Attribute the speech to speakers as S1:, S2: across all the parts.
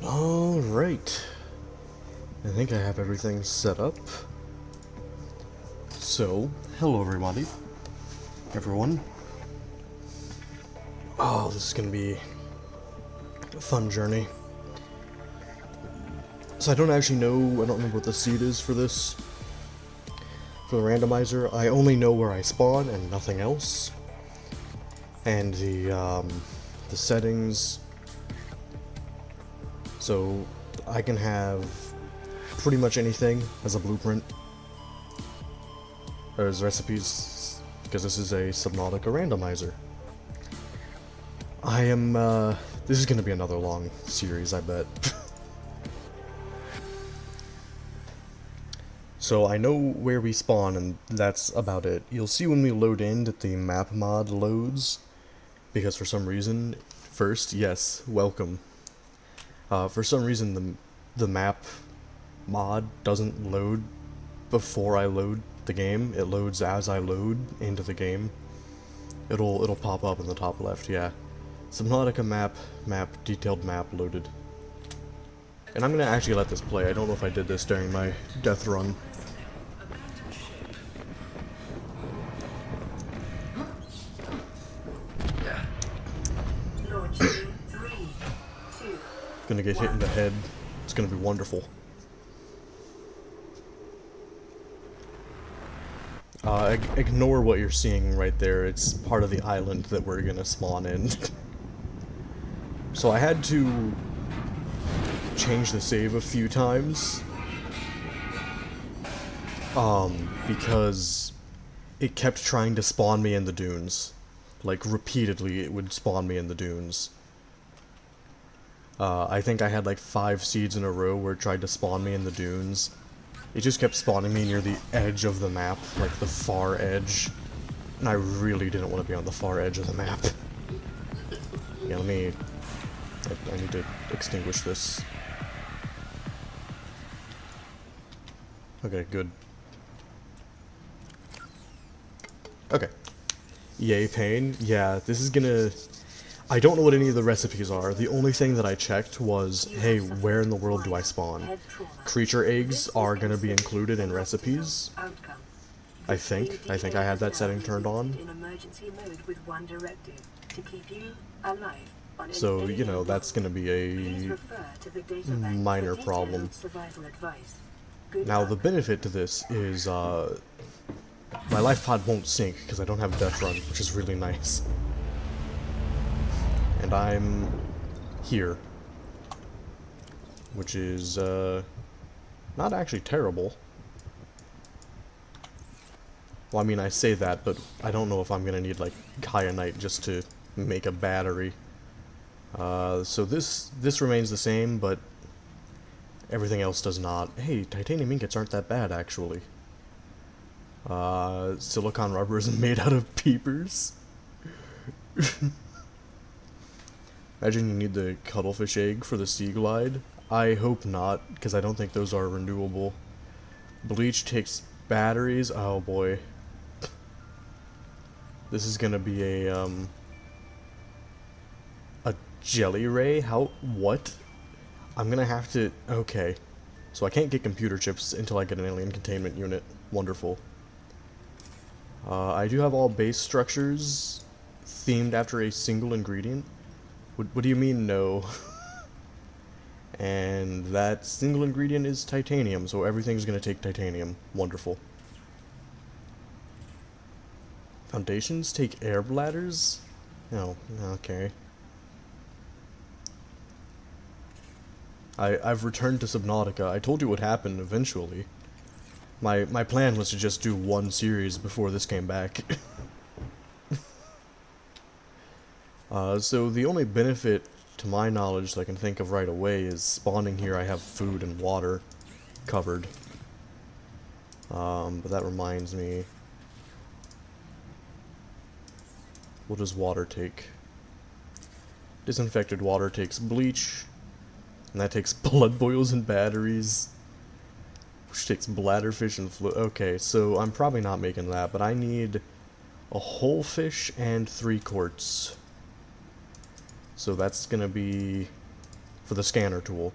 S1: Alright. I think I have everything set up. So, hello everybody. Everyone. Oh, this is gonna be a fun journey. So I don't actually know, I don't remember what the seed is for this. For the randomizer, I only know where I spawn and nothing else. And the settings. So I can have pretty much anything as a blueprint. Or as recipes, because this is a Subnautica randomizer. This is gonna be another long series, I bet. So I know where we spawn, and that's about it. You'll see when we load in that the map mod loads, because for some reason, first, yes, welcome. For some reason the map mod doesn't load before I load the game. It loads as I load into the game. It'll pop up in the top left, yeah. Subnautica detailed map loaded. And I'm gonna actually let this play. I don't know if I did this during my death run. Gonna get hit in the head. It's gonna be wonderful. Ignore what you're seeing right there. It's part of the island that we're gonna spawn in. So I had to change the save a few times. Because it kept trying to spawn me in the dunes. Like, repeatedly it would spawn me in the dunes. I think I had like 5 seeds in a row where it tried to spawn me in the dunes. It just kept spawning me near the edge of the map, like the far edge. And I really didn't want to be on the far edge of the map. Yeah, I need to extinguish this. Okay, good. Okay. Yay, pain. Yeah, this is gonna... I don't know what any of the recipes are. The only thing that I checked was, hey, where in the world do I spawn? Creature eggs are gonna be included in recipes. I think I have that setting turned on. So, you know, that's gonna be a minor problem. Now, the benefit to this is, my life pod won't sink because I don't have death run, which is really nice. And I'm here, which is not actually terrible. Well, I mean, I say that, but I don't know if I'm gonna need like kyanite just to make a battery. So this remains the same, but everything else does not. Hey, titanium ingots aren't that bad actually. Silicon rubber is made out of peepers. Imagine you need the cuttlefish egg for the sea glide. I hope not, because I don't think those are renewable. Bleach takes batteries. Oh boy. This is gonna be a jelly ray? How? What? I'm gonna have to... Okay. So I can't get computer chips until I get an alien containment unit. Wonderful. I do have all base structures themed after a single ingredient. What do you mean, no? And that single ingredient is titanium, so everything's gonna take titanium. Wonderful. Foundations take air bladders? Oh, okay. I've returned to Subnautica. I told you what happened eventually. My plan was to just do one series before this came back. So the only benefit, to my knowledge, that I can think of right away is spawning here I have food and water covered. But that reminds me... What does water take? Disinfected water takes bleach, and that takes blood boils and batteries, which takes bladderfish and fluid. Okay, so I'm probably not making that, but I need a whole fish and 3 quartz. So that's gonna be for the scanner tool.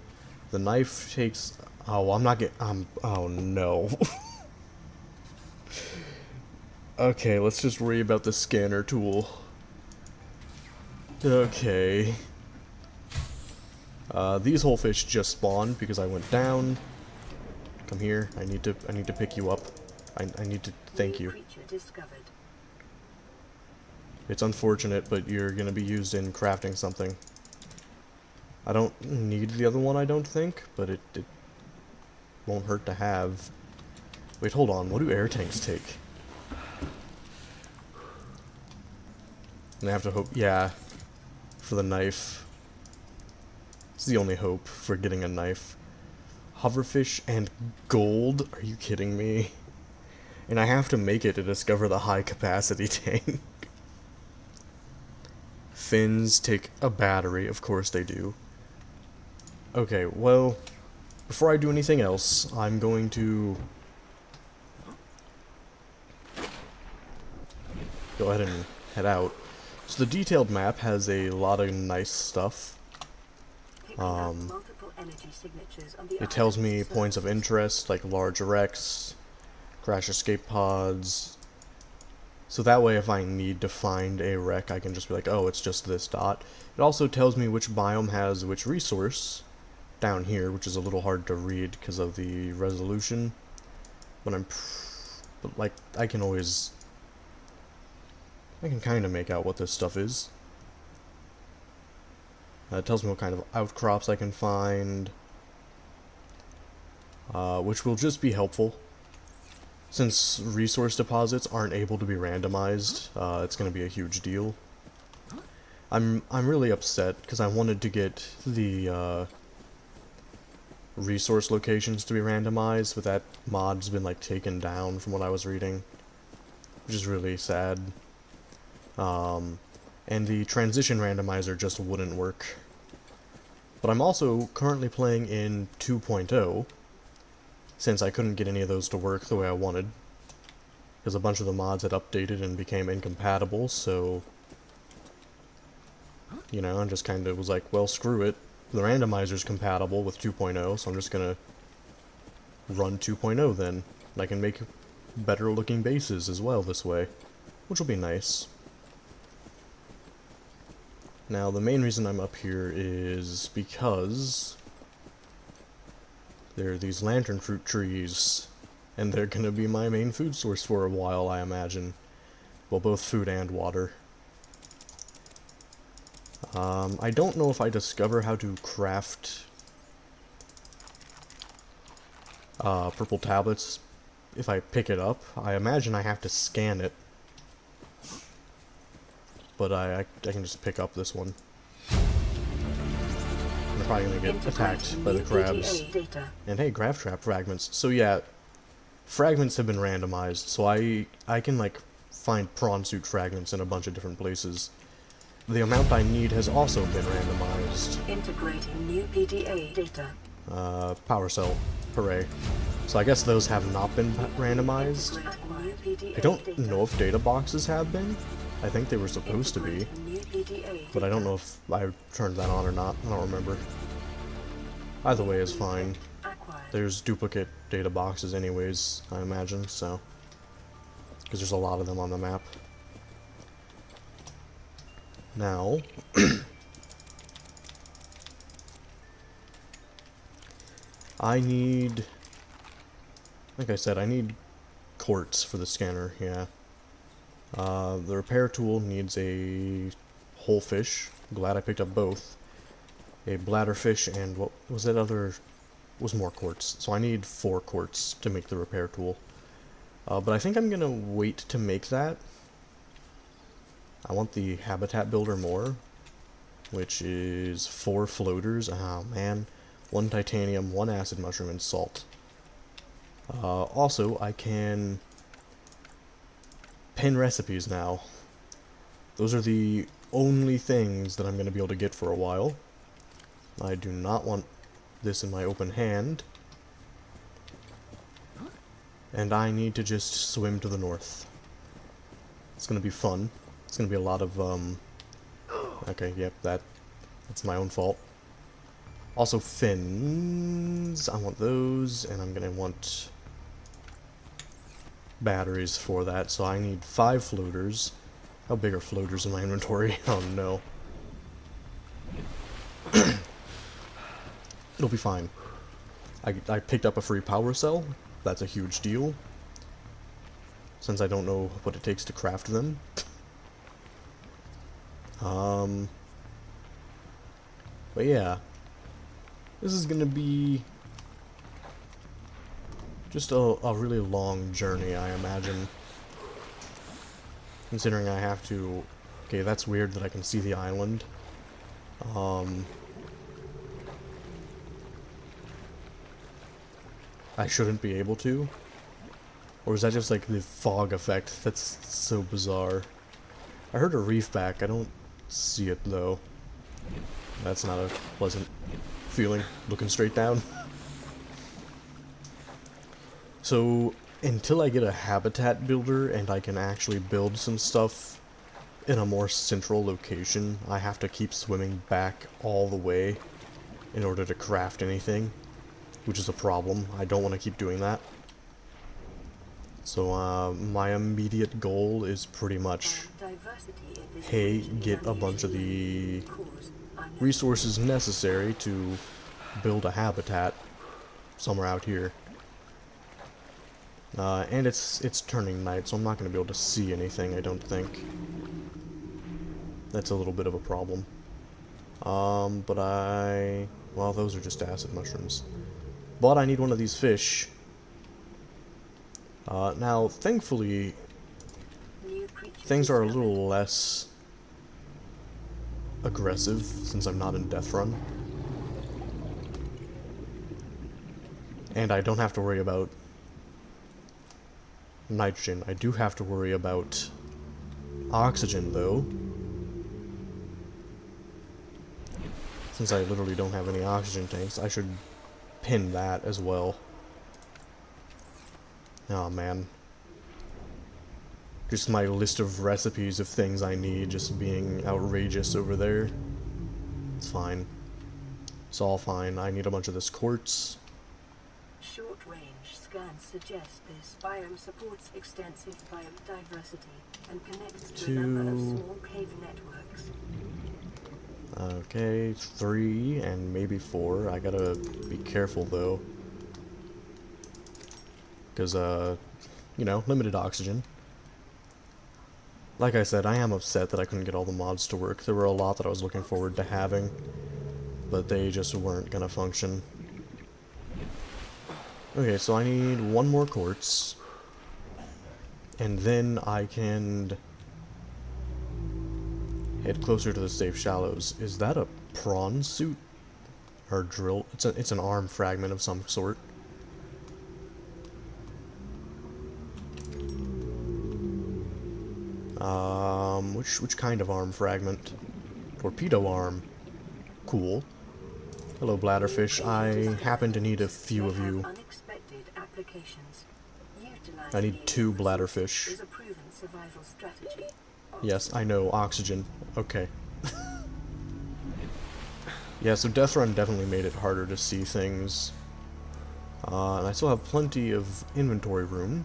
S1: The knife takes... Oh, I'm not getting... oh, no. Okay, let's just worry about the scanner tool. Okay. These whole fish just spawned because I went down. Come here. I need to pick you up. I need to thank you. It's unfortunate, but you're gonna be used in crafting something. I don't need the other one, I don't think, but it won't hurt to have. Wait, hold on. What do air tanks take? And I have to hope, yeah, for the knife. It's the only hope for getting a knife. Hoverfish and gold? Are you kidding me? And I have to make it to discover the high capacity tank. Fins take a battery, of course they do. Okay, well, before I do anything else, I'm going to go ahead and head out. So the detailed map has a lot of nice stuff. It tells me points of interest, like large wrecks, crash escape pods. So that way if I need to find a wreck, I can just be like, oh, it's just this dot. It also tells me which biome has which resource down here, which is a little hard to read because of the resolution. But like, I can kind of make out what this stuff is. It tells me what kind of outcrops I can find, which will just be helpful. Since resource deposits aren't able to be randomized, it's going to be a huge deal. I'm really upset because I wanted to get the resource locations to be randomized, but that mod's been like taken down from what I was reading, which is really sad. And the transition randomizer just wouldn't work. But I'm also currently playing in 2.0. Since I couldn't get any of those to work the way I wanted, because a bunch of the mods had updated and became incompatible, so, you know, I just kind of was like, well, screw it. The randomizer's compatible with 2.0, so I'm just gonna run 2.0 then. And I can make better looking bases as well this way, which will be nice. Now, the main reason I'm up here is because there are these lantern fruit trees, and they're gonna be my main food source for a while, I imagine. Well, both food and water. I don't know if I discover how to craft purple tablets if I pick it up. I imagine I have to scan it, but I can just pick up this one. I'm probably gonna get attacked by the crabs. And hey, grab trap fragments. So yeah, fragments have been randomized, so I can like find prawn suit fragments in a bunch of different places. The amount I need has also been randomized.
S2: Integrating new PDA data.
S1: Power cell. Hooray. So I guess those have not been randomized. I don't know if data boxes have been. I think they were supposed to be. But I don't know if I turned that on or not. I don't remember. Either way is fine. There's duplicate data boxes anyways, I imagine, so. Because there's a lot of them on the map. Now, I need, like I said, I need quartz for the scanner, yeah. The repair tool needs a whole fish. Glad I picked up both. A bladderfish and what was that other, was more quartz. So I need 4 quartz to make the repair tool. But I think I'm gonna wait to make that. I want the habitat builder more, which is 4 floaters. Oh man, 1 titanium, 1 acid mushroom, and salt. Also, I can pin recipes now. Those are the only things that I'm going to be able to get for a while. I do not want this in my open hand. And I need to just swim to the north. It's going to be fun. It's going to be a lot of, okay, yep, that's my own fault. Also fins, I want those, and I'm gonna want batteries for that, so I need 5 floaters. How big are floaters in my inventory? Oh no. It'll be fine. I picked up a free power cell. That's a huge deal, since I don't know what it takes to craft them. But yeah. This is gonna be just a really long journey, I imagine. Considering I have to... Okay, that's weird that I can see the island. I shouldn't be able to? Or is that just like the fog effect? That's so bizarre. I heard a reef back, I don't see it though. That's not a pleasant feeling, looking straight down. So, until I get a habitat builder and I can actually build some stuff in a more central location, I have to keep swimming back all the way in order to craft anything, which is a problem. I don't want to keep doing that. So, my immediate goal is pretty much, hey, get a bunch of the resources necessary to build a habitat somewhere out here. And it's turning night, so I'm not going to be able to see anything, I don't think. That's a little bit of a problem. Well, those are just acid mushrooms. But I need one of these fish. Now, thankfully, things are a little less aggressive since I'm not in Death Run. And I don't have to worry about nitrogen. I do have to worry about oxygen, though. Since I literally don't have any oxygen tanks, I should pin that as well. Oh man. Just my list of recipes of things I need just being outrageous over there. It's fine. It's all fine. I need a bunch of this quartz.
S2: Short-range scans suggest this biome supports extensive biodiversity and connects to a number of small cave networks.
S1: Okay, 3 and maybe 4. I gotta be careful though. Because, you know, limited oxygen. Like I said, I am upset that I couldn't get all the mods to work. There were a lot that I was looking forward to having, but they just weren't gonna function. Okay, so I need 1 more quartz, and then I can head closer to the safe shallows. Is that a prawn suit? Or drill? It's an arm fragment of some sort. Which kind of arm fragment? Torpedo arm. Cool. Hello, bladderfish. I happen to need a few of you. I need 2 bladderfish. Yes, I know. Oxygen. Okay. Yeah, so Death Run definitely made it harder to see things. And I still have plenty of inventory room.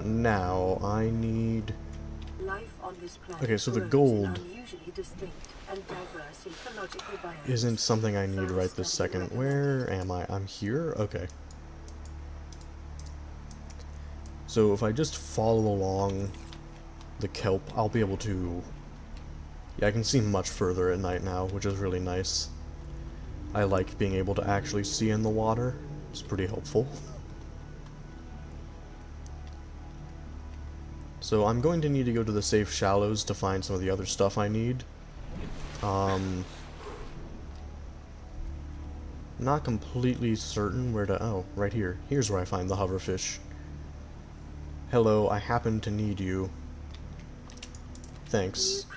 S1: Now, I need... Okay, so the gold isn't something I need right this second. Where am I? I'm here? Okay. So if I just follow along the kelp, I'll be able to... Yeah, I can see much further at night now, which is really nice. I like being able to actually see in the water. It's pretty helpful. So I'm going to need to go to the safe shallows to find some of the other stuff I need. Not completely certain where to... Oh, right here. Here's where I find the hoverfish. Hello, I happen to need you. Thanks.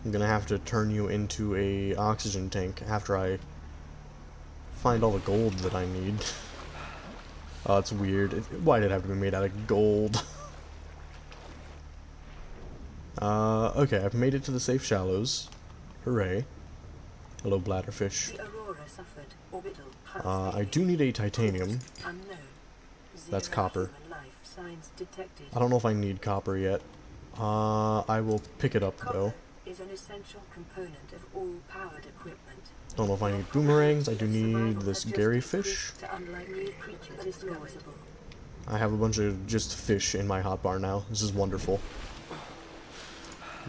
S1: I'm gonna have to turn you into a oxygen tank after I find all the gold that I need. Oh, it's weird. Why did it have to be made out of gold? Okay, I've made it to the safe shallows. Hooray. Hello, bladderfish.
S2: The Aurora suffered orbital
S1: I do need a titanium.
S2: unknown.
S1: That's
S2: Zero
S1: copper.
S2: human life signs detected.
S1: I don't know if I need copper yet. I will pick it up, though.
S2: Copper is an essential component of all powered equipment.
S1: Don't know if I need boomerangs. I do need this Gary fish.
S2: To unlike new creatures disposable.
S1: I have a bunch of just fish in my hotbar now. This is wonderful.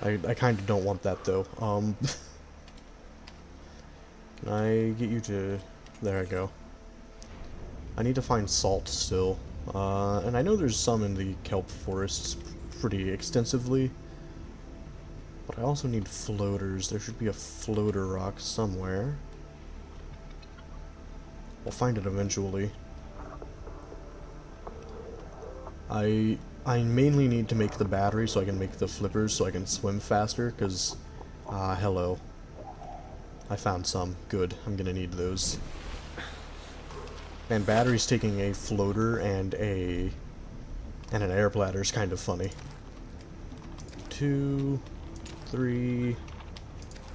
S1: I kind of don't want that, though. Can I get you to... There I go. I need to find salt still. And I know there's some in the kelp forests pretty extensively. But I also need floaters. There should be a floater rock somewhere. We'll find it eventually. I mainly need to make the battery so I can make the flippers so I can swim faster, because... hello. I found some. Good. I'm gonna need those. And batteries taking a floater and an air bladder is kind of funny. 2, 3,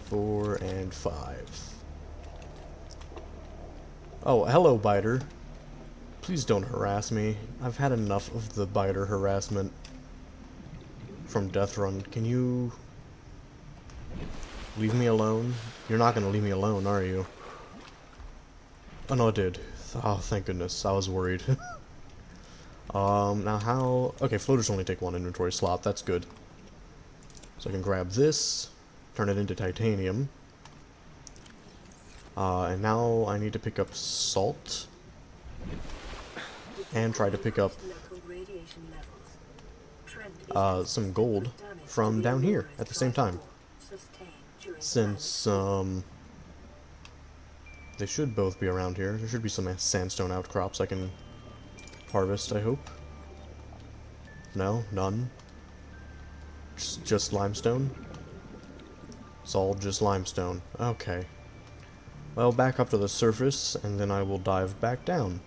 S1: 4, and 5. Oh, hello, biter. Please don't harass me. I've had enough of the biter harassment from Death Run. Can you leave me alone? You're not gonna leave me alone, are you? Oh no, it did. Oh, thank goodness. I was worried. Now how... Okay, floaters only take one inventory slot. That's good. So I can grab this, turn it into titanium. And now I need to pick up salt. And try to pick up some gold from down here at the same time. Since, they should both be around here. There should be some sandstone outcrops I can harvest, I hope. No? None? Just limestone? It's all just limestone. Okay. Well, back up to the surface, and then I will dive back down.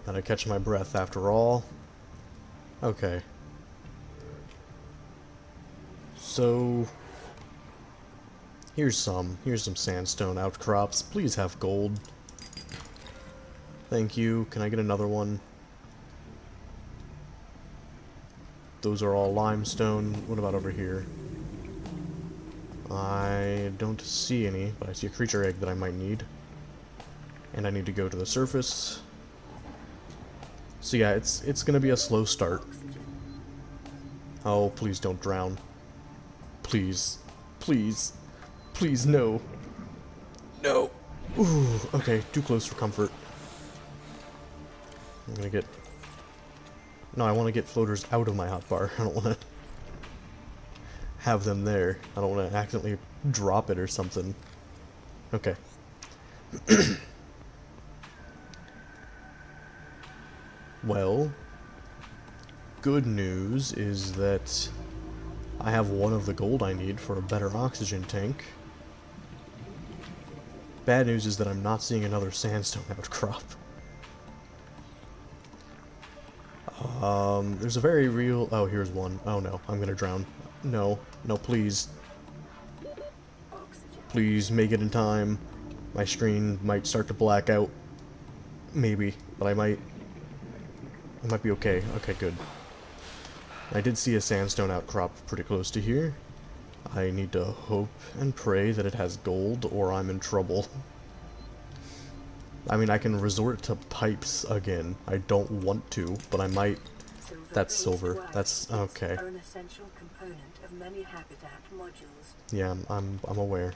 S1: Gotta catch my breath after all. Okay. So... Here's some sandstone outcrops. Please have gold. Thank you. Can I get another one? Those are all limestone. What about over here? I don't see any, but I see a creature egg that I might need. And I need to go to the surface. So yeah, it's gonna be a slow start. Oh, please don't drown. Please. Please. Please, no. No. Ooh, okay, too close for comfort. I'm gonna get... No, I want to get floaters out of my hotbar. I don't want to have them there. I don't want to accidentally drop it or something. Okay. Well, good news is that I have one of the gold I need for a better oxygen tank. Bad news is that I'm not seeing another sandstone outcrop. There's a very real... Oh, here's one. Oh no, I'm gonna drown. No, no, please. Please, make it in time. My screen might start to black out. Maybe, but I might be okay. Okay, good. I did see a sandstone outcrop pretty close to here. I need to hope and pray that it has gold, or I'm in trouble. I mean, I can resort to pipes again. I don't want to, but I might. That's silver. That's okay.
S2: Are an essential component of many habitat modules.
S1: Yeah, I'm aware.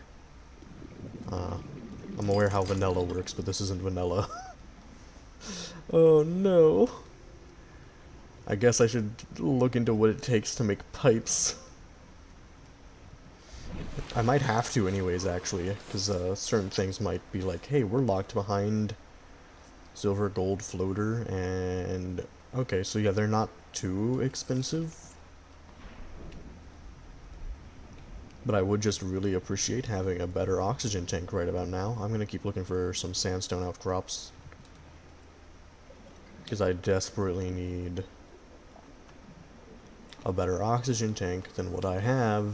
S1: I'm aware how vanilla works, but this isn't vanilla. Oh no. I guess I should look into what it takes to make pipes. I might have to anyways, actually, because certain things might be like, hey, we're locked behind silver gold floater, and... Okay, so yeah, they're not too expensive. But I would just really appreciate having a better oxygen tank right about now. I'm gonna keep looking for some sandstone outcrops. Because I desperately need a better oxygen tank than what I have.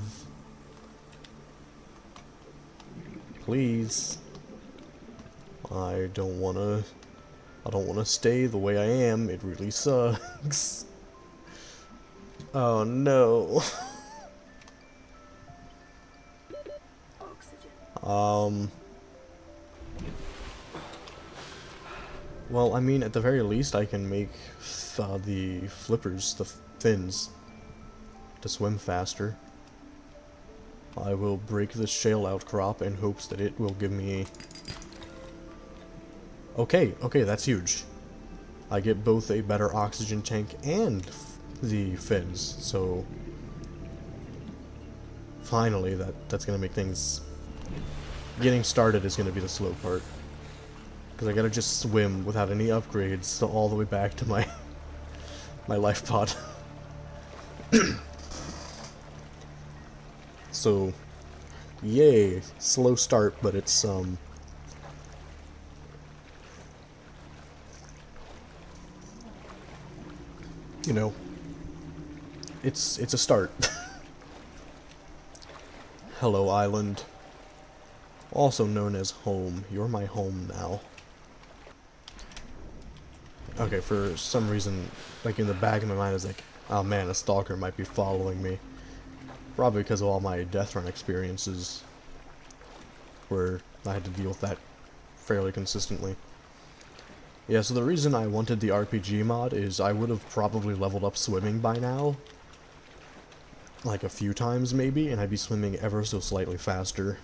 S1: Please. I don't wanna stay the way I am. It really sucks. Oh no.
S2: Oxygen.
S1: Well, I mean, at the very least, I can make the flippers, the fins, to swim faster. I will break this shale outcrop in hopes that it will give me... Okay, that's huge. I get both a better oxygen tank and the fins, so... Finally, that's gonna make things... Getting started is gonna be the slow part. Because I gotta just swim without any upgrades all the way back to my my life pod. So, yay, slow start, but it's you know, it's a start. Hello, island. Also known as home. You're my home now. Okay, for some reason, like in the back of my mind, I was like, oh man, a stalker might be following me. Probably because of all my death run experiences, where I had to deal with that fairly consistently. Yeah, so the reason I wanted the RPG mod is I would have probably leveled up swimming by now. Like a few times maybe, and I'd be swimming ever so slightly faster.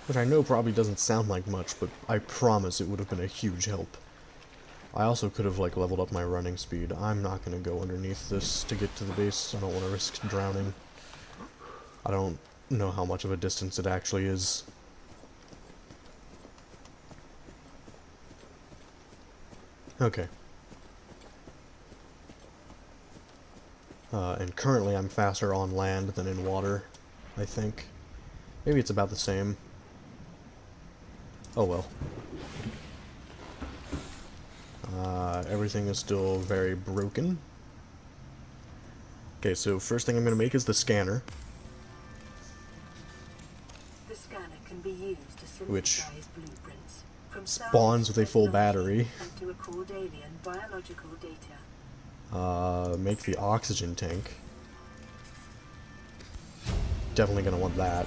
S1: Which I know probably doesn't sound like much, but I promise it would have been a huge help. I also could have, like, leveled up my running speed. I'm not gonna go underneath this to get to the base. I don't want to risk drowning. I don't know how much of a distance it actually is. Okay. And currently I'm faster on land than in water, I think. Maybe it's about the same. Oh well. Everything is still very broken. Okay, so first thing I'm going to make is the scanner.
S2: The scanner can be used to
S1: Which
S2: synthesize blueprints from
S1: spawns with a full battery.
S2: and to record alien biological data.
S1: Make the oxygen tank. Definitely going to want that.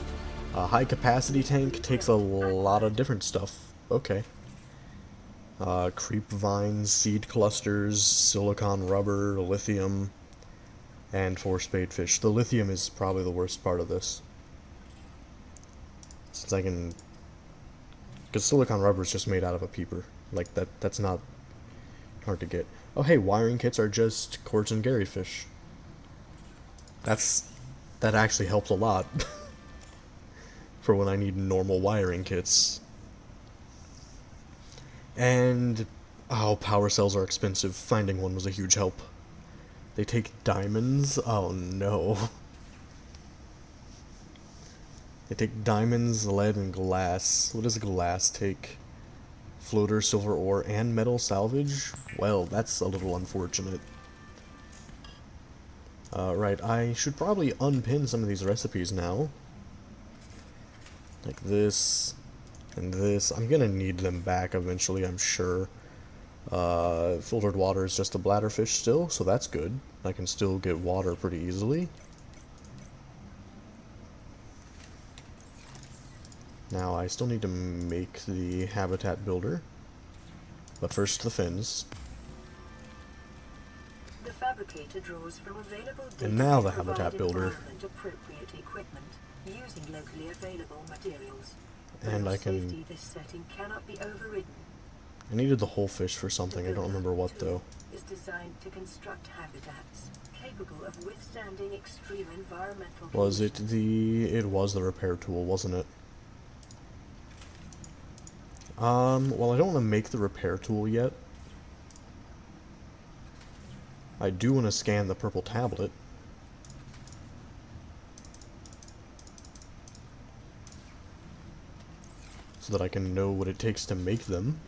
S1: High capacity tank takes a lot of different stuff. Okay. Creep vines, seed clusters, silicon rubber, lithium, and 4 spadefish. The lithium is probably the worst part of this. Since I can... Because silicon rubber is just made out of a peeper. Like, that's not hard to get. Oh hey, wiring kits are just quartz and garyfish. That actually helps a lot. For when I need normal wiring kits. And, oh, power cells are expensive. Finding one was a huge help. They take diamonds? Oh no. They take diamonds, lead, and glass. What does glass take? Floater, silver ore, and metal salvage? Well, that's a little unfortunate. Right, I should probably unpin some of these recipes now. Like this, and this. I'm gonna need them back eventually, I'm sure. Filtered water is just a bladderfish still, so that's good. I can still get water pretty easily. Now, I still need to make the habitat builder. But first, the fins.
S2: The fabricator draws from available data
S1: And now the
S2: to provide
S1: habitat builder.
S2: environment-appropriate equipment using locally available materials.
S1: And
S2: For
S1: I can...
S2: safety, this setting cannot be overridden.
S1: I needed the whole fish for something, I don't remember what though.
S2: Is designed to construct habitats capable of withstanding extreme environmental
S1: Was it
S2: conditions.
S1: the... It was the repair tool, wasn't it? Well, I don't want to make the repair tool yet. I do want to scan the purple tablet. So that I can know what it takes to make them.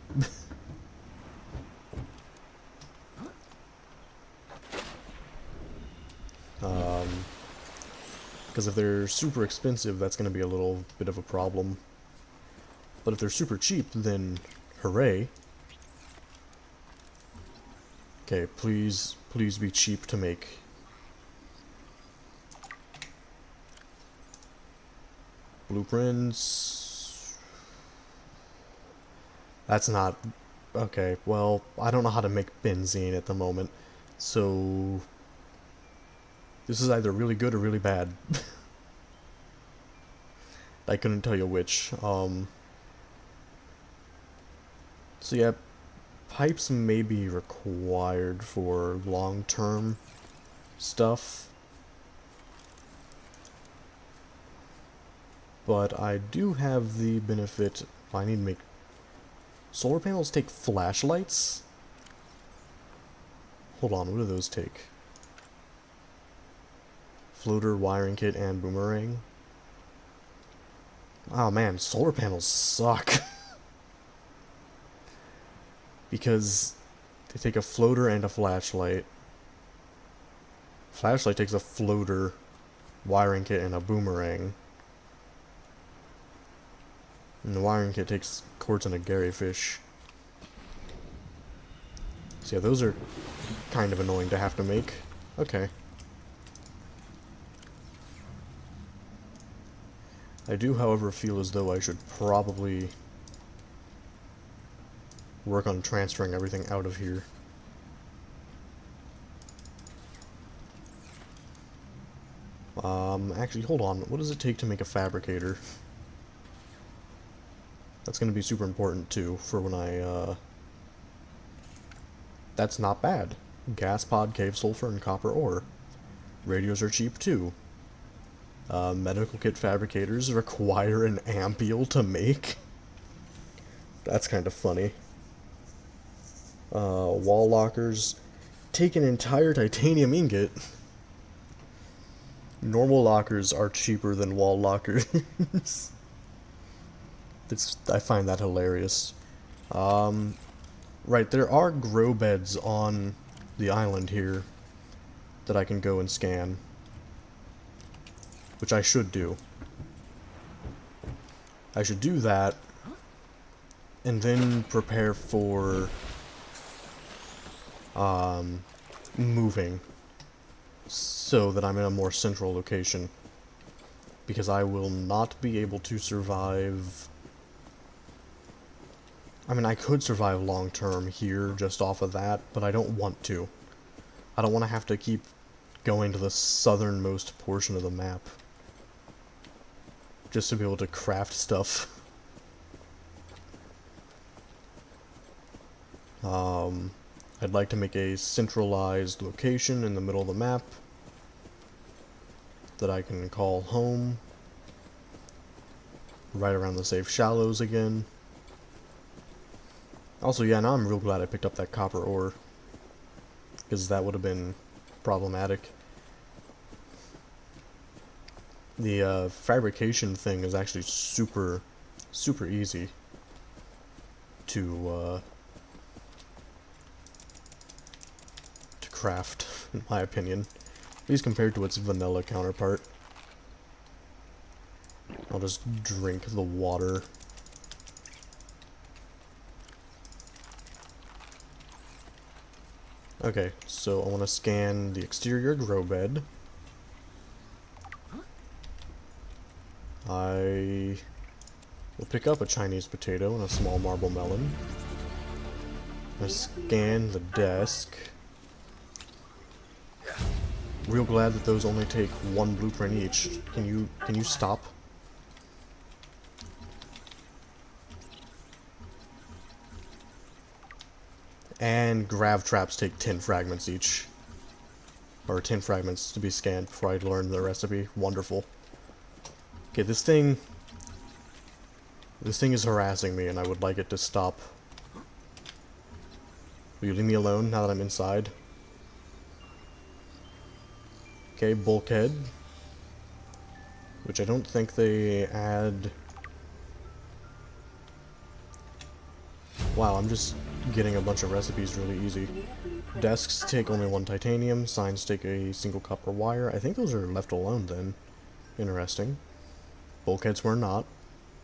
S1: Because if they're super expensive, that's going to be a little bit of a problem. But if they're super cheap, then hooray. Okay, please be cheap to make. Blueprints. That's not... Okay, well, I don't know how to make benzene at the moment. So... this is either really good or really bad. I couldn't tell you which. So yeah, pipes may be required for long-term stuff. But I do have the benefit... I need to make... solar panels take flashlights? Hold on, what do those take? Floater, wiring kit, and boomerang. Oh man, solar panels suck. Because they take a floater and a flashlight. Flashlight takes a floater, wiring kit, and a boomerang. And the wiring kit takes quartz and a Garyfish. So yeah, those are kind of annoying to have to make. Okay. I do, however, feel as though I should probably work on transferring everything out of here. Actually, hold on. What does it take to make a fabricator? That's going to be super important, too, for when I, That's not bad. Gas pod, cave sulfur, and copper ore. Radios are cheap, too. Medical kit fabricators require an ampule to make? That's kind of funny. Wall lockers take an entire titanium ingot. Normal lockers are cheaper than wall lockers. I find that hilarious. Right, there are grow beds on the island here that I can go and scan. Which I should do. I should do that, and then prepare for moving, so that I'm in a more central location. Because I will not be able to survive... I mean, I could survive long term here just off of that, but I don't want to. I don't want to have to keep going to the southernmost portion of the map just to be able to craft stuff. I'd like to make a centralized location in the middle of the map that I can call home. Right around the safe shallows again. Also, yeah, now I'm real glad I picked up that copper ore, because that would have been problematic. The fabrication thing is actually super easy to craft, in my opinion. At least compared to its vanilla counterpart. I'll just drink the water. Okay, so I want to scan the exterior grow bed. I will pick up a Chinese potato and a small marble melon. I scan the desk. Real glad that those only take one blueprint each. Can you stop? And grav traps take 10 fragments each. Or 10 fragments to be scanned before I learn the recipe. Wonderful. Okay, this thing is harassing me and I would like it to stop. Will you leave me alone now that I'm inside? Okay, bulkhead. Which I don't think they add... Wow, I'm just getting a bunch of recipes really easy. Desks take only one titanium, signs take a single copper wire. I think those are left alone then. Interesting. Bulkheads were not.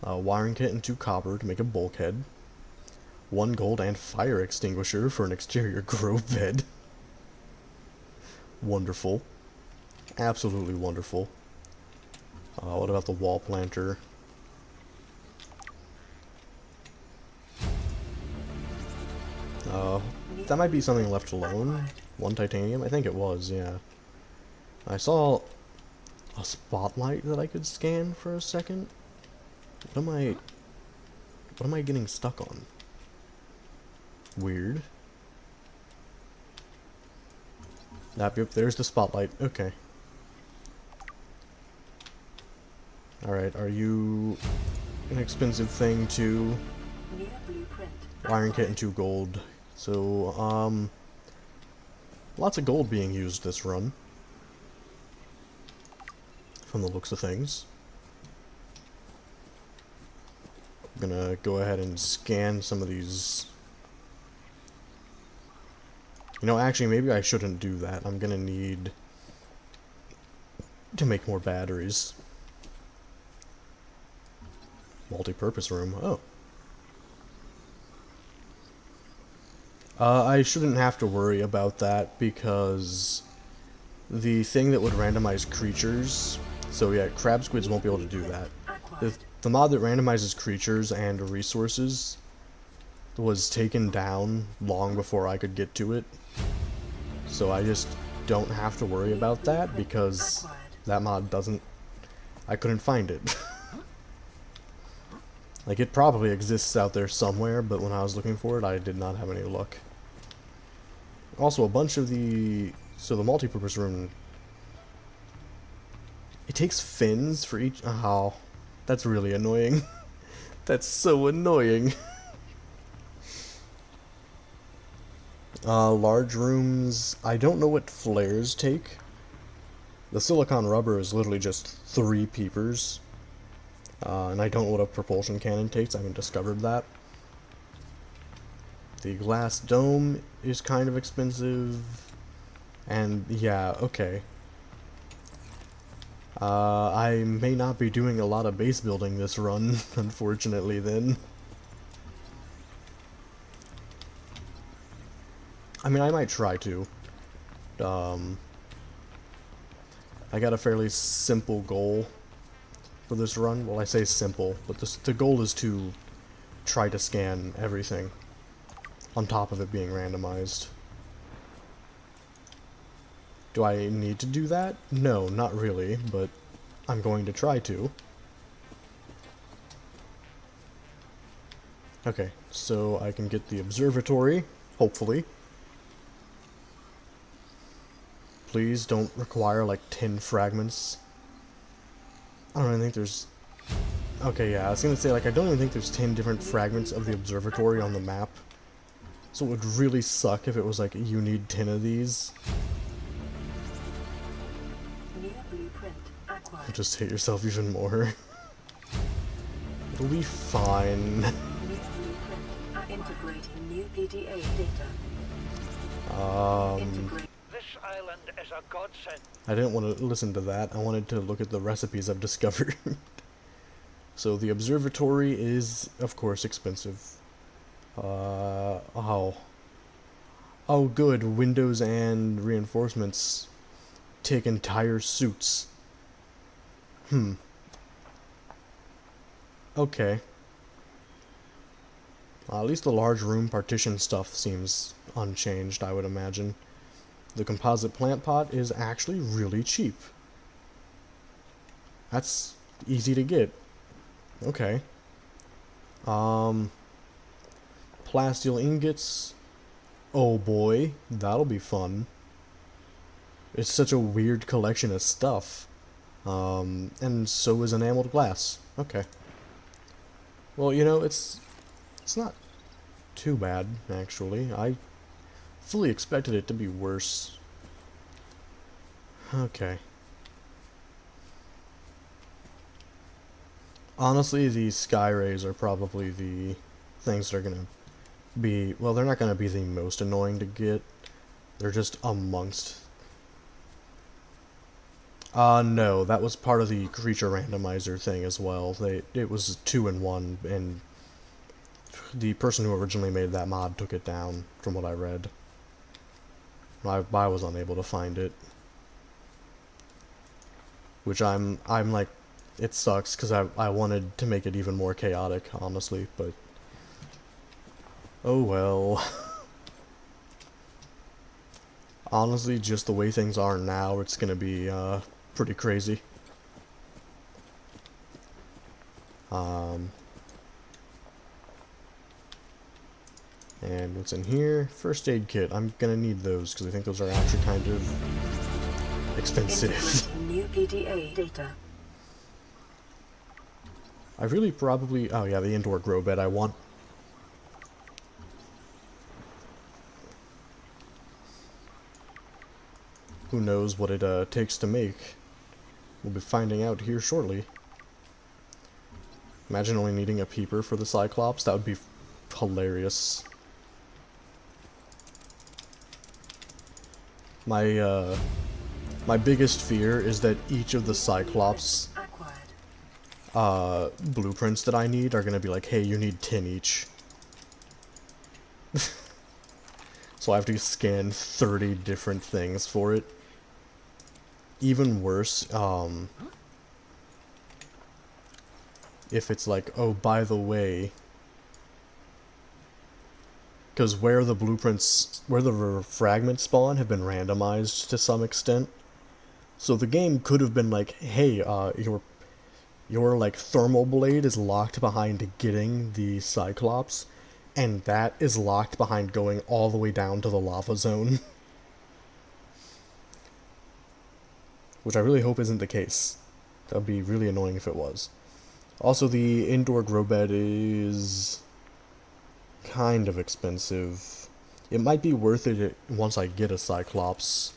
S1: Wiring kit and 2 copper to make a bulkhead. 1 gold and fire extinguisher for an exterior grow bed. Wonderful. Absolutely wonderful. What about the wall planter? That might be something left alone. 1 titanium? I think it was, yeah. I saw a spotlight that I could scan for a second. What am I getting stuck on? Weird. Yep, there's the spotlight. Okay. Alright, are you an expensive thing too? Wiring kit and 2 gold. So, lots of gold being used this run. From the looks of things. I'm gonna go ahead and scan some of these. You know, actually, maybe I shouldn't do that. I'm gonna need to make more batteries. Multi-purpose room. Oh. I shouldn't have to worry about that because the thing that would randomize creatures, so yeah, crab squids won't be able to do that. The mod that randomizes creatures and resources was taken down long before I could get to it, so I just don't have to worry about that because that mod doesn't... I couldn't find it. Like, it probably exists out there somewhere, but when I was looking for it, I did not have any luck. Also, a bunch of the... So the multi-purpose room... It takes fins for each... Oh, that's really annoying. That's so annoying. Large rooms... I don't know what flares take. The silicon rubber is literally just 3 peepers. And I don't know what a propulsion cannon takes. I haven't discovered that. The glass dome is kind of expensive. And yeah, okay. I may not be doing a lot of base building this run, unfortunately, then. I mean, I might try to. I got a fairly simple goal for this run. Well, I say simple, but the goal is to try to scan everything, on top of it being randomized. Do I need to do that? No, not really, but I'm going to try to. Okay, so I can get the observatory, hopefully. Please don't require like 10 fragments. I don't even think there's... Okay, yeah, I was gonna say, like, I don't even think there's 10 different fragments of the observatory on the map. So it would really suck if it was like, you need 10 of these. You'll just hit yourself even more. It'll be fine.
S2: Integrating new PDA data.
S3: This island is a godsend.
S1: I didn't want to listen to that. I wanted to look at the recipes I've discovered. So the observatory is, of course, expensive. Oh. Oh, good. Windows and reinforcements take entire suits. Okay. At least the large room partition stuff seems unchanged, I would imagine. The composite plant pot is actually really cheap. That's easy to get. Okay. Plasteel ingots. Oh boy, that'll be fun. It's such a weird collection of stuff. And so is enameled glass. Okay. Well, you know, it's not too bad, actually. I fully expected it to be worse. Okay. Honestly, these sky rays are probably the things that are gonna be... Well, they're not gonna be the most annoying to get. They're just amongst No, that was part of the creature randomizer thing as well. It was 2-in-1, and the person who originally made that mod took it down, from what I read. I was unable to find it. Which I'm like, it sucks, because I wanted to make it even more chaotic, honestly, but... oh well. Honestly, just the way things are now, it's gonna be, pretty crazy. And what's in here? First aid kit. I'm gonna need those, because I think those are actually kind of expensive.
S2: Integrating new PDA data.
S1: I really probably... oh yeah, the indoor grow bed I want. Who knows what it takes to make. We'll be finding out here shortly. Imagine only needing a peeper for the Cyclops. That would be hilarious. My biggest fear is that each of the Cyclops blueprints that I need are gonna be like, hey, you need 10 each. So I have to scan 30 different things for it. Even worse, if it's like, oh, by the way, because where the blueprints, where the fragments spawn have been randomized to some extent, so the game could have been like, hey, your like thermal blade is locked behind getting the Cyclops, and that is locked behind going all the way down to the lava zone. Which I really hope isn't the case. That would be really annoying if it was. Also, the indoor grow bed is kind of expensive. It might be worth it once I get a Cyclops.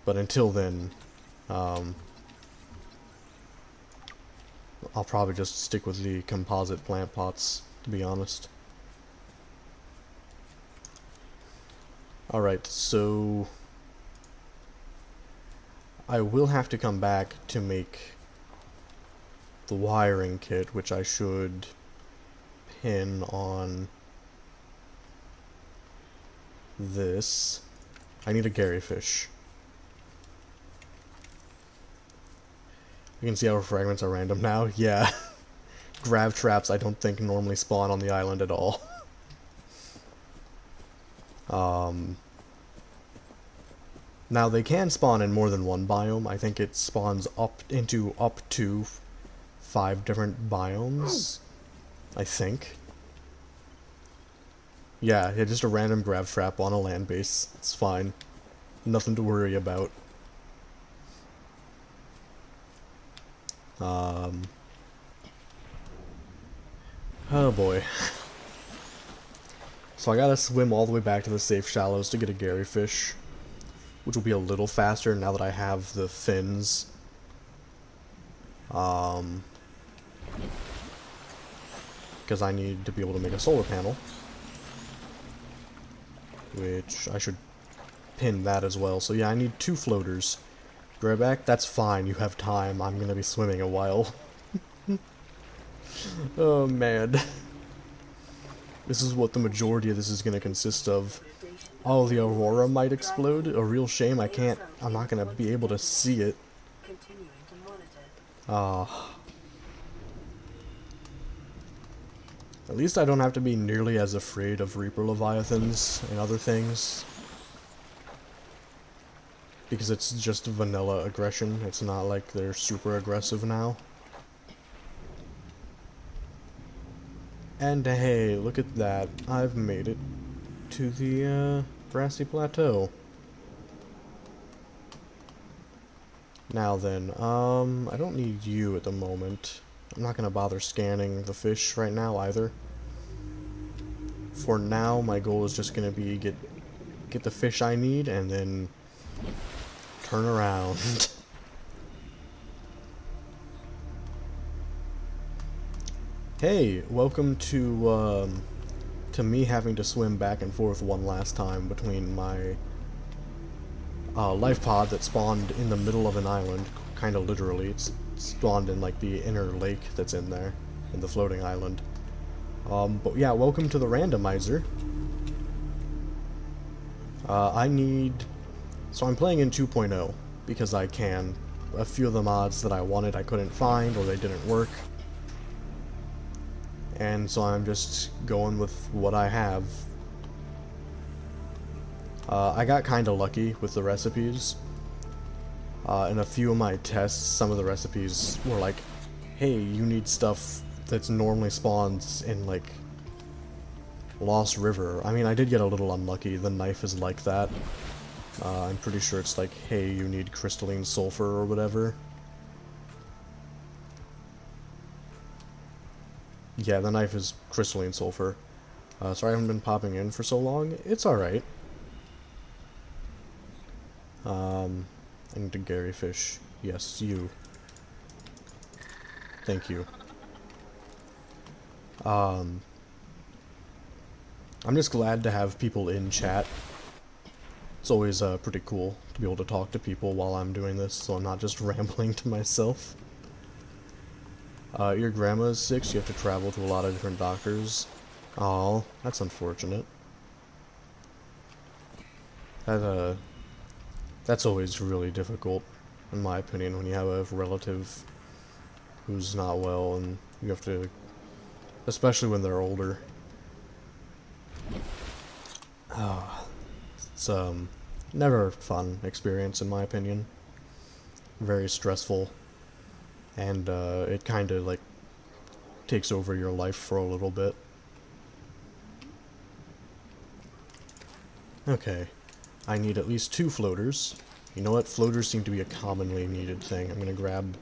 S1: But until then, I'll probably just stick with the composite plant pots, to be honest. Alright, so... I will have to come back to make the wiring kit, which I should pin on this. I need a Garyfish. You can see how our fragments are random now. Yeah. Grav traps I don't think normally spawn on the island at all. Now they can spawn in more than one biome. I think it spawns up to 5 different biomes. I think. Yeah, just a random grav trap on a land base. It's fine. Nothing to worry about. Oh boy. So I gotta swim all the way back to the safe shallows to get a Garyfish, which will be a little faster now that I have the fins. Because I need to be able to make a solar panel, which I should pin that as well. So yeah, I need 2 floaters. Greyback, that's fine, you have time. I'm gonna be swimming a while. Oh man. This is what the majority of this is gonna consist of. Oh, the Aurora might explode? A real shame I'm not gonna be able to see it. At least I don't have to be nearly as afraid of Reaper Leviathans and other things. Because it's just vanilla aggression, it's not like they're super aggressive now. And hey, look at that, I've made it to the grassy plateau. Now then, I don't need you at the moment. I'm not gonna bother scanning the fish right now either. For now, my goal is just gonna be get the fish I need and then turn around. Hey, welcome to me having to swim back and forth one last time between my life pod that spawned in the middle of an island, kind of literally. It's spawned in like the inner lake that's in there, in the floating island. But yeah, welcome to the randomizer. So I'm playing in 2.0 because I can. A few of the mods that I wanted I couldn't find or they didn't work. And so I'm just going with what I have. I got kind of lucky with the recipes. In a few of my tests, some of the recipes were like, hey, you need stuff that's normally spawns in, like, Lost River. I mean, I did get a little unlucky. The knife is like that. I'm pretty sure it's like, hey, you need crystalline sulfur or whatever. Yeah, the knife is crystalline sulfur. Sorry I haven't been popping in for so long. It's alright. I need to Gary fish. Yes, you. Thank you. I'm just glad to have people in chat. It's always pretty cool to be able to talk to people while I'm doing this, so I'm not just rambling to myself. Your grandma's sick, so you have to travel to a lot of different doctors. Oh, that's unfortunate. That's always really difficult, in my opinion, when you have a relative who's not well and you have to, especially when they're older. It's never a fun experience, in my opinion. Very stressful, and it kind of like takes over your life for a little bit. Okay, I need at least 2 floaters. You know what? Floaters seem to be a commonly needed thing. I'm gonna grab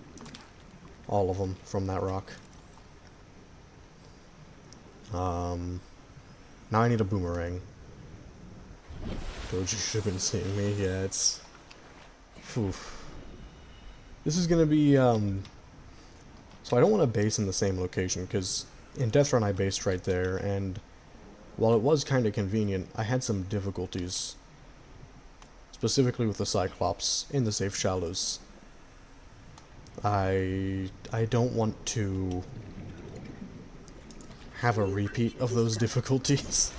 S1: all of them from that rock. Now I need a boomerang. Told you should have been seeing me. Yeah, it's... Oof. This is gonna be, So I don't want to base in the same location, because in Death Run I based right there, and while it was kind of convenient, I had some difficulties. Specifically with the Cyclops in the Safe Shallows. I don't want to have a repeat of those difficulties.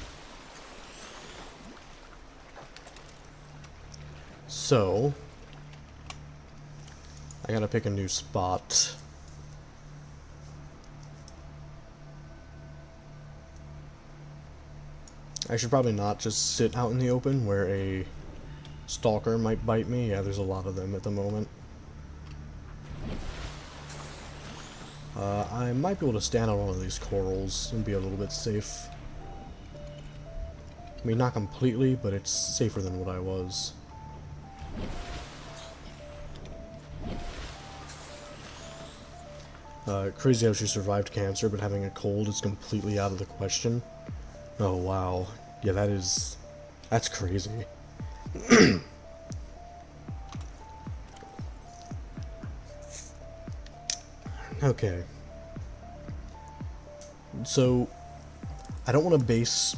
S1: So, I gotta pick a new spot. I should probably not just sit out in the open where a stalker might bite me. Yeah, there's a lot of them at the moment. I might be able to stand on one of these corals and be a little bit safe. I mean, not completely, but it's safer than what I was. Crazy how she survived cancer, but having a cold is completely out of the question. Oh, wow. Yeah, that's crazy. Okay. So, I don't want to base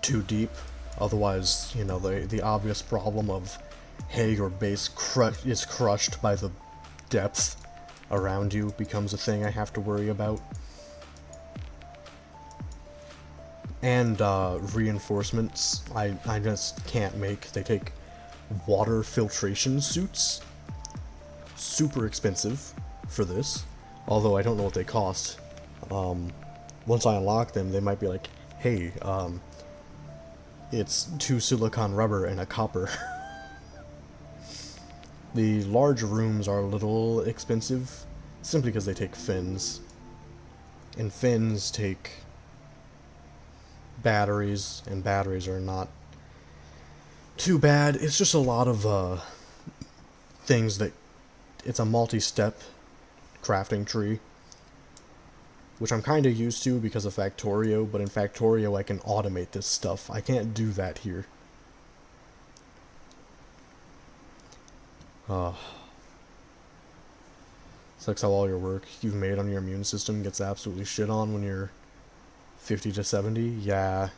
S1: too deep, otherwise, you know, the obvious problem of, hey, your base is crushed by the depth around you becomes a thing I have to worry about. And reinforcements, I just can't make. They take water filtration suits. Super expensive for this, although I don't know what they cost. Once I unlock them, they might be like, hey, it's 2 silicon rubber and a copper. The large rooms are a little expensive, simply because they take fins. And fins take batteries, and batteries are not too bad. It's just a lot of things that... It's a multi-step crafting tree, which I'm kind of used to because of Factorio, but in Factorio I can automate this stuff. I can't do that here. Sucks how all your work you've made on your immune system gets absolutely shit on when you're 50 to 70. Yeah.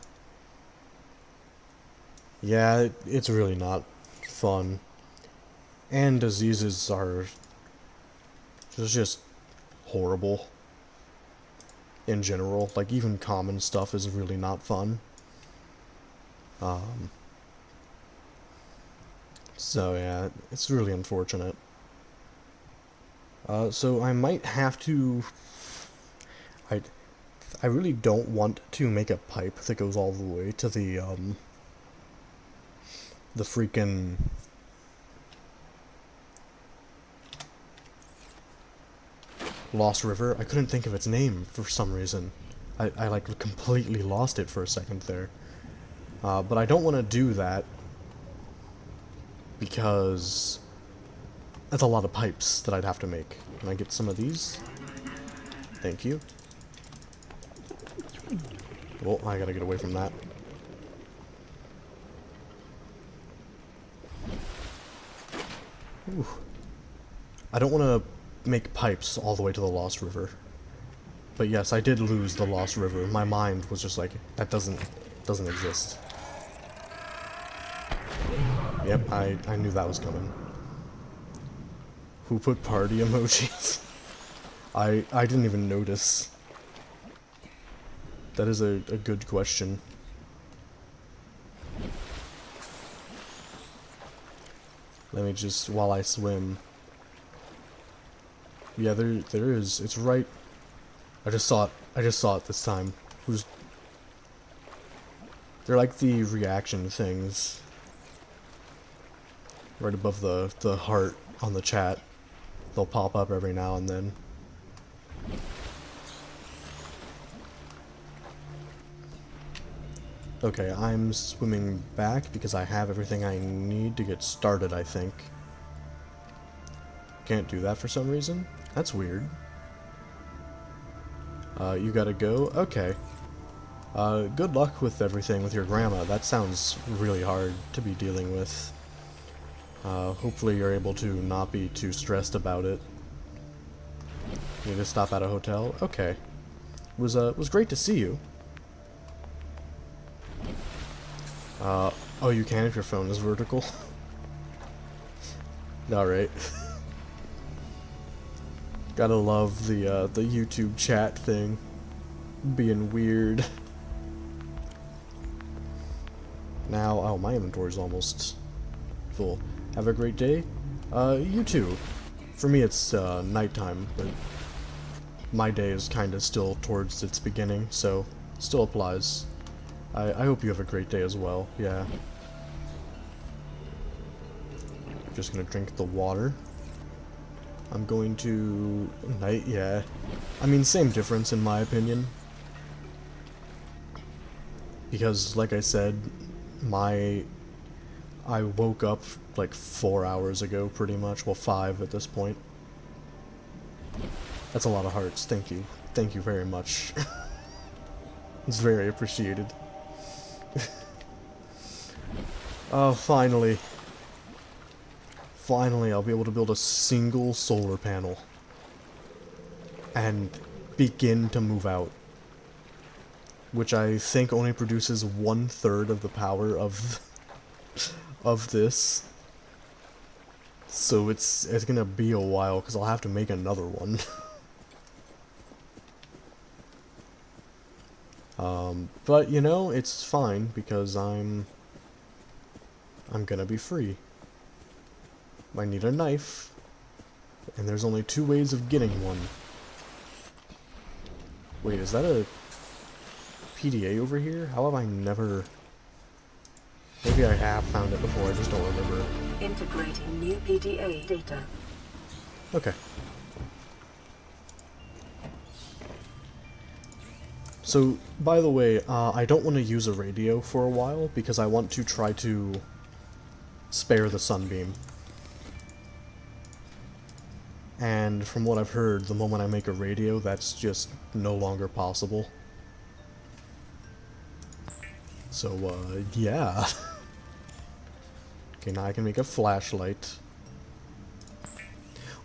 S1: Yeah, it's really not fun. And diseases are just horrible in general. Like, even common stuff is really not fun. So yeah, it's really unfortunate. So I might have to... I really don't want to make a pipe that goes all the way to the freaking... Lost River. I couldn't think of its name for some reason. I like completely lost it for a second there. But I don't want to do that because that's a lot of pipes that I'd have to make. Can I get some of these? Thank you. Well, I gotta get away from that. Ooh. I don't want to make pipes all the way to the Lost River. But yes, I did lose the Lost River. My mind was just like, that doesn't exist. Yep, I knew that was coming. Who put party emojis? I didn't even notice. That is a good question. Let me just, while I swim. Yeah, there is. It's right. I just saw it this time. They're like the reaction things. Right above the heart on the chat. They'll pop up every now and then. Okay, I'm swimming back because I have everything I need to get started, I think. Can't do that for some reason? That's weird. You gotta go? Okay. Good luck with everything with your grandma. That sounds really hard to be dealing with. Hopefully you're able to not be too stressed about it. Need to stop at a hotel? Okay. Was great to see you. Oh, you can if your phone is vertical? Alright. Gotta love the YouTube chat thing. Being weird. Now, oh, my inventory's almost full. Have a great day. You too. For me it's nighttime, but my day is kinda still towards its beginning, so still applies. I hope you have a great day as well, yeah. Just gonna drink the water. I'm going to... night, yeah. I mean, same difference in my opinion. Because, like I said, I woke up like 4 hours ago, pretty much. Well, 5 at this point. That's a lot of hearts, thank you. Thank you very much. It's very appreciated. Oh, finally. Finally, I'll be able to build a single solar panel. And begin to move out. Which I think only produces 1/3 of the power of this. So it's gonna be a while, because I'll have to make another one. But, you know, it's fine, because I'm gonna be free. I need a knife, and there's only 2 ways of getting one. Wait, is that a PDA over here? How have I never... Maybe I have found it before, I just don't remember.
S2: Integrating new PDA data.
S1: Okay. So, by the way, I don't want to use a radio for a while, because I want to try to spare the sunbeam. And from what I've heard, the moment I make a radio, that's just no longer possible. So, yeah. Okay, now I can make a flashlight.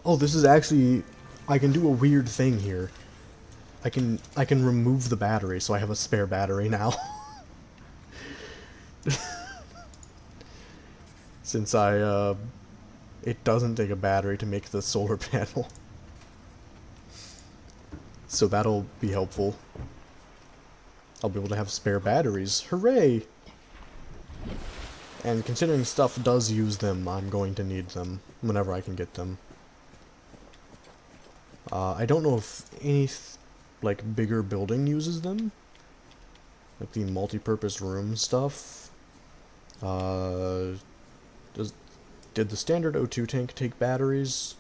S1: Oh, this is actually... I can do a weird thing here. I can remove the battery, so I have a spare battery now. Since it doesn't take a battery to make the solar panel. So that'll be helpful. I'll be able to have spare batteries. Hooray! And considering stuff does use them, I'm going to need them whenever I can get them. I don't know if any, like, bigger building uses them. Like the multi-purpose room stuff. Did the standard O2 tank take batteries?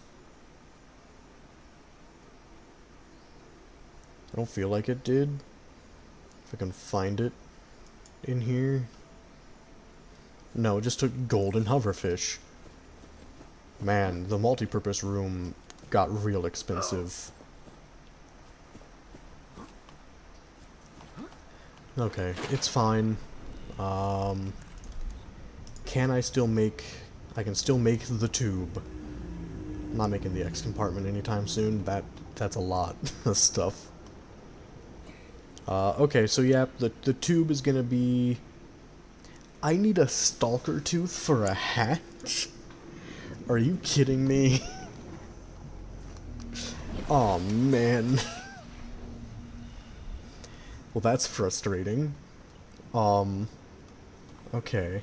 S1: I don't feel like it did. If I can find it in here. No, it just took golden hoverfish. Man, the multi-purpose room got real expensive. Okay, it's fine. Can I still make... I can still make the tube. I'm not making the X compartment anytime soon. That's a lot of stuff. Okay, so yeah, the tube is gonna be... I need a stalker tooth for a hatch? Are you kidding me? Aw, man. Well, that's frustrating. Okay.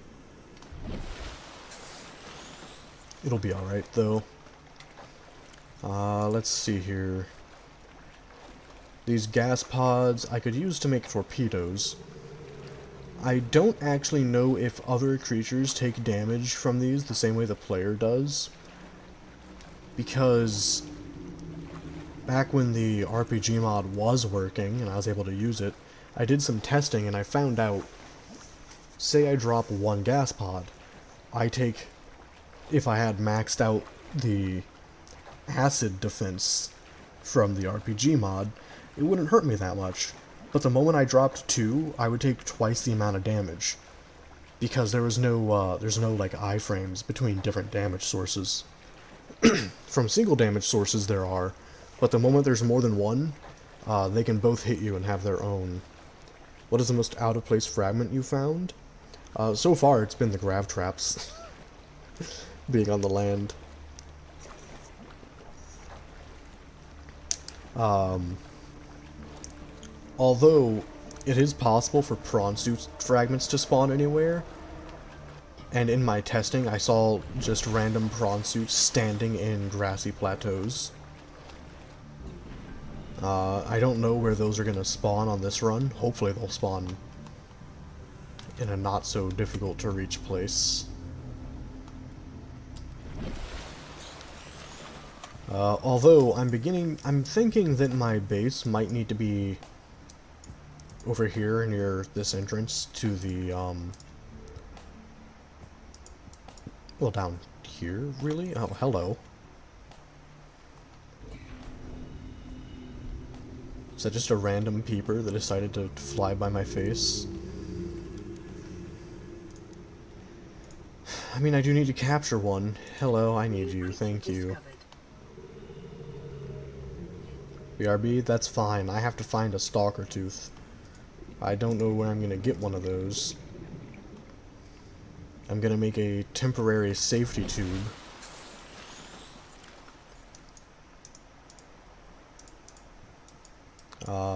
S1: It'll be alright, though. Let's see here. These gas pods I could use to make torpedoes. I don't actually know if other creatures take damage from these the same way the player does. Because back when the RPG mod was working and I was able to use it, I did some testing and I found out, say I drop one gas pod, if I had maxed out the acid defense from the RPG mod, it wouldn't hurt me that much. But the moment I dropped 2, I would take twice the amount of damage. Because there's no like iframes between different damage sources. From single damage sources there are, but the moment there's more than one, they can both hit you and have their own. What is the most out-of-place fragment you found? So far it's been the grav traps. Being on the land. Although, it is possible for prawn suit fragments to spawn anywhere, and in my testing I saw just random prawn suits standing in grassy plateaus. I don't know where those are going to spawn on this run. Hopefully they'll spawn in a not so difficult to reach place. Although I'm thinking that my base might need to be over here near this entrance to the, well, down here, really? Oh, hello. Is that just a random peeper that decided to fly by my face? I mean, I do need to capture one. Hello, I need you, thank you. BRB, that's fine. I have to find a stalker tooth. I don't know where I'm gonna get one of those. I'm gonna make a temporary safety tube.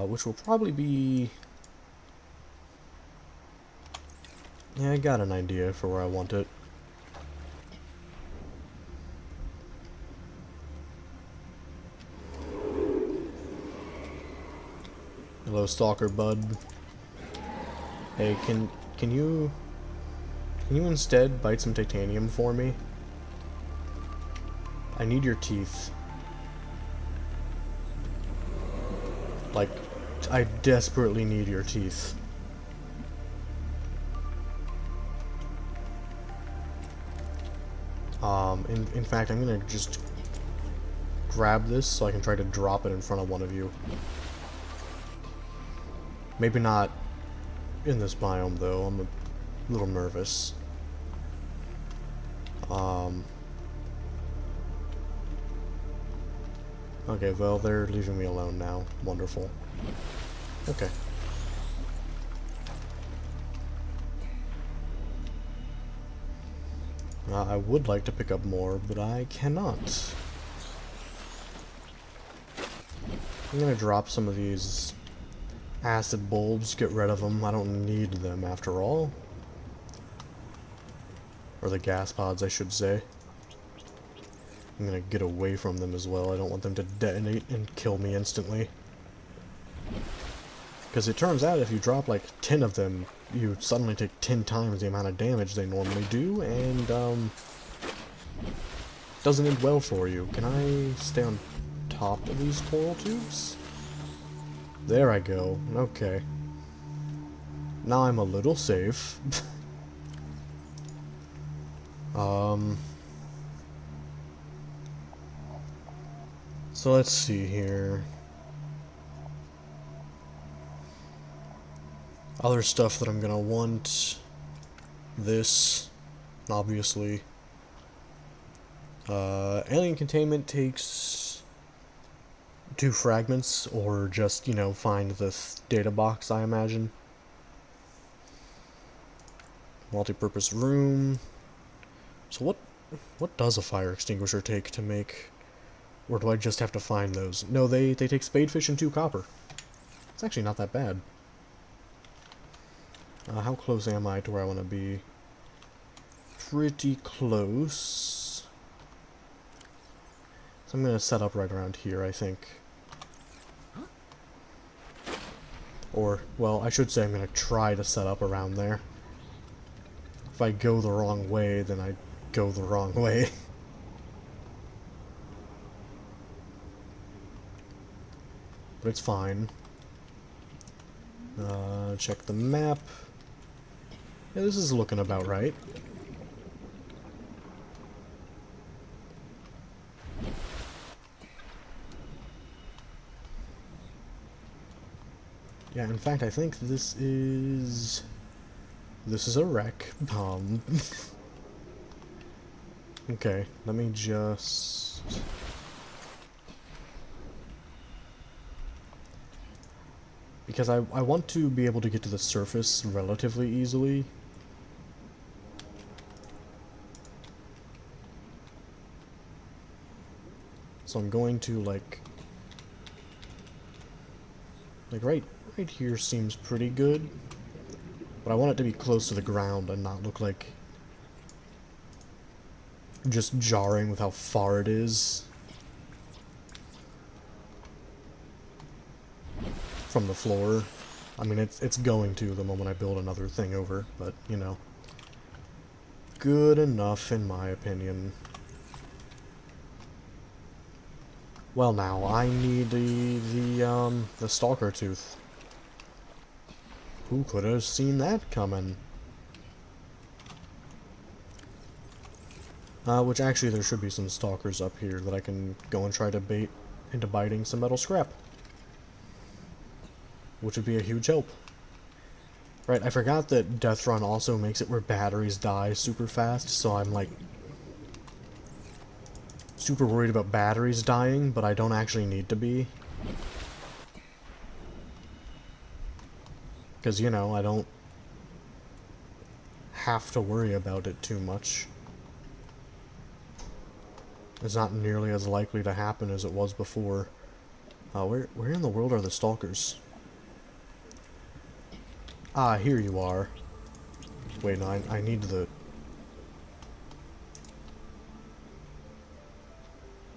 S1: Which will probably be... Yeah, I got an idea for where I want it. Hello, stalker bud. Hey, can you instead bite some titanium for me? I need your teeth. Like, I desperately need your teeth. In fact, I'm gonna just grab this so I can try to drop it in front of one of you. Maybe not in this biome, though. I'm a little nervous. Okay, well, they're leaving me alone now. Wonderful. Okay. I would like to pick up more, but I cannot. I'm gonna drop some of these acid bulbs, get rid of them. I don't need them after all. Or the gas pods, I should say. I'm gonna get away from them as well. I don't want them to detonate and kill me instantly. Because it turns out if you drop like 10 of them, you suddenly take 10 times the amount of damage they normally do, and doesn't end well for you. Can I stay on top of these coral tubes? There I go. Okay. Now I'm a little safe. So let's see here. Other stuff that I'm gonna want. This, obviously. Alien containment takes 2 fragments, or just, you know, find this data box, I imagine. Multi-purpose room. So what does a fire extinguisher take to make? Or do I just have to find those? No, they take spadefish and 2 copper. It's actually not that bad. How close am I to where I want to be? Pretty close. So I'm going to set up right around here, I think. Or, well, I should say I'm going to try to set up around there. If I go the wrong way, then I go the wrong way. But it's fine. Check the map. Yeah, this is looking about right. Yeah, in fact, I think this is a wreck. Okay, let me just... Because I want to be able to get to the surface relatively easily. So I'm going to, like right here seems pretty good. But I want it to be close to the ground and not look like just jarring with how far it is from the floor. I mean, it's going to the moment I build another thing over, but, you know. Good enough, in my opinion. Well, now, I need the stalker tooth. Who could have seen that coming? Which actually there should be some stalkers up here that I can go and try to bait into biting some metal scrap. Which would be a huge help. Right, I forgot that Death Run also makes it where batteries die super fast, so I'm like super worried about batteries dying, but I don't actually need to be. Because, you know, I don't have to worry about it too much. It's not nearly as likely to happen as it was before. Where in the world are the stalkers? Ah, here you are. Wait, no, I need the...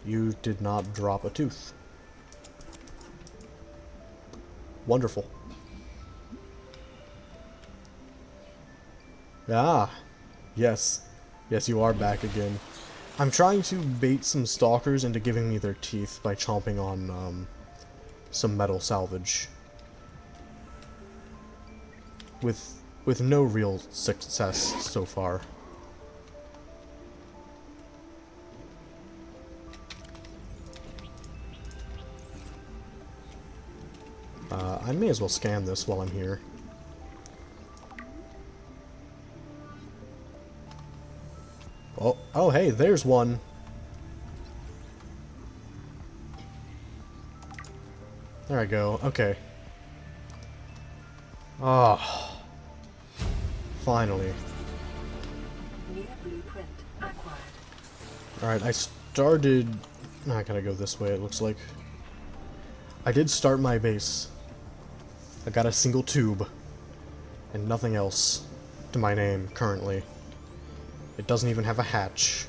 S1: You did not drop a tooth. Wonderful. Ah, yes. Yes, you are back again. I'm trying to bait some stalkers into giving me their teeth by chomping on, some metal salvage. With no real success so far. I may as well scan this while I'm here. Oh, hey, there's one. There I go. Okay. Ah. Finally.
S2: New blueprint acquired.
S1: Alright, I started... I gotta go this way, it looks like. I did start my base. I got a single tube. And nothing else to my name, currently. It doesn't even have a hatch.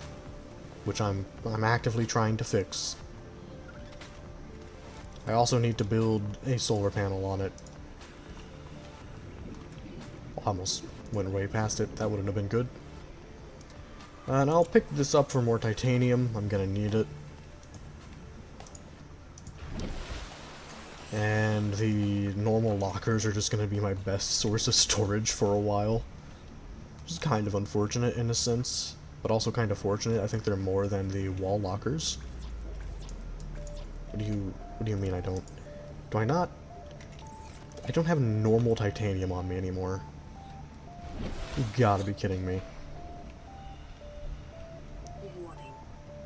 S1: Which I'm actively trying to fix. I also need to build a solar panel on it. Almost went way past it, that wouldn't have been good. And I'll pick this up for more titanium, I'm gonna need it. And the normal lockers are just gonna be my best source of storage for a while. Which is kind of unfortunate in a sense, but also kind of fortunate. I think they're more than the wall lockers. What do you mean I don't? Do I not? I don't have normal titanium on me anymore. You gotta be kidding me.
S2: Warning.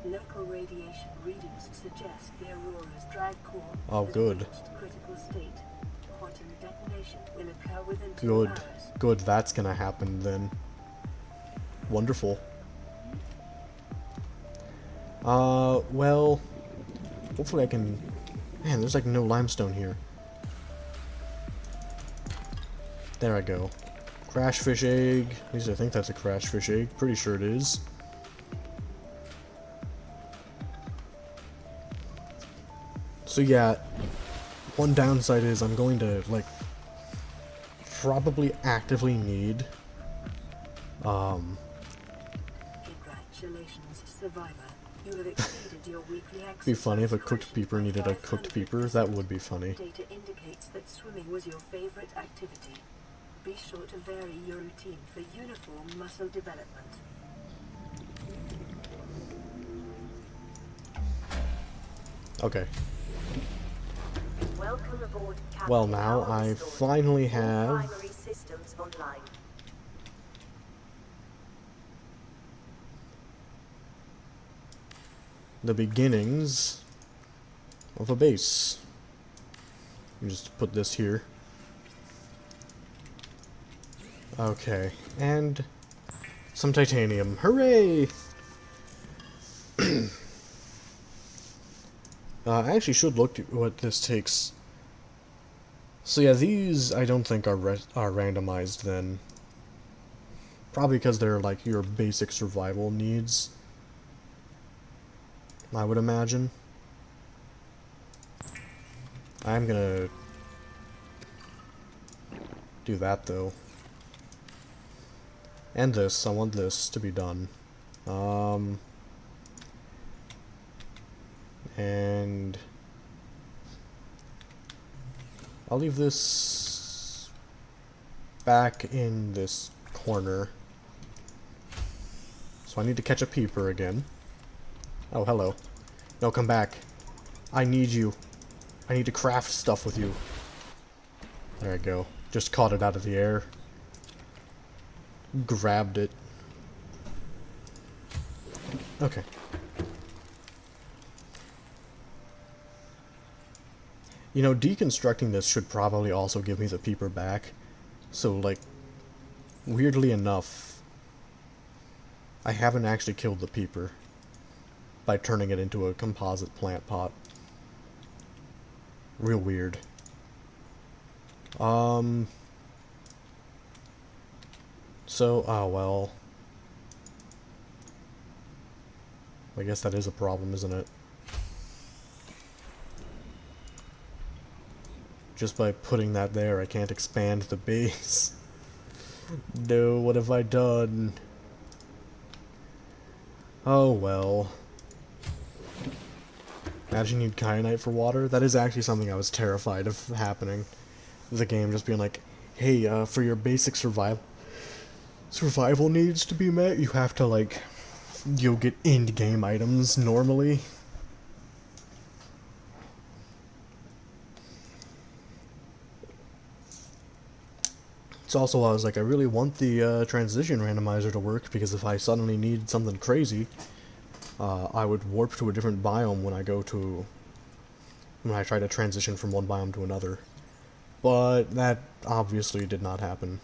S2: Local radiation readings suggest the Aurora's drive core
S1: Oh,
S2: has
S1: good.
S2: reached critical state. Quantum detonation will occur within 2
S1: Good.
S2: hours.
S1: Good, that's gonna happen then. Wonderful. Well... Hopefully I can... Man, there's like no limestone here. There I go. Crash fish egg. At least I think that's a crash fish egg. Pretty sure it is. So yeah, one downside is I'm going to, like, probably actively need,
S2: Congratulations, survivor. You have exceeded your weekly
S1: it'd be funny if a
S2: exercise
S1: cooked peeper needed a cooked peeper. That would be funny.
S2: Data indicates that swimming was your favorite activity. Be sure to vary your routine for uniform muscle development.
S1: Okay.
S4: Welcome aboard, Captain.
S1: Well, now
S4: Power
S1: I
S4: restored.
S1: finally
S4: All
S1: have
S4: primary systems online.
S1: the beginnings of a base. Let me just put this here. Okay, and some titanium. Hooray! I actually should look at what this takes. So yeah, these I don't think are randomized then. Probably because they're like your basic survival needs, I would imagine. I'm gonna do that though. And this, I want this to be done. And I'll leave this back in this corner. So I need to catch a peeper again. Oh, hello. No, come back. I need you. I need to craft stuff with you. There I go. Just caught it out of the air. Grabbed it. Okay. You know, deconstructing this should probably also give me the peeper back. So, like, weirdly enough, I haven't actually killed the peeper by turning it into a composite plant pot. Real weird. So, oh well. I guess that is a problem, isn't it? Just by putting that there, I can't expand the base. No, what have I done? Oh well. Imagine you'd kyanite for water. That is actually something I was terrified of happening. The game just being like, hey, for your basic survival needs to be met, you have to, like, you'll get end-game items normally. It's also, I was like, I really want the transition randomizer to work, because if I suddenly need something crazy, I would warp to a different biome when I try to transition from one biome to another. But that obviously did not happen.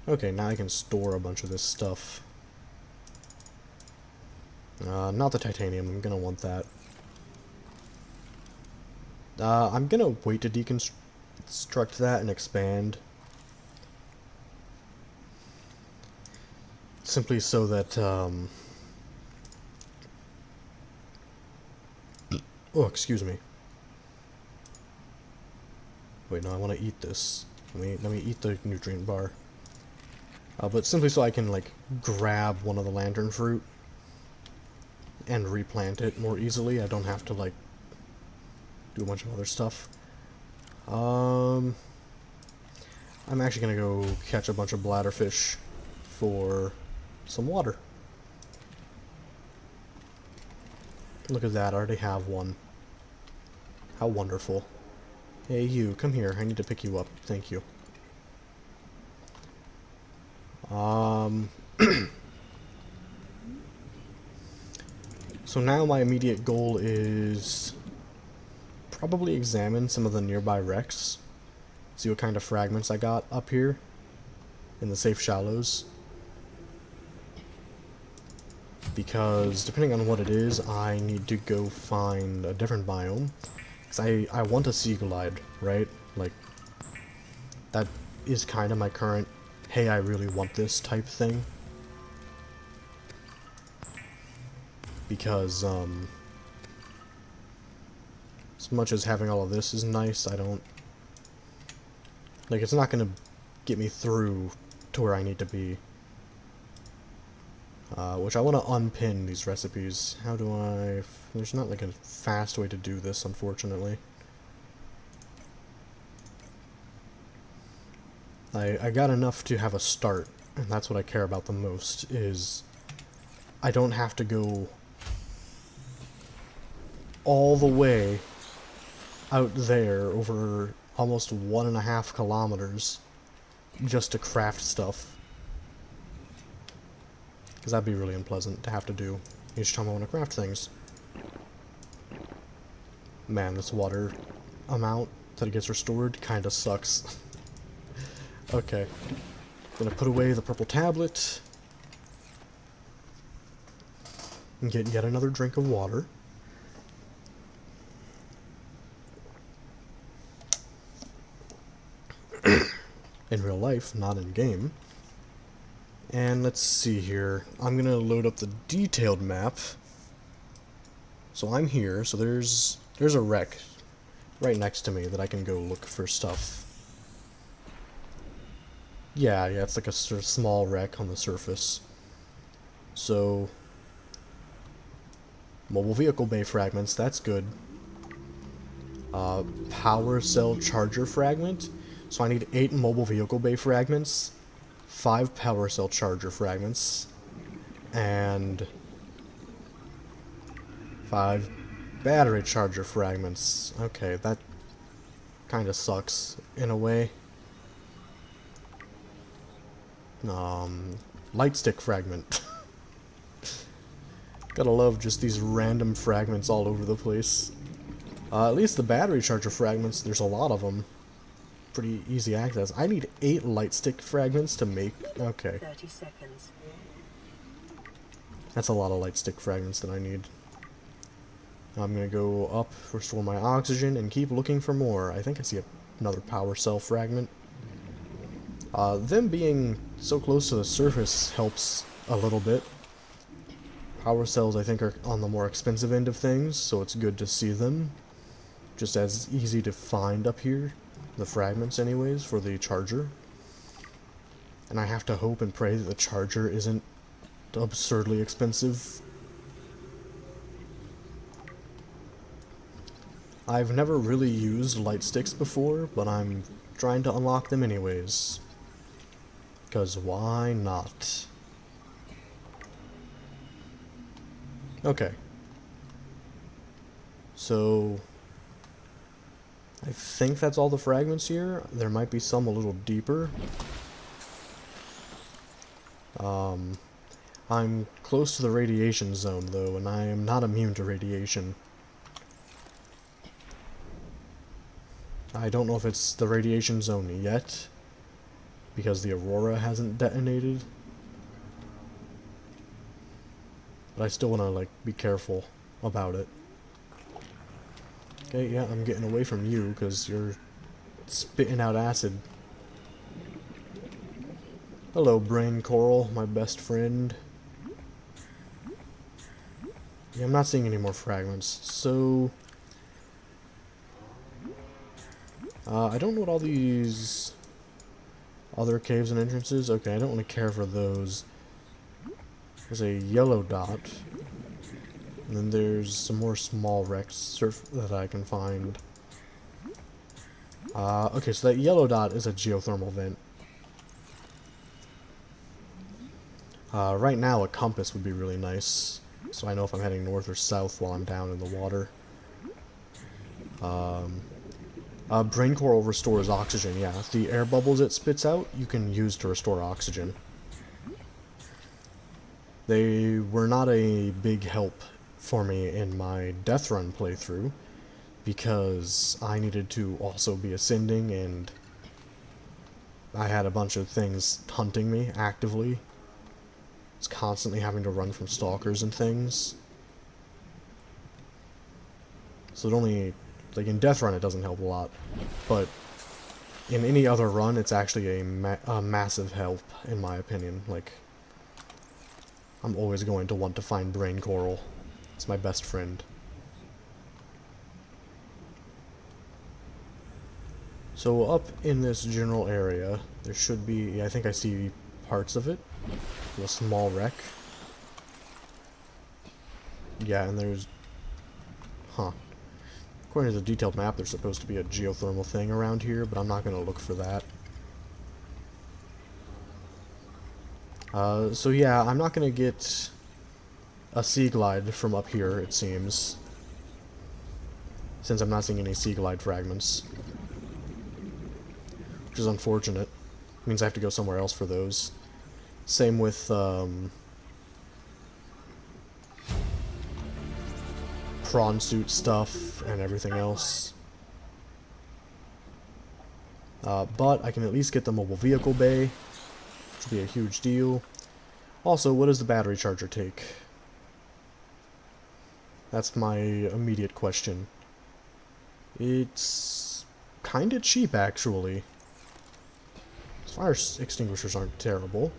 S1: Okay, now I can store a bunch of this stuff. Not the titanium, I'm gonna want that. I'm gonna wait to deconstruct that and expand. Simply so that, oh, excuse me. Wait, no, I want to eat this. Let me eat the nutrient bar. But simply so I can, like, grab one of the lantern fruit and replant it more easily. I don't have to, like, do a bunch of other stuff. I'm actually gonna go catch a bunch of bladderfish for some water. Look at that, I already have one. How wonderful. Hey you, come here, I need to pick you up. Thank you. So now my immediate goal is probably examine some of the nearby wrecks. See what kind of fragments I got up here in the safe shallows. Because depending on what it is, I need to go find a different biome. Because I want a sea glide, right? Like, that is kind of my current, hey, I really want this type thing. Because, as much as having all of this is nice, I don't... Like, it's not gonna get me through to where I need to be. Which I want to unpin these recipes. How do I... There's not, like, a fast way to do this, unfortunately. I got enough to have a start, and that's what I care about the most, is... I don't have to go all the way out there over almost 1.5 kilometers just to craft stuff. Because that'd be really unpleasant to have to do each time I want to craft things. Man, this water amount that it gets restored kinda sucks. Okay. Gonna put away the purple tablet. And get yet another drink of water. In real life, not in game. And let's see here. I'm gonna load up the detailed map. So I'm here, so there's a wreck right next to me that I can go look for stuff. Yeah, it's like a sort of small wreck on the surface. So, mobile vehicle bay fragments, that's good. Power cell charger fragment. So I need 8 mobile vehicle bay fragments, 5 power cell charger fragments, and 5 battery charger fragments. Okay, that kind of sucks in a way. Light stick fragment. Gotta love just these random fragments all over the place. At least the battery charger fragments, there's a lot of them. Pretty easy access. I need 8 light stick fragments to make... Okay.
S2: 30 seconds.
S1: That's a lot of light stick fragments that I need. I'm gonna go up, restore my oxygen, and keep looking for more. I think I see another power cell fragment. Them being so close to the surface helps a little bit. Power cells, I think, are on the more expensive end of things, so it's good to see them. Just as easy to find up here. The fragments, anyways, for the charger. And I have to hope and pray that the charger isn't absurdly expensive. I've never really used light sticks before, but I'm trying to unlock them anyways. Because why not? Okay. So... I think that's all the fragments here. There might be some a little deeper. I'm close to the radiation zone, though, and I am not immune to radiation. I don't know if it's the radiation zone yet, because the Aurora hasn't detonated. But I still want to, like, be careful about it. Okay, yeah, I'm getting away from you because you're spitting out acid. Hello, brain coral, my best friend. Yeah, I'm not seeing any more fragments, so... I don't know what all these other caves and entrances... Okay, I don't really care for those. There's a yellow dot. And then there's some more small wrecks that I can find. Okay, so that yellow dot is a geothermal vent. Right now, a compass would be really nice, so I know if I'm heading north or south while I'm down in the water. Brain coral restores oxygen, yeah. The air bubbles it spits out, you can use to restore oxygen. They were not a big help for me in my Death Run playthrough, because I needed to also be ascending, and I had a bunch of things hunting me actively. I was constantly having to run from stalkers and things. So it only, like in Death Run it doesn't help a lot, but in any other run it's actually a massive help in my opinion. Like, I'm always going to want to find brain coral. It's my best friend. So up in this general area, there should be, yeah, I think I see parts of it. A small wreck. Yeah, and there's, according to the detailed map, there's supposed to be a geothermal thing around here, but I'm not going to look for that. So yeah, I'm not going to get a sea glide from up here, it seems. Since I'm not seeing any sea glide fragments. Which is unfortunate. Means I have to go somewhere else for those. Same with, prawn suit stuff and everything else. But I can at least get the mobile vehicle bay, which would be a huge deal. Also, what does the battery charger take? That's my immediate question. It's kinda cheap, actually. Fire extinguishers aren't terrible.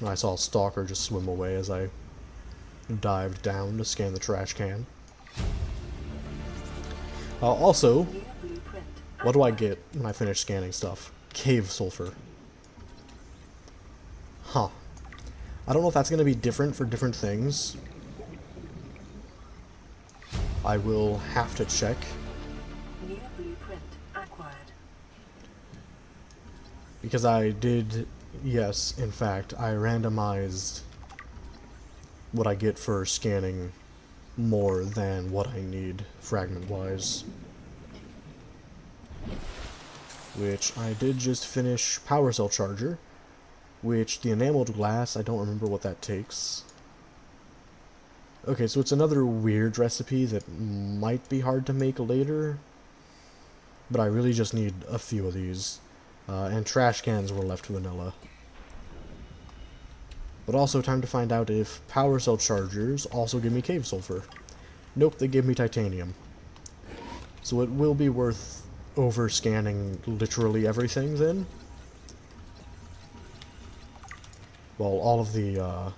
S1: I saw a stalker just swim away as I dived down to scan the trash can. Also, what do I get when I finish scanning stuff? Cave sulfur. Huh. I don't know if that's going to be different for different things. I will have to check.
S2: New blueprint acquired.
S1: Because I did, yes, in fact, I randomized what I get for scanning more than what I need fragment-wise. Which I did just finish power cell charger, which the enameled glass, I don't remember what that takes. Okay, so it's another weird recipe that might be hard to make later, but I really just need a few of these. And trash cans were left vanilla. But also time to find out if power cell chargers also give me cave sulfur. Nope, they give me titanium. So it will be worth over scanning literally everything then. Well, all of the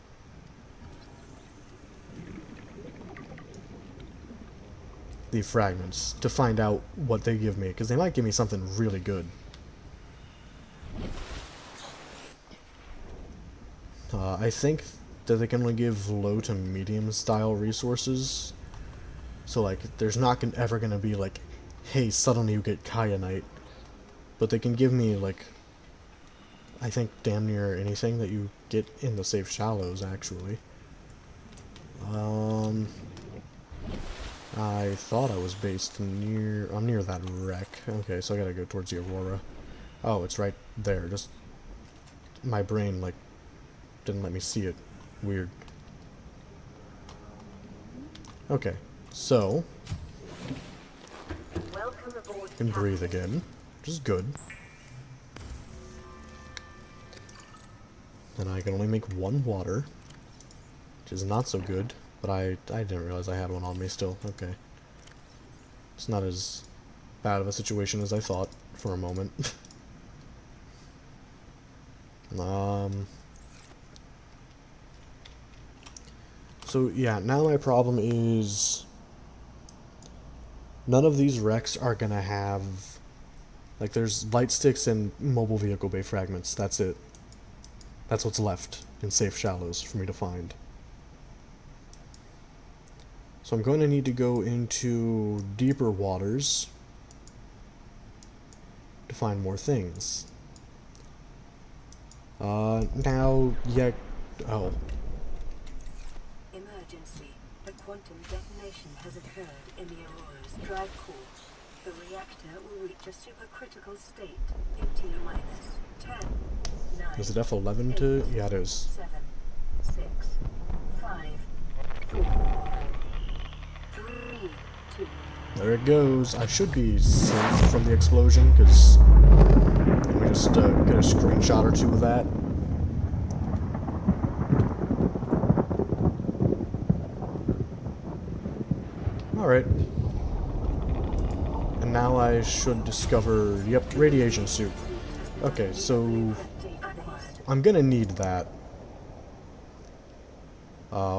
S1: fragments to find out what they give me, because they might give me something really good. I think that they can only give low to medium style resources. So like, there's not ever gonna be like, hey, suddenly you get kyanite. But they can give me like, I think damn near anything that you get in the safe shallows, actually. I thought I was based near, I'm near that wreck. Okay, so I gotta go towards the Aurora. Oh, it's right there. Just, my brain, like, didn't let me see it. Weird. Okay, so
S4: Welcome aboard,
S1: can breathe
S4: Captain.
S1: again, which is good. And I can only make one water, which is not so good, but I didn't realize I had one on me still. Okay. It's not as bad of a situation as I thought for a moment. So yeah, now my problem is none of these wrecks are gonna have, like, there's light sticks and mobile vehicle bay fragments. That's it. That's what's left in safe shallows for me to find. So I'm going to need to go into deeper waters to find more things. Now, yeah, oh.
S2: Emergency. A quantum detonation has occurred in the Aurora's drive core. The reactor will reach a supercritical state in T-minus 10, 9,
S1: Is it F11 to? Yeah, it is.
S2: 7, 6, 5, 4, 3, 2.
S1: There it goes. I should be safe from the explosion, because let me just get a screenshot or two of that. Alright. And now I should discover, yep, radiation soup. Okay, so I'm gonna need that.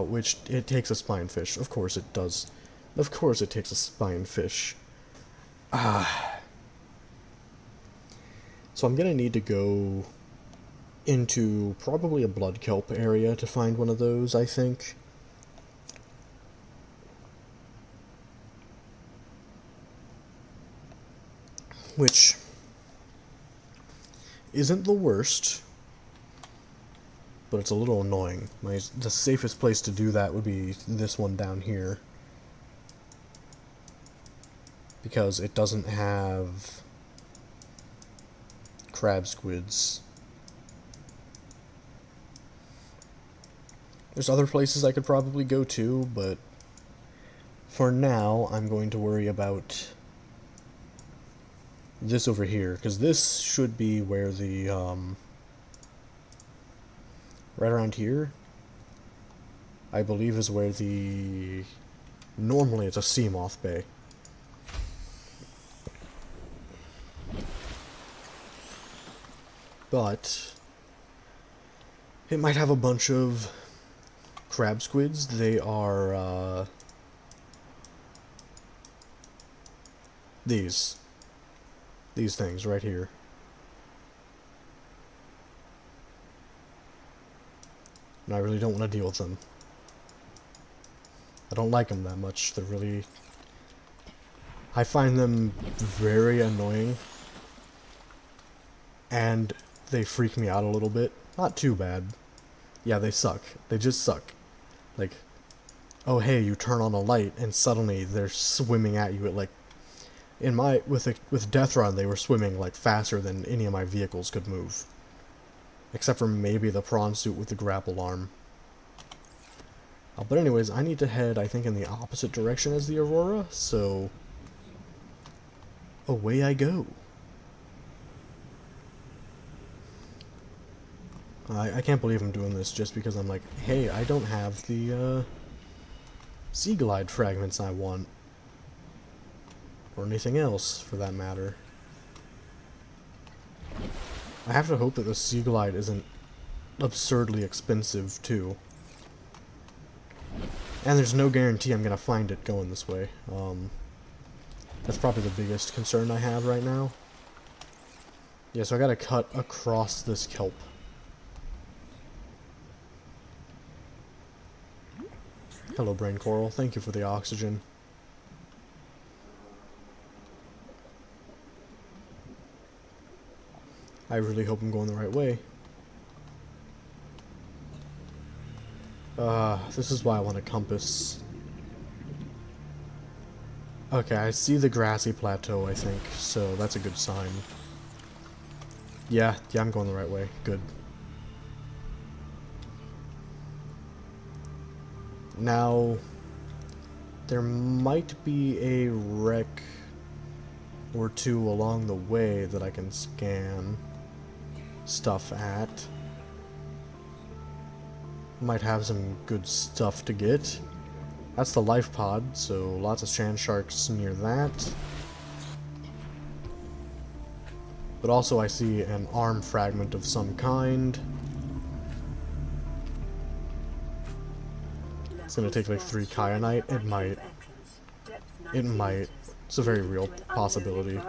S1: Which, it takes a spine fish. Of course it does. Of course it takes a spine fish. So I'm gonna need to go into probably a blood kelp area to find one of those, I think. Which isn't the worst, but it's a little annoying. The safest place to do that would be this one down here, because it doesn't have crab squids. There's other places I could probably go to, but for now I'm going to worry about this over here, because this should be where the, right around here, I believe is where the, normally it's a sea moth bay. But it might have a bunch of crab squids. They are, these things right here. And I really don't want to deal with them. I don't like them that much. They're really... I find them very annoying. And they freak me out a little bit. Not too bad. Yeah, they suck. They just suck. Like, oh hey, you turn on a light and suddenly they're swimming at you at like... With Death Run, they were swimming like faster than any of my vehicles could move. Except for maybe the prawn suit with the grapple arm. But anyways, I need to head, I think, in the opposite direction as the Aurora, so... away I go. I can't believe I'm doing this just because I'm like, hey, I don't have the, Sea Glide fragments I want. Or anything else, for that matter. I have to hope that the Sea Glide isn't absurdly expensive, too. And there's no guarantee I'm gonna find it going this way. That's probably the biggest concern I have right now. Yeah, so I gotta cut across this kelp. Hello, Brain Coral. Thank you for the oxygen. I really hope I'm going the right way. This is why I want a compass. Okay, I see the grassy plateau, I think, so that's a good sign. Yeah, I'm going the right way. Good. Now, there might be a wreck or two along the way that I can scan stuff at. might have some good stuff to get. That's the life pod, so lots of sand sharks near that. But also I see an arm fragment of some kind. It's gonna take like 3 kyanite. It might. It might. It's a very real possibility.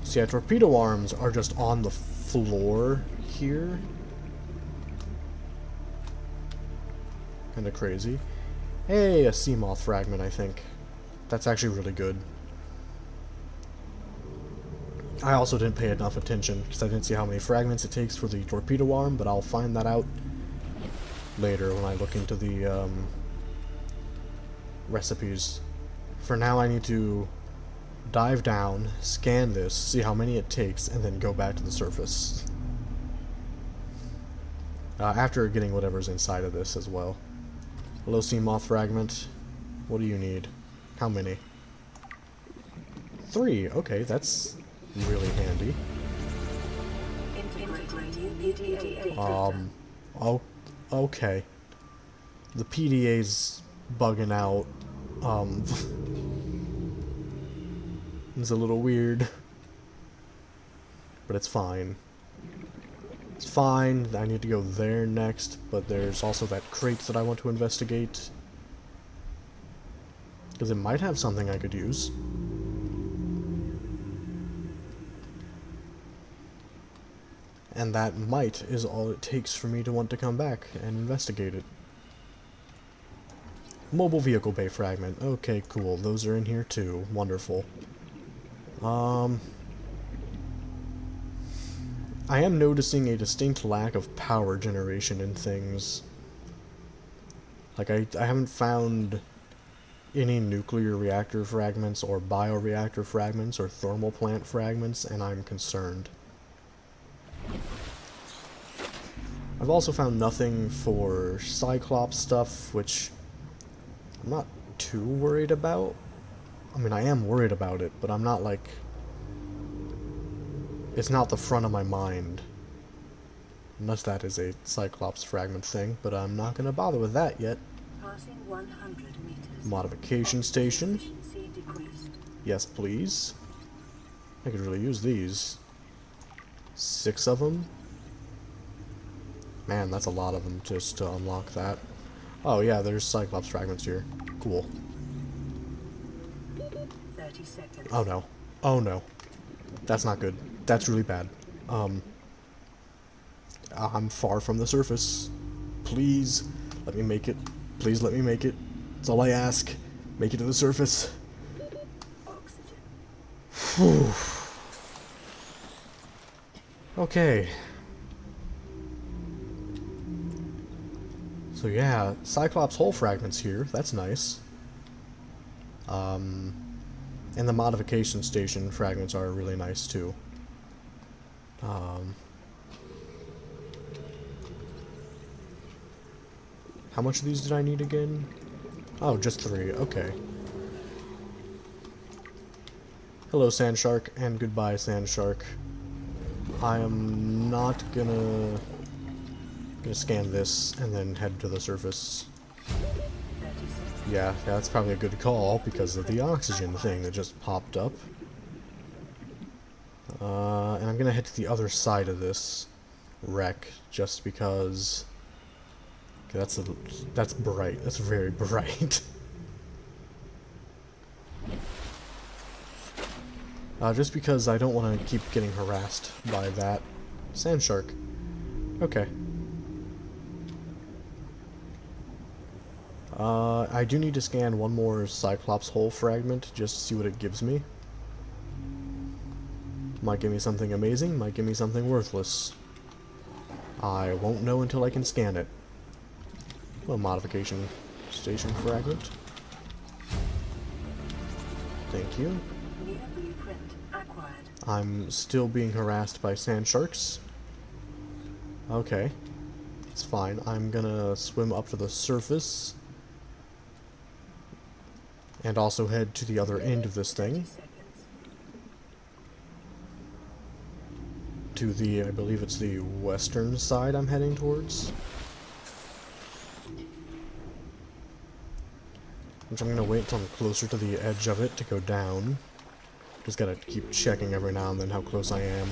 S1: So yeah, torpedo arms are just on the floor here. Kinda crazy. Hey, a sea moth fragment, I think. That's actually really good. I also didn't pay enough attention because I didn't see how many fragments it takes for the torpedo arm, but I'll find that out later when I look into the recipes. For now, I need to dive down, scan this, see how many it takes, and then go back to the surface. After getting whatever's inside of this as well. Hello, sea moth fragment. What do you need? How many? 3. Okay, that's really handy. Oh, okay. The PDA's bugging out. It's a little weird. But it's fine. It's fine. I need to go there next, but there's also that crate that I want to investigate. Because it might have something I could use. And that might is all it takes for me to want to come back and investigate it. Mobile vehicle bay fragment. Okay, cool. Those are in here too. Wonderful. I am noticing a distinct lack of power generation in things. Like, I haven't found any nuclear reactor fragments or bioreactor fragments or thermal plant fragments, and I'm concerned. I've also found nothing for Cyclops stuff, which I'm not too worried about. I mean, I am worried about it, but I'm not like... It's not the front of my mind. Unless that is a Cyclops fragment thing, but I'm not going to bother with that yet.
S2: Passing 100 meters.
S1: Modification station. Yes, please. I could really use these. 6 of them. Man, that's a lot of them just to unlock that. Oh yeah, there's Cyclops fragments here. Cool.
S2: 30 seconds.
S1: Oh no. Oh no. That's not good. That's really bad. I'm far from the surface. Please, let me make it. Please let me make it. That's all I ask. Make it to the surface.
S2: Oxygen.
S1: Whew. Okay. So yeah, Cyclops hull fragments here. That's nice. And the modification station fragments are really nice too. How much of these did I need again? Oh, just 3. Okay. Hello, Sand Shark, and goodbye, Sand Shark. I am not gonna scan this and then head to the surface. Yeah, that's probably a good call because of the oxygen thing that just popped up. And I'm gonna head to the other side of this wreck just because. Okay, that's bright. That's very bright. Just because I don't want to keep getting harassed by that sand shark. Okay. I do need to scan one more Cyclops hull fragment just to see what it gives me. Might give me something amazing, might give me something worthless. I won't know until I can scan it. Well, modification station fragment. Thank you.
S2: New blueprint acquired.
S1: I'm still being harassed by sand sharks. Okay. It's fine. I'm gonna swim up to the surface. And also head to the other end of this thing.
S2: 30 seconds.
S1: to the, I believe it's the western side I'm heading towards. Which I'm gonna wait until I'm closer to the edge of it to go down. Just gotta keep checking every now and then how close I am.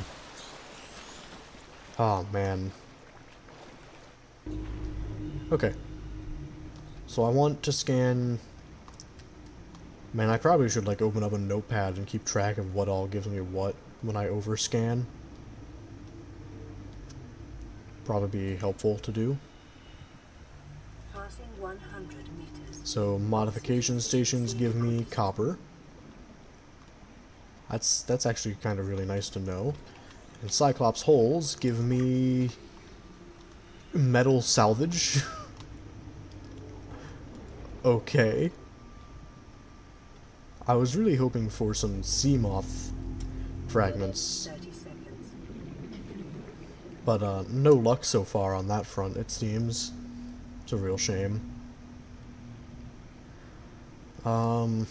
S1: Oh, man. Okay. So I want to scan... Man, I probably should, like, open up a notepad and keep track of what all gives me what when I overscan. Probably be helpful to do.
S2: Passing 100 meters.
S1: So, modification stations give me copper. That's actually kind of really nice to know. And Cyclops holes give me... metal salvage. Okay. I was really hoping for some sea moth fragments,
S2: 30 seconds.
S1: but no luck so far on that front, it seems. It's a real shame. Gonna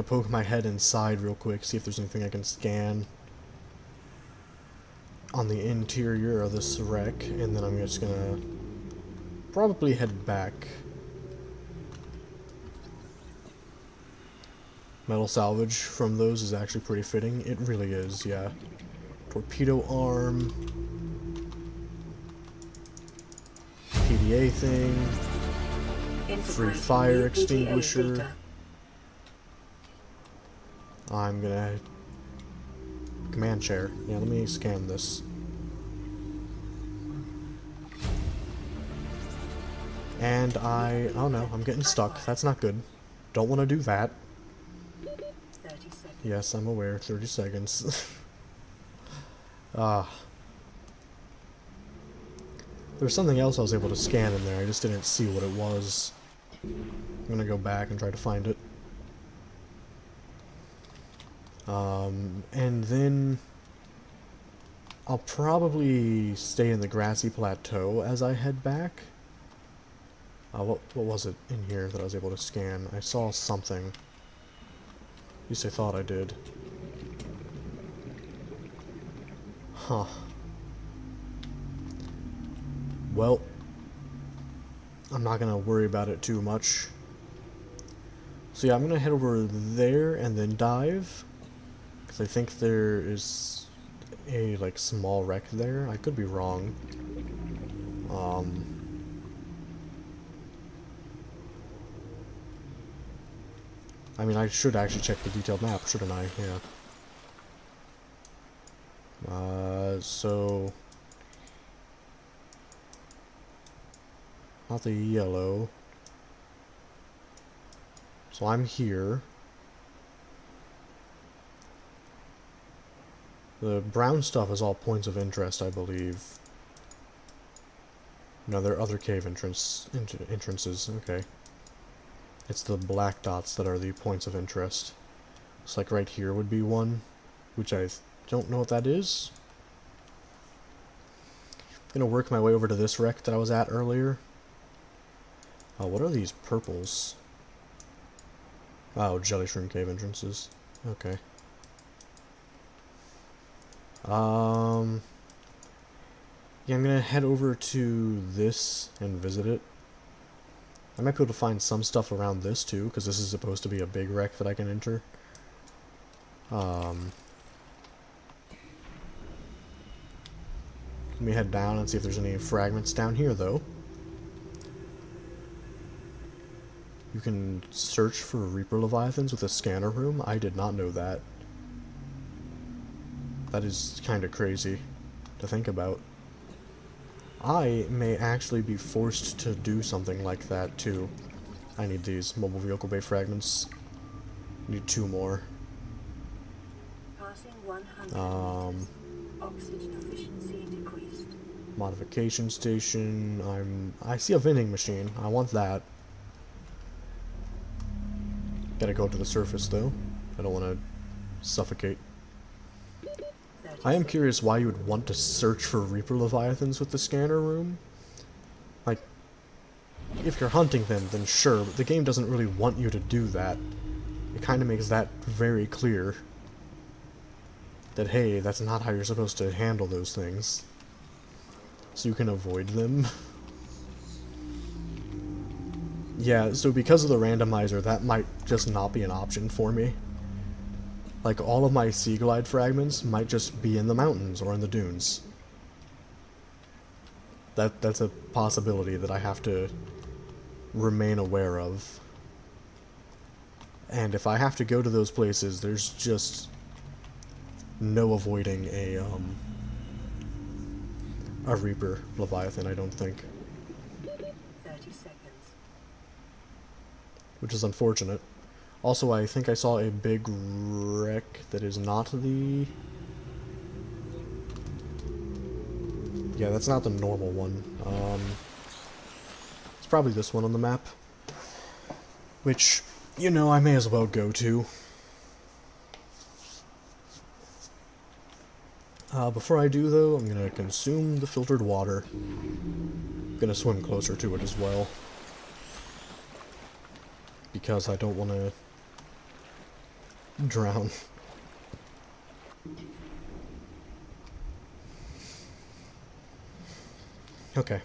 S1: poke my head inside real quick, see if there's anything I can scan on the interior of this wreck, and then I'm just gonna probably head back. Metal salvage from those is actually pretty fitting. It really is, yeah. Torpedo arm. PDA thing. Free fire extinguisher. I'm gonna... Command chair. Yeah, let me scan this. And oh no, I'm getting stuck. That's not good. Don't want to do that.
S2: 30 seconds.
S1: Yes, I'm aware. 30 seconds. Ah. There's something else I was able to scan in there. I just didn't see what it was. I'm gonna go back and try to find it. And then I'll probably stay in the grassy plateau as I head back. What was it in here that I was able to scan? I saw something. At least I thought I did. Huh. Well, I'm not gonna worry about it too much. So yeah, I'm gonna head over there and then dive. Because I think there is a, like, small wreck there. I could be wrong. I mean, I should actually check the detailed map, shouldn't I? Yeah. So... Not the yellow. So I'm here. The brown stuff is all points of interest, I believe. No, there are other cave entrances. Okay. It's the black dots that are the points of interest. It's like right here would be one, which I don't know what that is. I'm gonna work my way over to this wreck that I was at earlier. Oh, what are these purples? Oh, jelly shroom cave entrances. Okay. Yeah, I'm gonna head over to this and visit it. I might be able to find some stuff around this too, because this is supposed to be a big wreck that I can enter. Let me head down and see if there's any fragments down here, though. You can search for Reaper Leviathans with a scanner room? I did not know that. That is kind of crazy to think about. I may actually be forced to do something like that, too. I need these mobile vehicle bay fragments. Need 2 more.
S2: Passing 100 meters. Oxygen efficiency decreased.
S1: Modification station. I see a vending machine. I want that. Gotta go to the surface, though. I don't want to suffocate. I am curious why you would want to search for Reaper Leviathans with the scanner room. Like, if you're hunting them, then sure, but the game doesn't really want you to do that. it kind of makes that very clear that, hey, that's not how you're supposed to handle those things. So you can avoid them. Yeah, so because of the randomizer, that might just not be an option for me. Like, all of my Sea Glide fragments might just be in the mountains or in the dunes. That's a possibility that I have to remain aware of. And if I have to go to those places, there's just no avoiding a Reaper Leviathan, I don't think.
S2: 30 seconds.
S1: Which is unfortunate. Also, I think I saw a big wreck that is not the... Yeah, that's not the normal one. It's probably this one on the map. Which, you know, I may as well go to. Before I do, though, I'm gonna consume the filtered water. I'm gonna swim closer to it as well. Because I don't want to drown. Okay.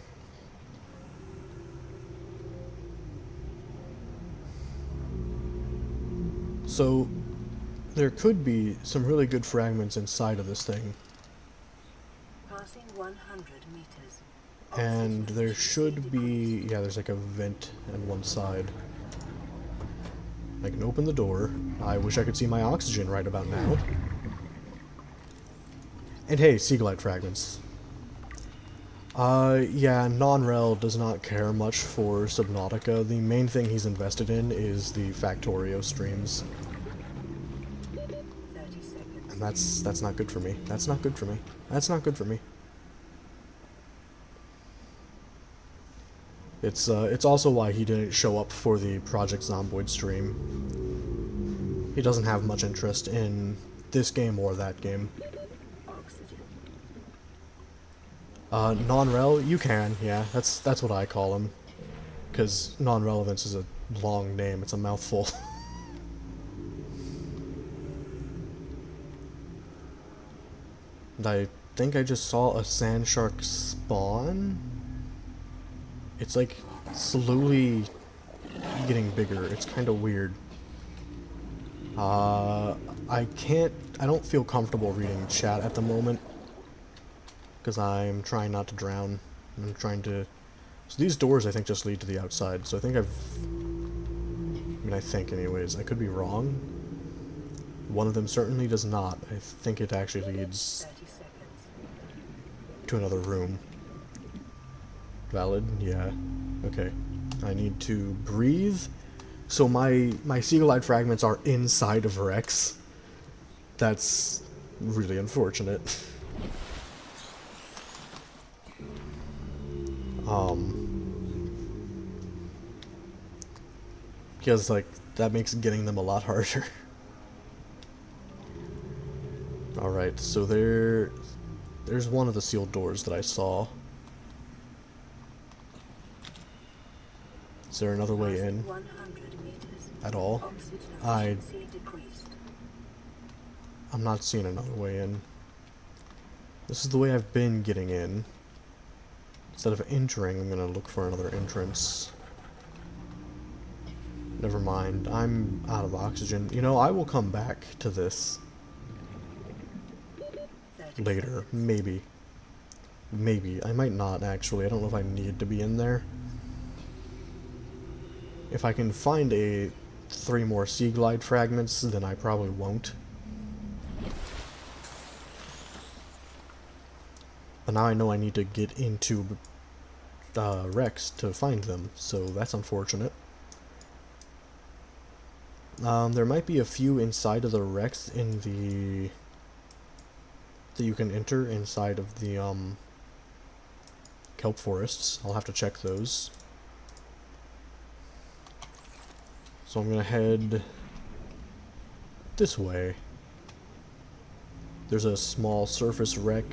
S1: So, there could be some really good fragments inside of this thing.
S2: Passing 100 meters.
S1: And there should be... yeah, there's like a vent on one side. I can open the door. I wish I could see my oxygen right about now. And hey, Sea Glide fragments. Yeah, Non-Rel does not care much for Subnautica. The main thing he's invested in is the Factorio streams.
S2: 30 seconds.
S1: And that's not good for me. That's not good for me. That's not good for me. It's also why he didn't show up for the Project Zomboid stream. He doesn't have much interest in this game or that game.
S2: Oxygen.
S1: Non-rel, you can, yeah, that's what I call him. Because non-relevance is a long name, it's a mouthful. And I think I just saw a sand shark spawn? It's like slowly getting bigger, it's kind of weird. I don't feel comfortable reading chat at the moment. Because I'm trying not to drown. I'm trying to... So these doors, I think, just lead to the outside. So I think I mean, I think, anyways. I could be wrong. One of them certainly does not. I think it actually leads
S2: 30 seconds.
S1: to another room. Valid? Yeah. Okay. I need to breathe. So my Sea Glide fragments are inside of Rex. That's really unfortunate. Because, like, that makes getting them a lot harder. Alright, so there's one of the sealed doors that I saw. Is there another way in
S2: 100 meters.
S1: at all?
S2: Oxygen
S1: I'm
S2: efficiency decreased.
S1: not seeing another way in. This is the way I've been getting in. Instead of entering, I'm gonna look for another entrance. Never mind, I'm out of oxygen. You know, I will come back to this
S2: 30
S1: later.
S2: seconds.
S1: Maybe. Maybe. I might not, actually. I don't know if I need to be in there. If I can find 3 more Sea Glide fragments, then I probably won't. But now I know I need to get into Rex to find them, so that's unfortunate. There might be a few inside of the Rex in the... that you can enter inside of the kelp forests. I'll have to check those. So I'm gonna head this way. There's a small surface wreck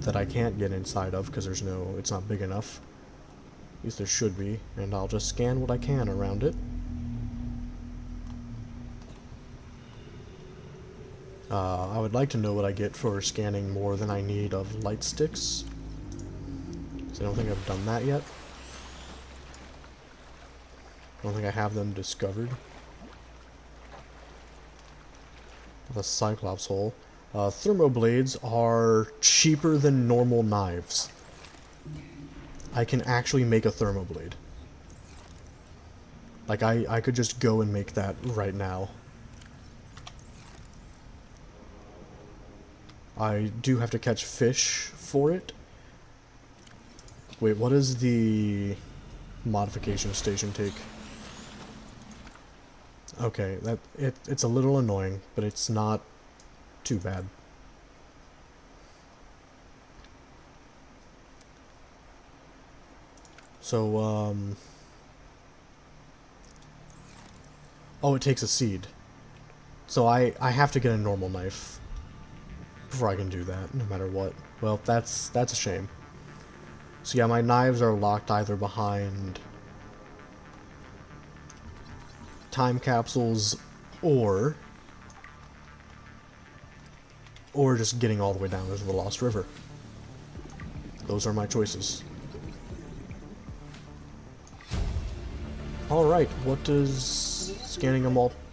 S1: that I can't get inside of because it's not big enough. At least there should be, and I'll just scan what I can around it. I would like to know what I get for scanning more than I need of light sticks. So I don't think I've done that yet. I don't think I have them discovered. The Cyclops hole. Thermoblades are cheaper than normal knives. I can actually make a thermoblade. Like, I could just go and make that right now. I do have to catch fish for it. Wait, what does the modification station take? Okay, it's a little annoying, but it's not too bad. So, oh, it takes a seed. So I have to get a normal knife before I can do that, no matter what. Well, that's a shame. So yeah, my knives are locked either behind time capsules or just getting all the way down into the Lost River. Those are my choices. Alright, what does scanning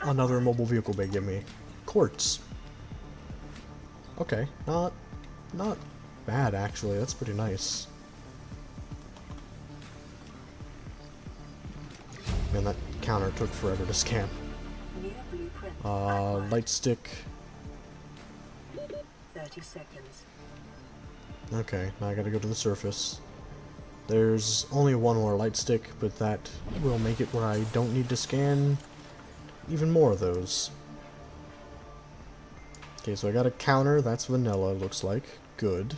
S1: another mobile vehicle bay give me? Quartz. Okay, not bad actually, that's pretty nice. Man, that counter took forever to scan.
S2: New blueprint.
S1: Light stick.
S2: 30 seconds.
S1: Okay, now I gotta go to the surface. There's only one more light stick, but that will make it where I don't need to scan even more of those. Okay, so I got a counter, that's vanilla, looks like. Good.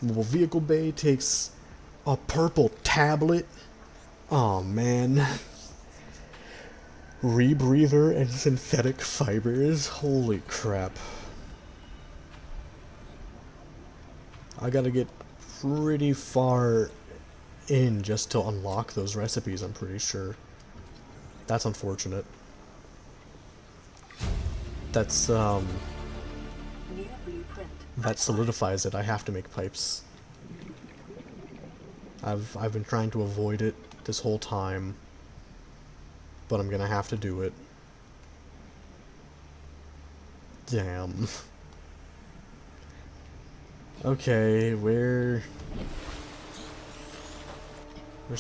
S1: Mobile vehicle bay takes a purple tablet. Oh man. Rebreather and synthetic fibers? Holy crap. I gotta get pretty far in just to unlock those recipes, I'm pretty sure. That's unfortunate. That's,
S2: New blueprint.
S1: that solidifies it. I have to make pipes. I've been trying to avoid it this whole time, but I'm gonna have to do it. Damn. Okay, where's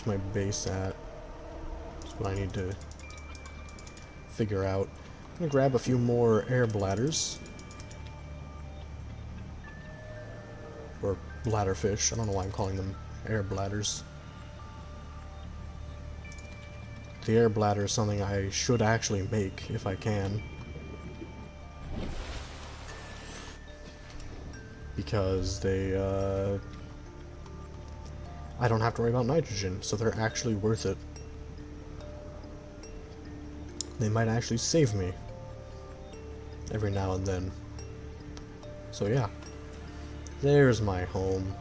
S1: my base at? That's what I need to figure out. I'm gonna grab a few more air bladders. Or bladderfish. I don't know why I'm calling them air bladders. The air bladder is something I should actually make if I can. Because they, I don't have to worry about nitrogen, so they're actually worth it. They might actually save me every now and then. So yeah, there's my home.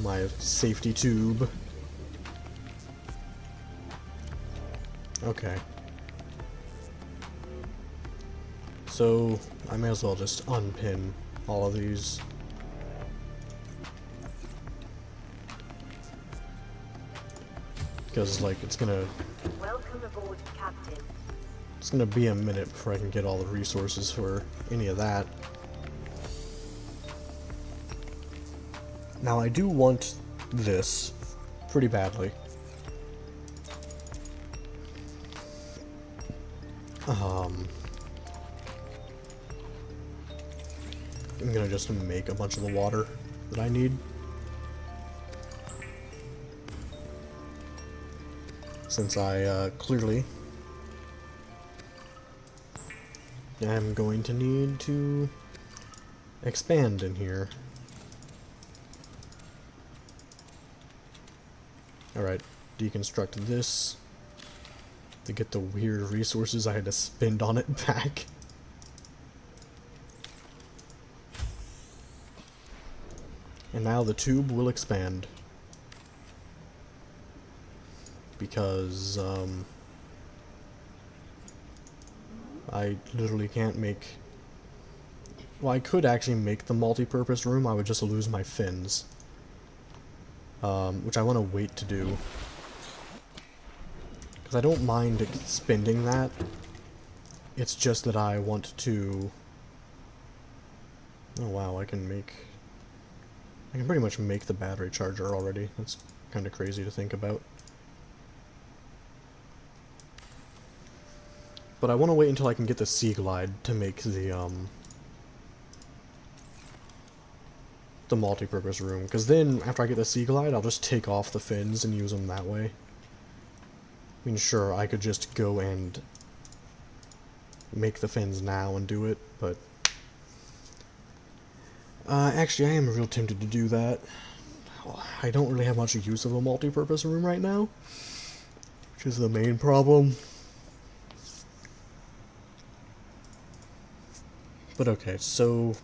S1: My safety tube. Okay. So, I may as well just unpin all of these. Because, like,
S4: Welcome aboard, Captain.
S1: it's gonna be a minute before I can get all the resources for any of that. Now, I do want this pretty badly. I'm gonna just make a bunch of the water that I need. Since I clearly am going to need to expand in here. Alright, deconstruct this to get the weird resources I had to spend on it back. And now the tube will expand. Because, I literally can't make... Well, I could actually make the multi-purpose room, I would just lose my fins. Which I want to wait to do. Because I don't mind spending that. It's just that I want to... Oh wow, I can pretty much make the battery charger already. That's kind of crazy to think about. But I want to wait until I can get the Sea Glide to make the multi-purpose room. Because then, after I get the Sea Glide, I'll just take off the fins and use them that way. I mean, sure, I could just go and make the fins now and do it, but... actually, I am real tempted to do that. I don't really have much use of a multi-purpose room right now, which is the main problem. But okay, so...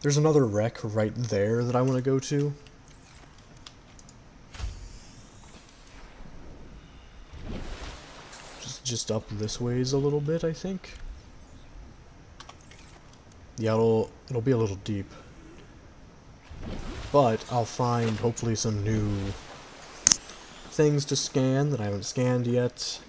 S1: There's another wreck right there that I want to go to. Just up this ways a little bit, I think. Yeah, it'll be a little deep. But I'll find, hopefully, some new things to scan that I haven't scanned yet.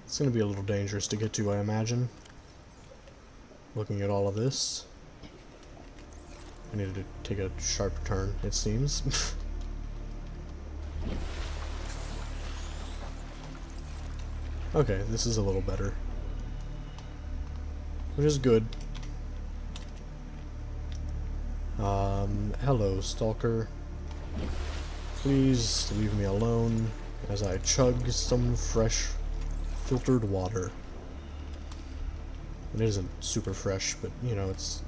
S1: It's gonna be a little dangerous to get to, I imagine. Looking at all of this. I needed to take a sharp turn, it seems. Okay, this is a little better. Which is good. Hello, Stalker. Please leave me alone as I chug some fresh, filtered water. It isn't super fresh, but, you know, it's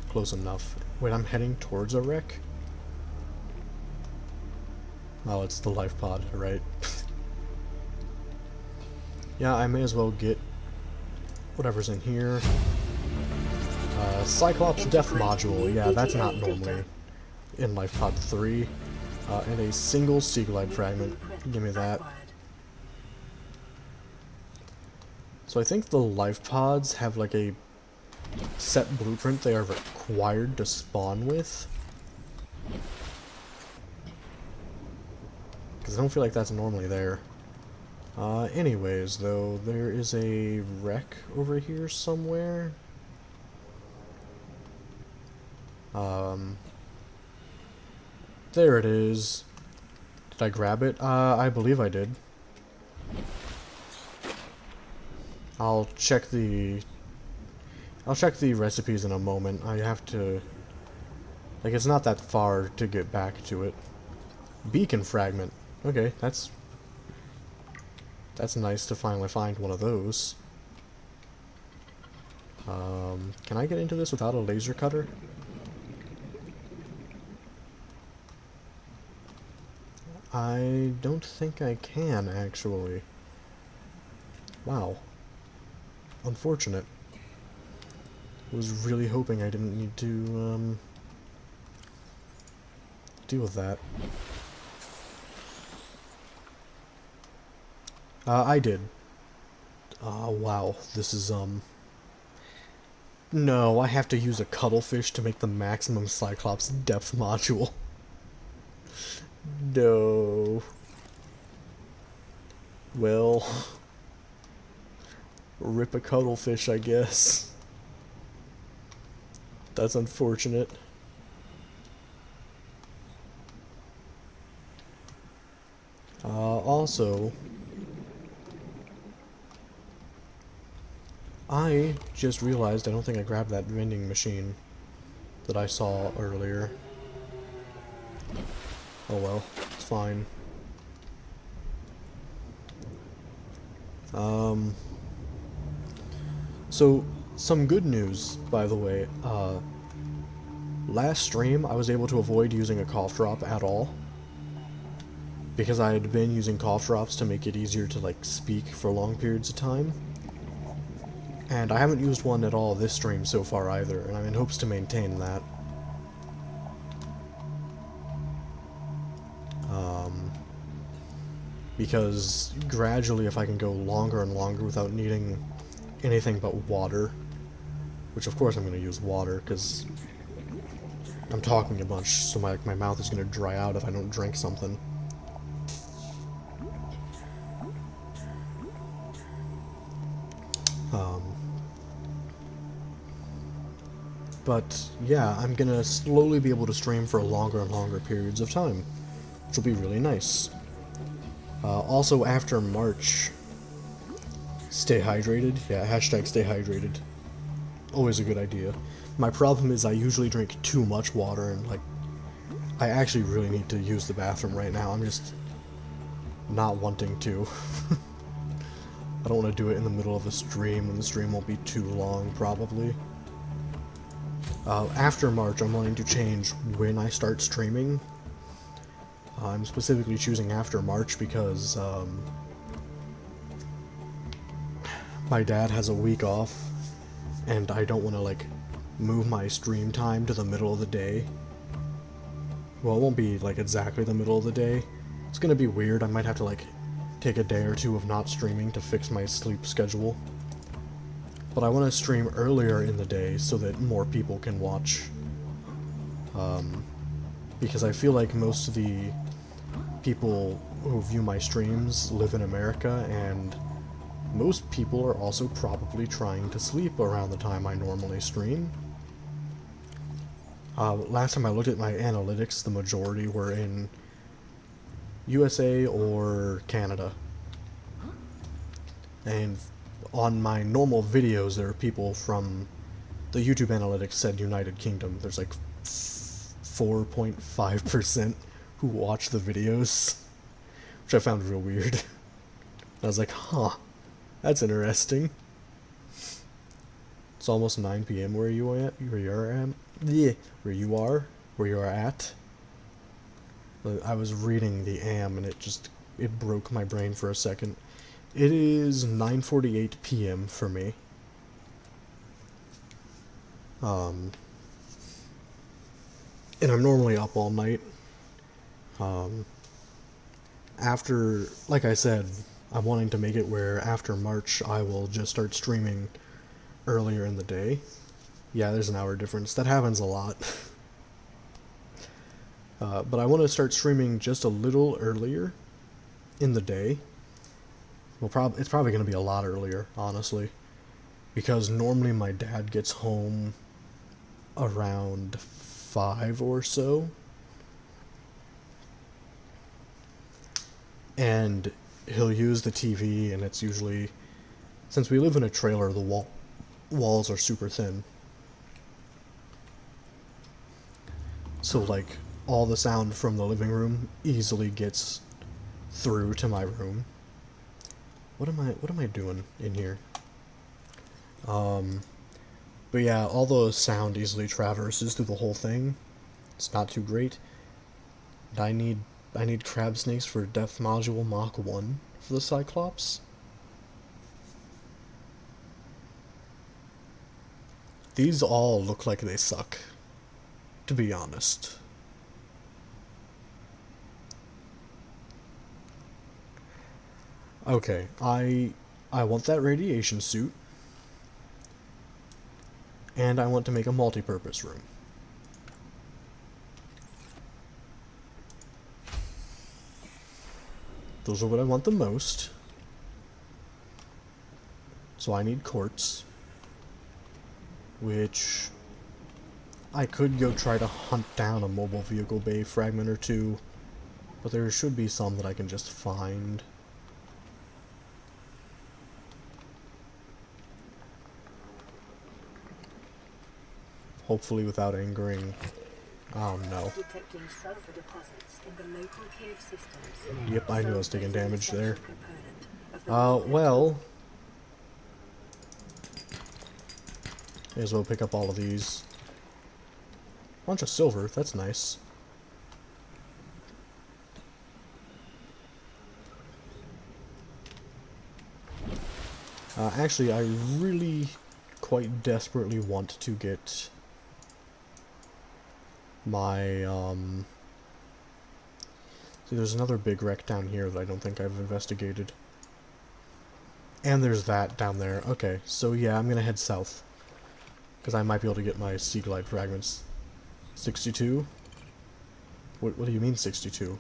S1: close enough. Wait, I'm heading towards a wreck? Oh, it's the life pod, right? Yeah, I may as well get whatever's in here. Cyclops Death Module. Yeah, that's not normally in Life Pod 3. And a single Sea Glide fragment. Give me that. So I think the life pods have like a set blueprint they are required to spawn with. Because I don't feel like that's normally there. Anyways, though, there is a wreck over here somewhere. There it is. Did I grab it? I believe I did. I'll check the recipes in a moment. I have to... Like, it's not that far to get back to it. Beacon fragment. Okay, that's nice to finally find one of those. Can I get into this without a laser cutter? I don't think I can, actually. Wow. Unfortunate. Was really hoping I didn't need to, deal with that. I did. Wow. This is, No, I have to use a cuttlefish to make the maximum Cyclops depth module. No. Well... Rip a cuttlefish, I guess. That's unfortunate. Also... I just realized I don't think I grabbed that vending machine that I saw earlier. Oh well, it's fine. So, some good news, by the way. Last stream, I was able to avoid using a cough drop at all. Because I had been using cough drops to make it easier to, like, speak for long periods of time. And I haven't used one at all this stream so far either, and I'm in hopes to maintain that. Because gradually, if I can go longer and longer without needing anything but water, which of course I'm going to use water because I'm talking a bunch, so my mouth is going to dry out if I don't drink something. But yeah, I'm going to slowly be able to stream for longer and longer periods of time, which will be really nice. Also, after March, stay hydrated. Yeah, hashtag stay hydrated. Always a good idea. My problem is I usually drink too much water, and like, I actually really need to use the bathroom right now. I'm just not wanting to. I don't want to do it in the middle of a stream, and the stream won't be too long, probably. After March, I'm wanting to change when I start streaming. I'm specifically choosing after March because my dad has a week off, and I don't want to like move my stream time to the middle of the day. Well, it won't be like exactly the middle of the day. It's gonna be weird. I might have to like take a day or two of not streaming to fix my sleep schedule. But I want to stream earlier in the day so that more people can watch. Because I feel like most of the people who view my streams live in America, and most people are also probably trying to sleep around the time I normally stream. Last time I looked at my analytics, the majority were in USA or Canada. And on my normal videos, there are people from the YouTube analytics said United Kingdom. There's like 4.5% who watch the videos, which I found real weird. I was like, huh, that's interesting. It's almost 9 p.m. where you are at? Yeah, where you are at. I was reading the AM and it broke my brain for a second. It is 9:48 p.m. for me. And I'm normally up all night. After, like I said, I'm wanting to make it where after March I will just start streaming earlier in the day. Yeah, there's an hour difference. That happens a lot. But I want to start streaming just a little earlier in the day. Well, it's probably going to be a lot earlier, honestly. Because normally my dad gets home around 5 or so. And he'll use the TV, and it's usually... Since we live in a trailer, the walls are super thin. So, like, all the sound from the living room easily gets through to my room. What am I doing in here? But yeah, all the sound easily traverses through the whole thing. It's not too great. And I need crab snakes for depth module Mach 1 for the Cyclops. These all look like they suck, to be honest. Okay, I want that radiation suit, and I want to make a multi-purpose room. Those are what I want the most. So I need quartz, which I could go try to hunt down a mobile vehicle bay fragment or two, but there should be some that I can just find. Hopefully without angering. Oh no.
S2: Detecting sulfur deposits in the local cave systems.
S1: Yep, I knew I was taking damage there. Well, may as well pick up all of these. Bunch of silver, that's nice. Actually, I really quite desperately want to get my, See, there's another big wreck down here that I don't think I've investigated. And there's that down there. Okay, so yeah, I'm gonna head south. Because I might be able to get my Sea Glide fragments. 62? What do you mean 62?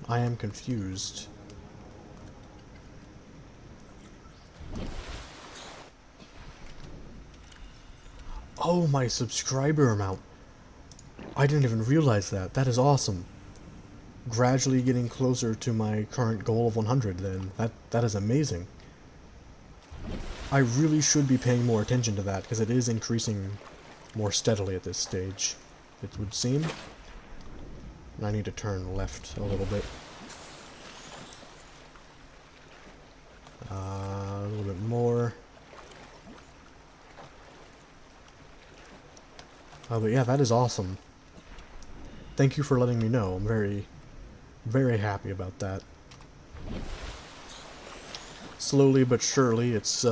S1: I am confused. Oh, my subscriber amount. I didn't even realize that. That is awesome. Gradually getting closer to my current goal of 100 then. That is amazing. I really should be paying more attention to that because it is increasing more steadily at this stage, it would seem. And I need to turn left a little bit. A little bit more. Oh, but yeah, that is awesome. Thank you for letting me know. I'm very, very happy about that. Slowly but surely, it's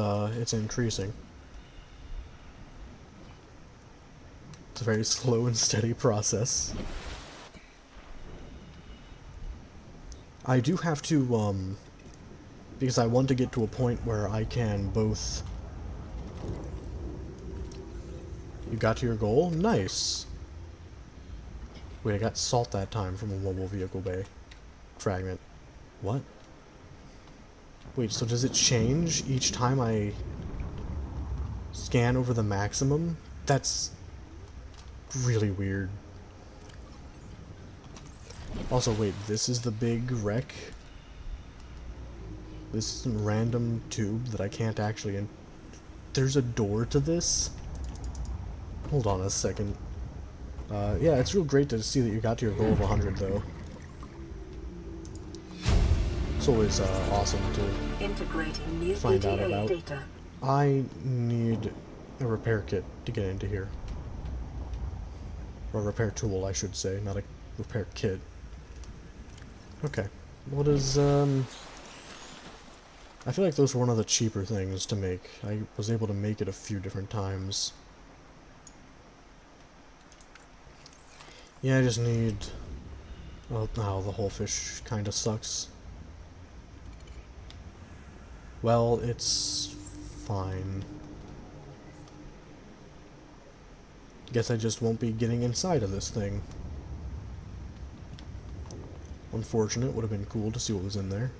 S1: increasing. It's a very slow and steady process. I do have to, because I want to get to a point where I can both... You got to your goal? Nice! Wait, I got salt that time from a mobile vehicle bay fragment. What? Wait, so does it change each time I scan over the maximum? That's really weird. Also, wait, this is the big wreck? This is some random tube that I can't actually... There's a door to this? Hold on a second. Yeah, it's real great to see that you got to your goal of 100, though. It's always awesome to
S2: Integrating new
S1: find out
S2: ETA
S1: about.
S2: data.
S1: I need a repair kit to get into here. Or a repair tool, I should say, not a repair kit. Okay. What is, I feel like those were one of the cheaper things to make. I was able to make it a few different times. Yeah, I just need... Oh, now the whole fish kinda sucks. Well, it's fine. Guess I just won't be getting inside of this thing. Unfortunate, would have been cool to see what was in there.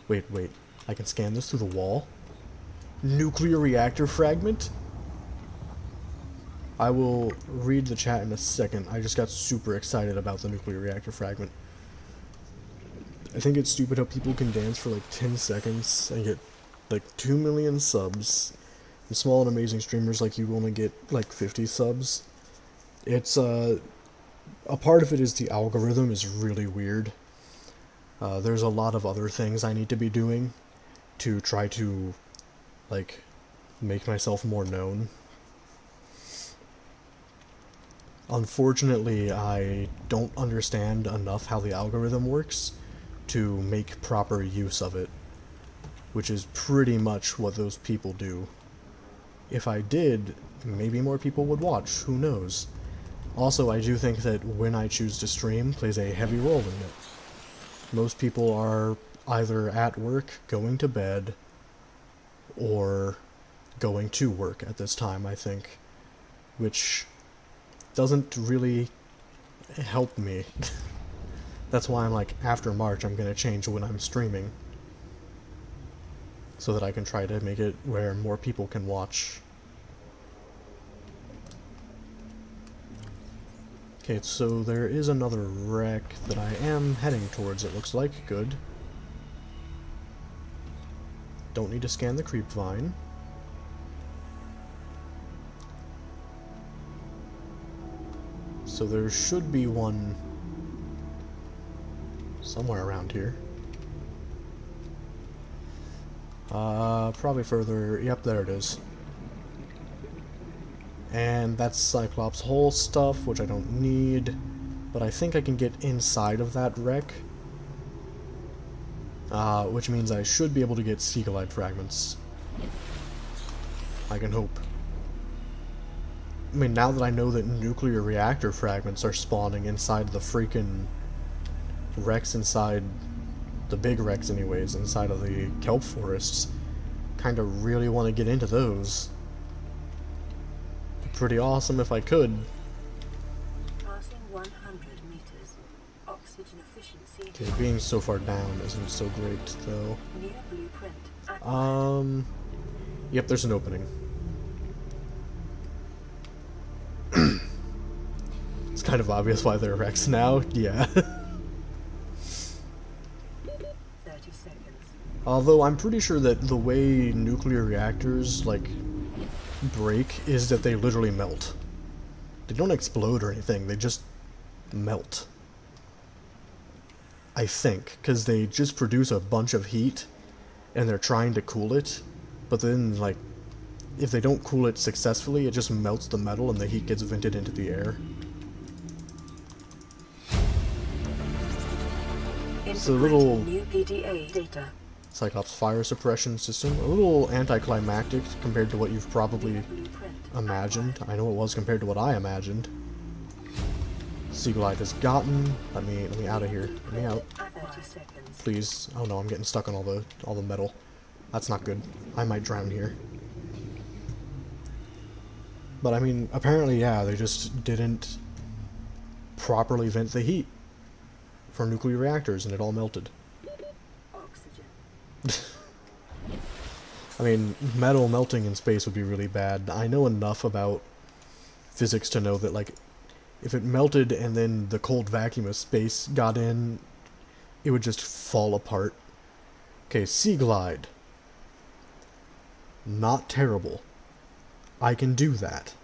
S1: Wait, I can scan this through the wall? Nuclear reactor fragment? I will read the chat in a second. I just got super excited about the nuclear reactor fragment. I think it's stupid how people can dance for like 10 seconds and get like 2 million subs. And small and amazing streamers like you only get like 50 subs. It's, a part of it is the algorithm is really weird. There's a lot of other things I need to be doing to try to, like, make myself more known. Unfortunately, I don't understand enough how the algorithm works to make proper use of it, which is pretty much what those people do. If I did, maybe more people would watch, who knows. Also, I do think that when I choose to stream plays a heavy role in it. Most people are either at work, going to bed, or going to work at this time, I think, which doesn't really help me. That's why I'm like, after March, I'm gonna change when I'm streaming, so that I can try to make it where more people can watch. Okay, so there is another wreck that I am heading towards, it looks like. Good. Don't need to scan the creep vine. So there should be one somewhere around here. Probably further. Yep, there it is. And that's Cyclops Hole stuff, which I don't need. But I think I can get inside of that wreck. Which means I should be able to get Sea Glide fragments. I can hope. I mean, now that I know that nuclear reactor fragments are spawning inside the freaking wrecks inside the big wrecks anyways, inside of the kelp forests, kinda really want to get into those. Be pretty awesome if I could.
S2: Passing 100 meters. Oxygen efficiency.
S1: Okay, being so far down isn't so great, though.
S2: New blueprint. Acquired.
S1: Yep, there's an opening. It's kind of obvious why they're wrecks now, yeah.
S2: 30 seconds.
S1: Although I'm pretty sure that the way nuclear reactors, like, break is that they literally melt. They don't explode or anything, they just melt. I think, because they just produce a bunch of heat, and they're trying to cool it, but then, like, if they don't cool it successfully, it just melts the metal and the heat gets vented into the air. So a little
S2: New PDA data.
S1: Cyclops fire suppression system, a little anticlimactic compared to what you've probably
S2: Blueprint.
S1: imagined. I know it was compared to what I imagined. Seaglide has gotten. Let me out of here. Let me out,
S2: 30 seconds.
S1: please. Oh no, I'm getting stuck on all the metal. That's not good. I might drown here. But I mean, apparently, yeah, they just didn't properly vent the heat for nuclear reactors, and it all melted.
S2: Oxygen.
S1: I mean, metal melting in space would be really bad. I know enough about physics to know that, like, if it melted and then the cold vacuum of space got in, it would just fall apart. Okay, Seaglide. Not terrible. I can do that.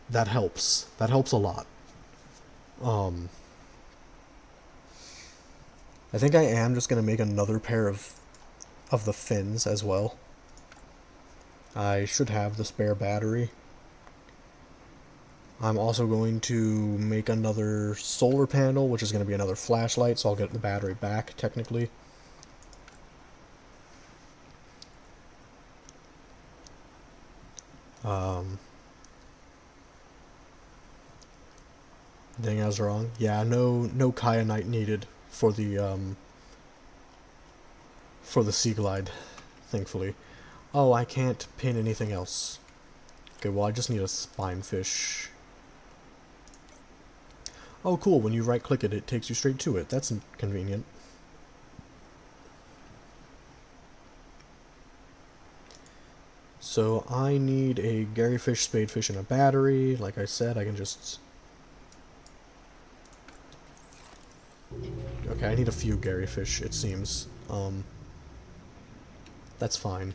S1: That helps. That helps a lot. I think I am just gonna make another pair of the fins as well. I should have the spare battery. I'm also going to make another solar panel, which is going to be another flashlight, so I'll get the battery back, technically. Anything else wrong? Yeah, no kyanite needed for the Seaglide, thankfully. Oh, I can't pin anything else. Okay, well I just need a spinefish. Oh cool, when you right click it, it takes you straight to it. That's convenient. So I need a Garyfish, Spadefish, and a battery. Like I said, I can just... Okay, I need a few Garyfish, it seems. That's fine.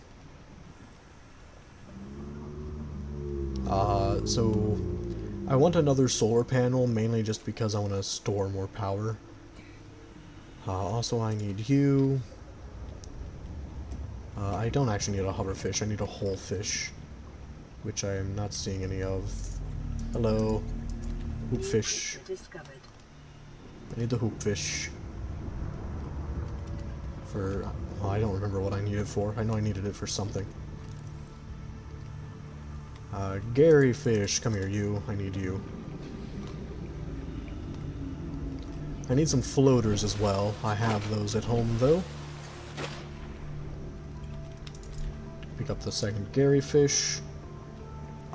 S1: So I want another solar panel, mainly just because I want to store more power. Also, I need you. I don't actually need a hoverfish, I need a whole fish, which I am not seeing any of. Hello, hoopfish.
S2: Discovered.
S1: I need the hoopfish. For... Oh, I don't remember what I need it for. I know I needed it for something. Garyfish, come here, you. I need you. I need some floaters as well. I have those at home, though. Pick up the second Garyfish.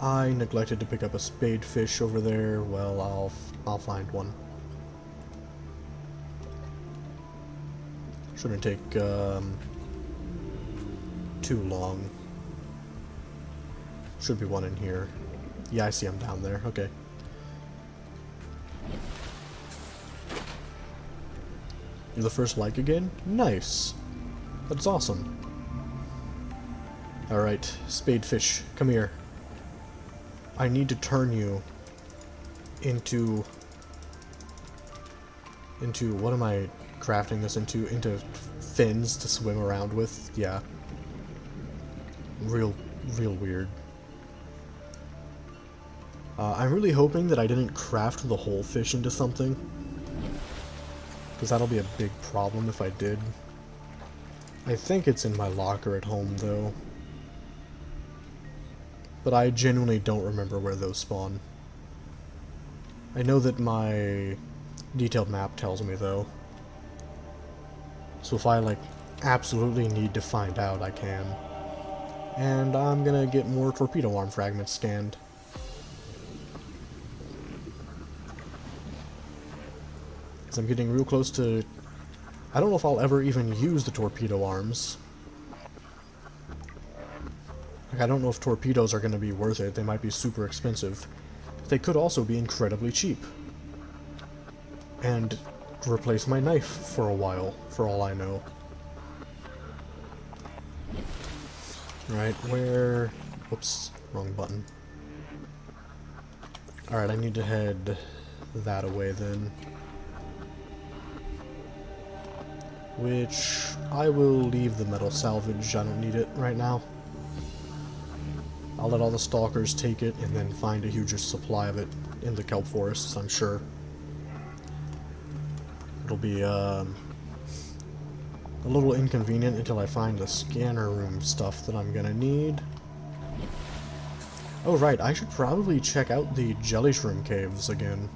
S1: I neglected to pick up a spadefish over there. Well, I'll find one. Shouldn't take too long. Should be one in here. Yeah, I see him down there. Okay. You're the first like again? Nice. That's awesome. Alright, Spadefish, come here. I need to turn you into what am I crafting this into? Into fins to swim around with? Yeah. Real weird. I'm really hoping that I didn't craft the whole fish into something, because that'll be a big problem if I did. I think it's in my locker at home, though. but I genuinely don't remember where those spawn. I know that my detailed map tells me, though. So if I, like, absolutely need to find out, I can. And I'm gonna get more torpedo arm fragments scanned. Because I'm getting real close to... I don't know if I'll ever even use the torpedo arms. Like, I don't know if torpedoes are gonna be worth it. They might be super expensive. They could also be incredibly cheap. And replace my knife for a while, for all I know. Right, where... Whoops, wrong button. Alright, I need to head that away then. Which, I will leave the metal salvage, I don't need it right now. I'll let all the stalkers take it and then find a huge supply of it in the kelp forests, I'm sure. It'll be, a little inconvenient until I find the scanner room stuff that I'm gonna need. Oh right, I should probably check out the jelly shroom caves again.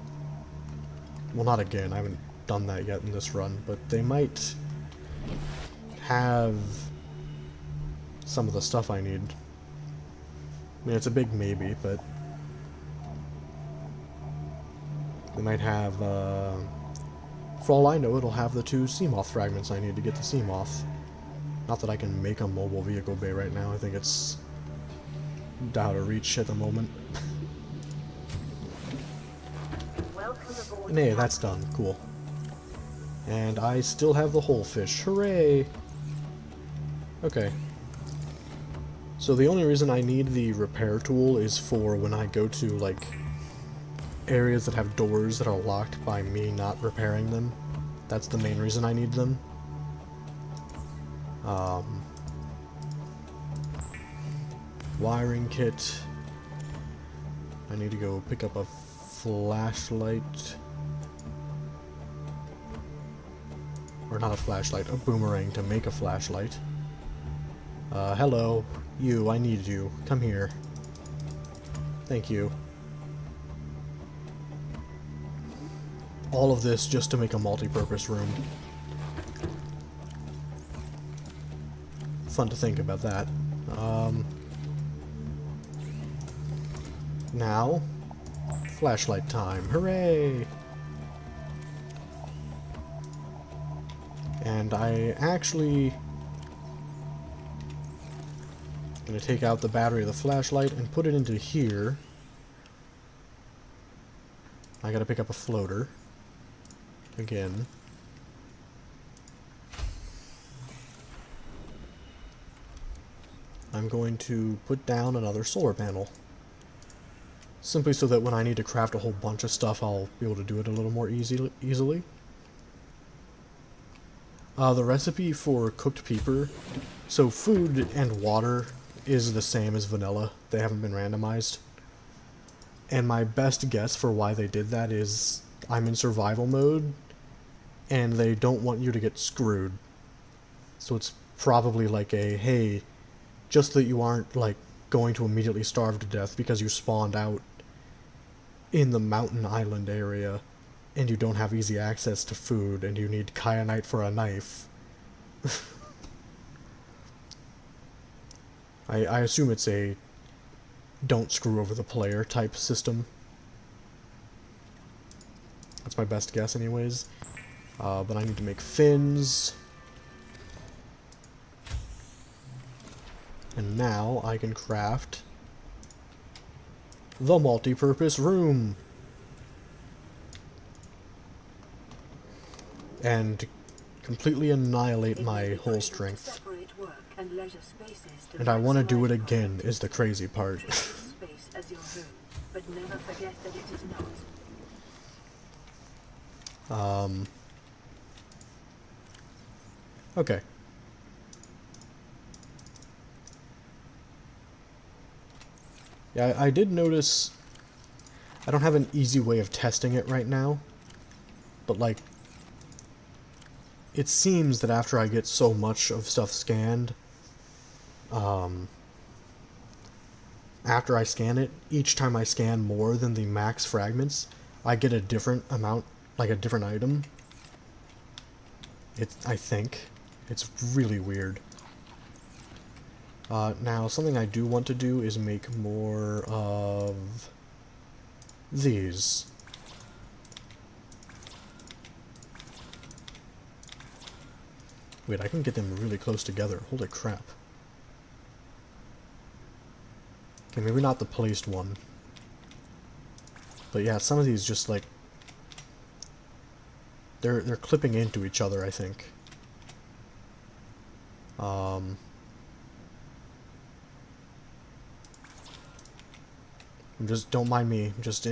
S1: Well, not again, I haven't done that yet in this run, but they might have some of the stuff I need. I mean, it's a big maybe, but they might have, for all I know, it'll have the 2 Seamoth fragments I need to get the Seamoth. Not that I can make a mobile vehicle bay right now, I think it's out of reach at the moment.
S4: Welcome aboard.
S1: And hey, that's done. Cool. And I still have the whole fish. Hooray! Okay. So the only reason I need the repair tool is for when I go to, like, areas that have doors that are locked by me not repairing them. That's the main reason I need them. Wiring kit. I need to go pick up a flashlight. Or not a flashlight, a boomerang to make a flashlight. Hello. You, I need you. Come here. Thank you. All of this just to make a multi-purpose room. Fun to think about that. Now, flashlight time. Hooray! And I actually gonna take out the battery of the flashlight and put it into here. I gotta pick up a floater. Again. I'm going to put down another solar panel. Simply so that when I need to craft a whole bunch of stuff, I'll be able to do it a little more easily. The recipe for cooked peeper, so food and water is the same as vanilla. They haven't been randomized. And my best guess for why they did that is I'm in survival mode, and they don't want you to get screwed. So it's probably like a, hey, just that you aren't, like, going to immediately starve to death because you spawned out in the mountain island area, and you don't have easy access to food, and you need kyanite for a knife. I assume it's a don't screw over the player type system. That's my best guess anyways. But I need to make fins. And now I can craft the multi-purpose room. And completely annihilate my whole strength. And I want to do it again, is the crazy part.
S2: Space as your home, but never forget that it is not.
S1: Okay. Yeah, I did notice I don't have an easy way of testing it right now, but like it seems that after I get so much of stuff scanned, after I scan it, each time I scan more than the max fragments, I get a different amount, like a different item. I think. It's really weird. Now, something I do want to do is make more of these. Wait, I can get them really close together. Holy crap. Okay, maybe not the placed one. But yeah, some of these just like they're clipping into each other, I think. Just don't mind me. I'm just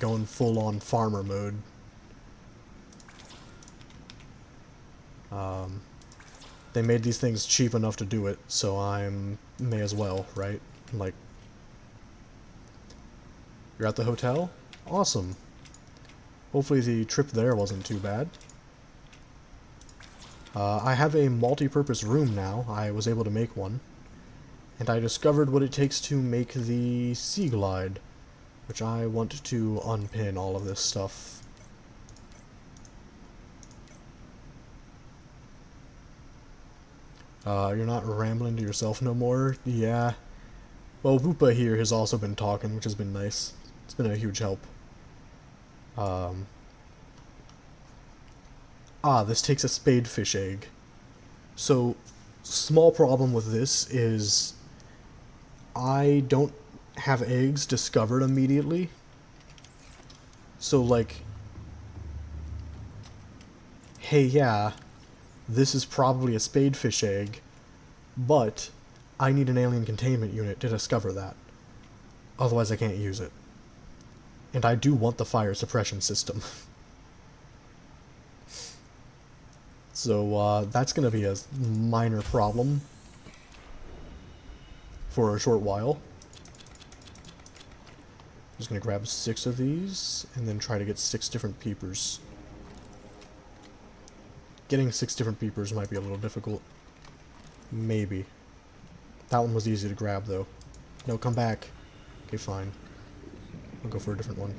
S1: going full on farmer mode. They made these things cheap enough to do it, so may as well, right? Like, you're at the hotel? Awesome. Hopefully the trip there wasn't too bad. I have a multi-purpose room now. I was able to make one. And I discovered what it takes to make the Sea Glide, which I want to unpin all of this stuff. You're not rambling to yourself no more? Yeah. Well, Woopa here has also been talking, which has been nice. It's been a huge help. This takes a spadefish egg. So, small problem with this is I don't have eggs discovered immediately. So, like, hey, yeah, this is probably a spadefish egg, but I need an alien containment unit to discover that. Otherwise I can't use it. And I do want the fire suppression system. So, that's gonna be a minor problem for a short while. Just gonna grab 6 of these, and then try to get 6 different peepers. Getting 6 different peepers might be a little difficult. Maybe. That one was easy to grab, though. No, come back. Okay, fine. I'll go for a different one.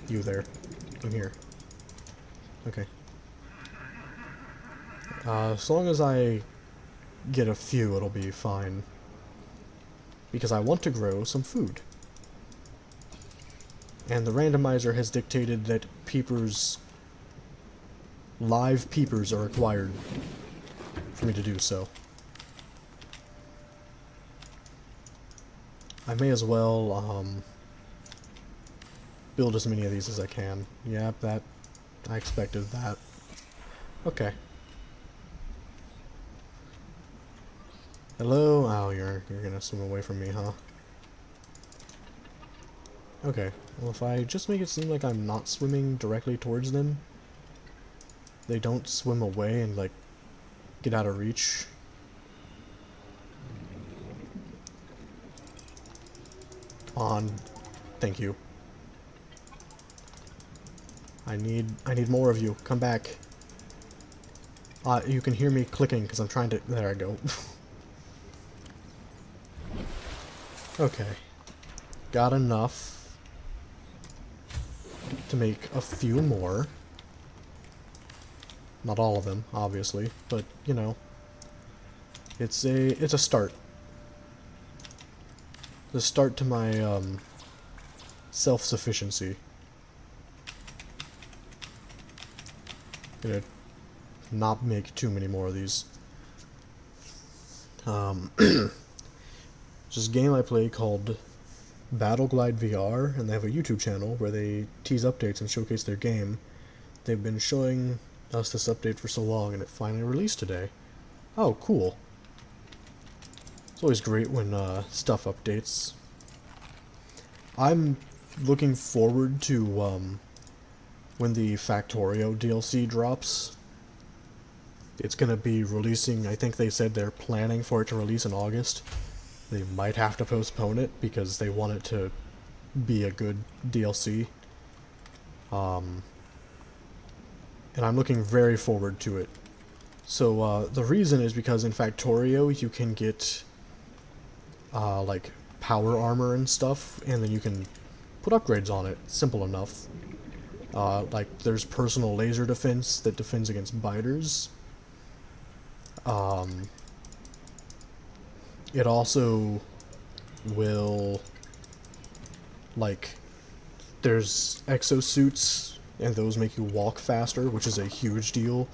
S1: You there. Come here. Okay. As long as I get a few, it'll be fine. Because I want to grow some food. And the randomizer has dictated that peepers... live peepers are required for me to do so. I may as well, build as many of these as I can. Yep, that... I expected that. Okay. Hello? Oh, you're gonna swim away from me, huh? Okay. Well, if I just make it seem like I'm not swimming directly towards them, they don't swim away and, like, get out of reach. Come on. Thank you. I need more of you. Come back. You can hear me clicking because I'm trying to... There I go. Okay. Got enough to make a few more. Not all of them, obviously, but, you know, it's a start. The start to my, self-sufficiency. Gonna not make too many more of these. It's this game I play called Battle Glide VR, and they have a YouTube channel where they tease updates and showcase their game. They've been showing us this update for so long, and it finally released today. Oh, cool. It's always great when stuff updates. I'm looking forward to when the Factorio DLC drops. It's gonna be releasing, I think they said they're planning for it to release in August. They might have to postpone it because they want it to be a good DLC. And I'm looking very forward to it. So, the reason is because in Factorio you can get, like, power armor and stuff, and then you can put upgrades on it. Simple enough. Like, there's personal laser defense that defends against biters. It also will, like, there's exosuits, and those make you walk faster, which is a huge deal.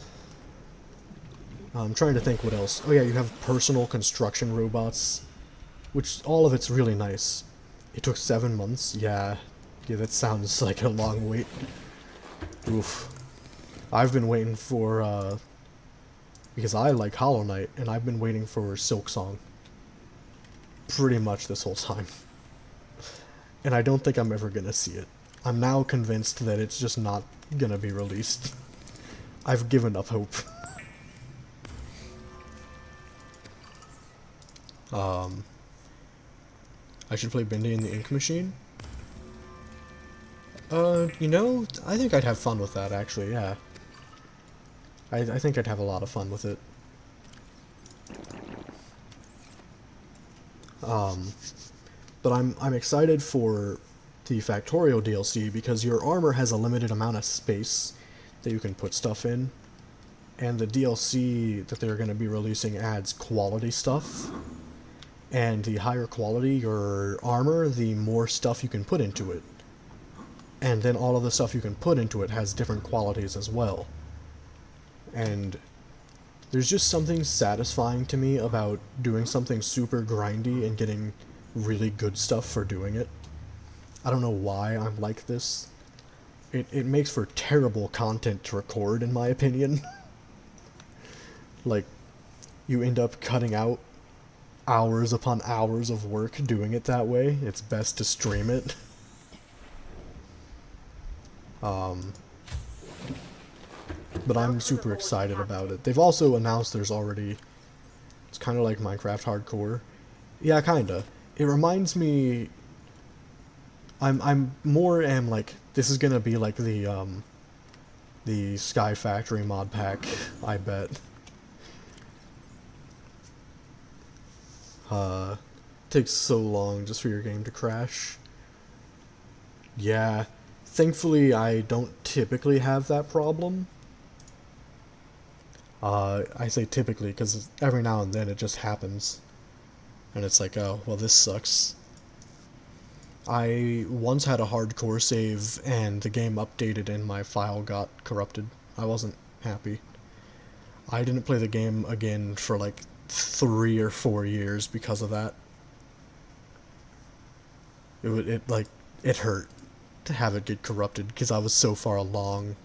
S1: I'm trying to think what else. Oh yeah, you have personal construction robots, which all of it's really nice. It took 7 months. Yeah, that sounds like a long wait. Oof. I've been waiting for, because I like Hollow Knight, and I've been waiting for Silksong pretty much this whole time. And I don't think I'm ever gonna see it. I'm now convinced that it's just not gonna be released. I've given up hope. I should play Bendy in the Ink Machine? You know, I think I'd have fun with that, actually, yeah. I think I'd have a lot of fun with it. But I'm excited for the Factorio DLC because your armor has a limited amount of space that you can put stuff in, and the DLC that they're going to be releasing adds quality stuff, and the higher quality your armor, the more stuff you can put into it. And then all of the stuff you can put into it has different qualities as well. And there's just something satisfying to me about doing something super grindy and getting really good stuff for doing it. I don't know why I'm like this. It makes for terrible content to record, in my opinion. Like, you end up cutting out hours upon hours of work doing it that way. It's best to stream it. But I'm super excited about it. They've also announced there's already... It's kind of like Minecraft Hardcore. Yeah, kinda. It reminds me... I'm more am like, this is gonna be like the Sky Factory mod pack, I bet. Takes so long just for your game to crash. Yeah, thankfully I don't typically have that problem. I say typically because every now and then it just happens. And it's like, oh, well, this sucks. I once had a hardcore save and the game updated and my file got corrupted. I wasn't happy. I didn't play the game again for like 3 or 4 years because of that. It hurt to have it get corrupted because I was so far along.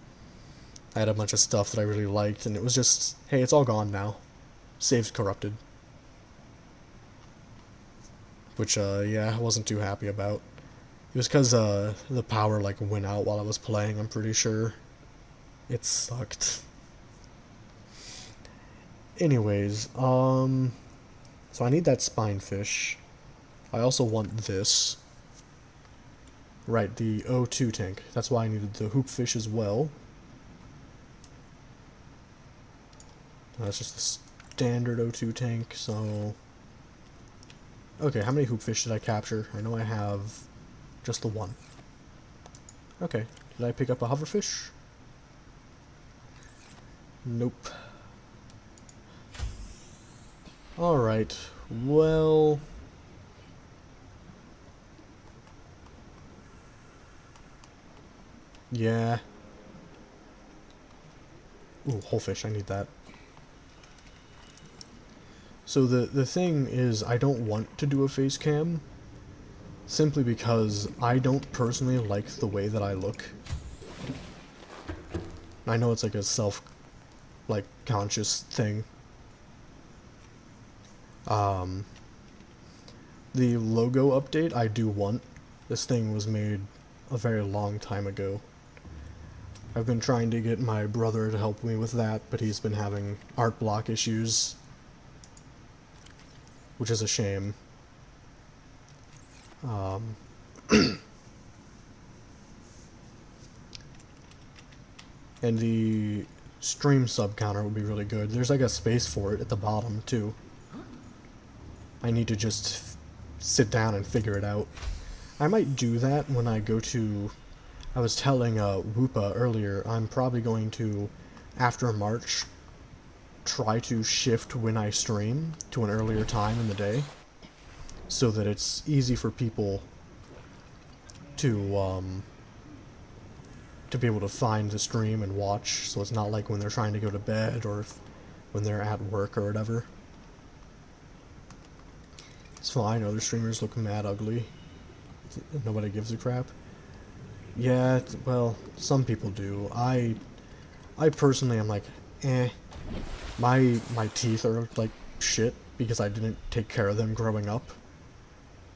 S1: I had a bunch of stuff that I really liked, and it was just, hey, it's all gone now. Save's corrupted. Which, yeah, I wasn't too happy about. It was because, the power, like, went out while I was playing, I'm pretty sure. It sucked. Anyways, so I need that spinefish. I also want this. Right, the O2 tank. That's why I needed the hoopfish as well. That's just the standard O2 tank, so... Okay, how many hoopfish did I capture? I know I have just the one. Okay, did I pick up a hoverfish? Nope. Alright, well... Yeah. Ooh, whole fish, I need that. So the thing is, I don't want to do a face cam, simply because I don't personally like the way that I look. I know it's like a conscious thing. The logo update I do want. This thing was made a very long time ago. I've been trying to get my brother to help me with that, but he's been having art block issues. Which is a shame. And the stream sub counter would be really good. There's like a space for it at the bottom too. I need to just sit down and figure it out. I might do that when I go to... I was telling Whoopa earlier, I'm probably going to, after March, try to shift when I stream to an earlier time in the day, so that it's easy for people to be able to find the stream and watch, so it's not like when they're trying to go to bed or when they're at work or whatever. It's fine, other streamers look mad ugly. Nobody gives a crap. Yeah, well, some people do. I personally am like, eh. My teeth are like shit because I didn't take care of them growing up.